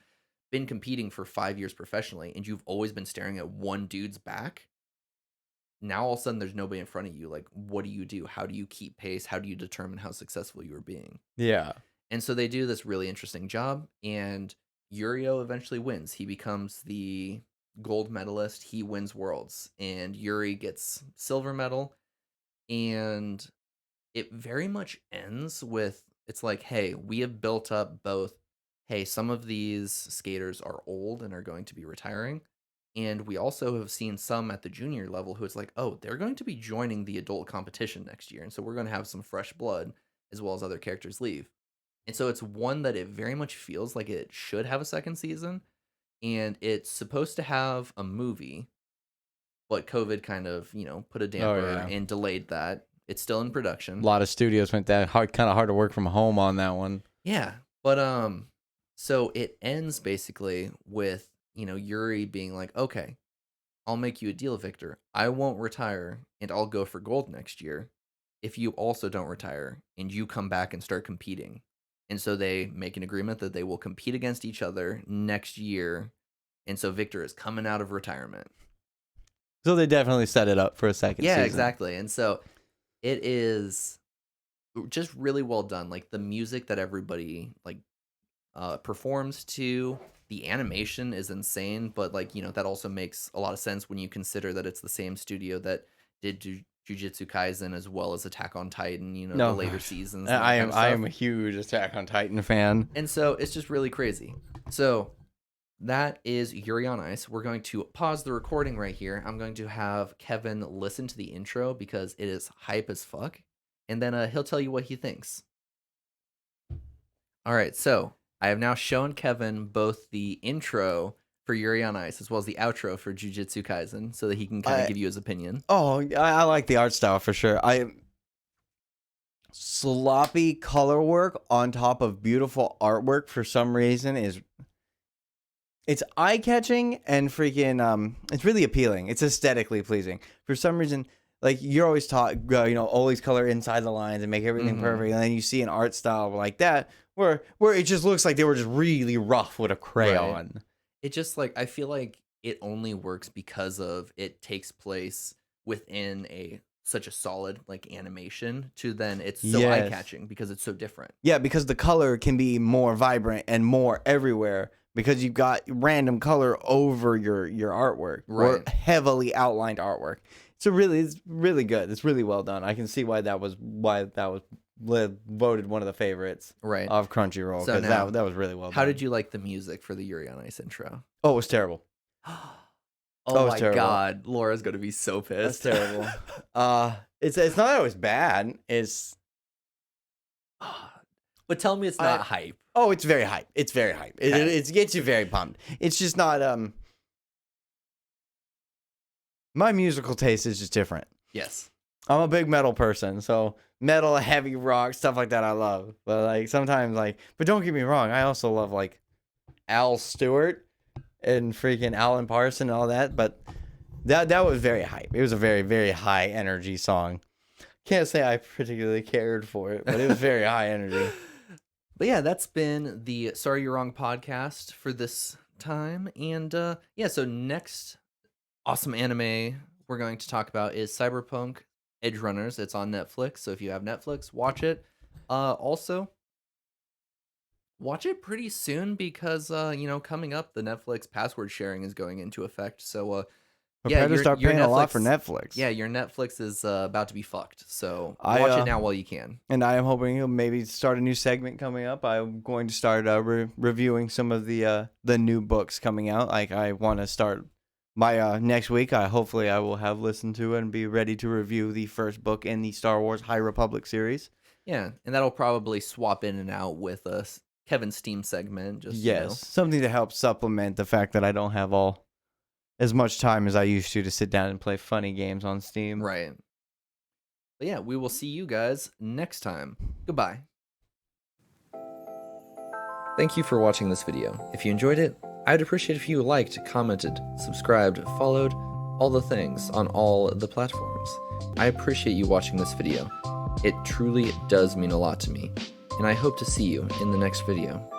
been competing for 5 years professionally and you've always been staring at one dude's back, now all of a sudden there's nobody in front of you. Like, what do you do? How do you keep pace? How do you determine how successful you are being? Yeah. And so they do this really interesting job, and Yurio eventually wins. He becomes the gold medalist. He wins worlds, and Yuri gets silver medal. And it very much ends with it's like, hey, we have built up both. Hey, some of these skaters are old and are going to be retiring. And we also have seen some at the junior level who it's like, oh, they're going to be joining the adult competition next year. And so we're going to have some fresh blood as well as other characters leave. And so it's one that it very much feels like it should have a second season. And it's supposed to have a movie, but COVID kind of, you know, put a Oh damper yeah. and delayed that. It's still in A production. lot of studios went that hard, kind of hard to work from home on that one. Yeah. But so it ends basically with, you know, Yuri being like, "Okay, I'll make you a deal, Victor. I won't retire and I'll go for gold next year if you also don't retire and you come back and start competing." And so they make an agreement that they will compete against each other next year. And so Victor is coming out of retirement. So they definitely set it up for a second Yeah, season. exactly. And so it is just really well done. Like the music that everybody like performs to, the animation is insane, but like, you know, that also makes a lot of sense when you consider that it's the same studio that did Jujutsu Kaisen as well as Attack on Titan, you know, the No, later gosh. seasons and I that kind am of I stuff. am a huge Attack on Titan fan. And so it's just really crazy. So that is Yuri on Ice. We're going to pause the recording right here. I'm going to have Kevin listen to the intro because it is hype as fuck. And then he'll tell you what he thinks. All right, so I have now shown Kevin both the intro for Yuri on Ice as well as the outro for Jujutsu Kaisen so that he can kind of give you his opinion. Oh, I like the art style for sure. Sloppy color work on top of beautiful artwork for some reason it's eye-catching and freaking it's really appealing. It's aesthetically pleasing. For some reason, like you're always taught, always color inside the lines and make everything perfect, and then you see an art style like that where it just looks like they were just really rough with a crayon. Right. It just like I feel like it only works because of it takes place within such a solid like animation to then it's so eye-catching because it's so different. Yeah, because the color can be more vibrant and more everywhere because you've got random color over your artwork, or heavily outlined artwork. So it's really good. It's really well done. I can see why that was voted one of the favorites of Crunchyroll, because so that was really well done. How did you like the music for the Yuri on Ice intro? Oh, it was terrible. Oh my god, Laura's gonna be so pissed. That's terrible. It's not that it was bad. It's but tell me it's not hype. Oh, it's very hype. It's very hype. It gets you very pumped. It's just not my musical taste is just different. Yes. I'm a big metal person, so metal, heavy rock, stuff like that I love. But like sometimes but don't get me wrong, I also love like Al Stewart and freaking Alan Parsons and all that, but that was very hype. It was a very, very high energy song. Can't say I particularly cared for it, but it was very high energy. But yeah, that's been the Sorry You're Wrong podcast for this time. And so next awesome anime we're going to talk about is Cyberpunk Edge Runners. It's on Netflix, so if you have Netflix, watch it. Also, watch it pretty soon because coming up, the Netflix password sharing is going into effect. So prepare to start paying Netflix, a lot for Netflix. Yeah, your Netflix is about to be fucked. So watch it now while you can. And I am hoping you'll maybe start a new segment coming up. I'm going to start reviewing some of the new books coming out. Like I want to start my next week. Hopefully I will have listened to it and be ready to review the first book in the Star Wars High Republic series. Yeah, and that'll probably swap in and out with Kevin's Steam segment. Something to help supplement the fact that I don't have as much time as I used to sit down and play funny games on Steam. Right. But yeah, we will see you guys next time. Goodbye. Thank you for watching this video. If you enjoyed it, I'd appreciate if you liked, commented, subscribed, followed, all the things on all the platforms. I appreciate you watching this video. It truly does mean a lot to me, and I hope to see you in the next video.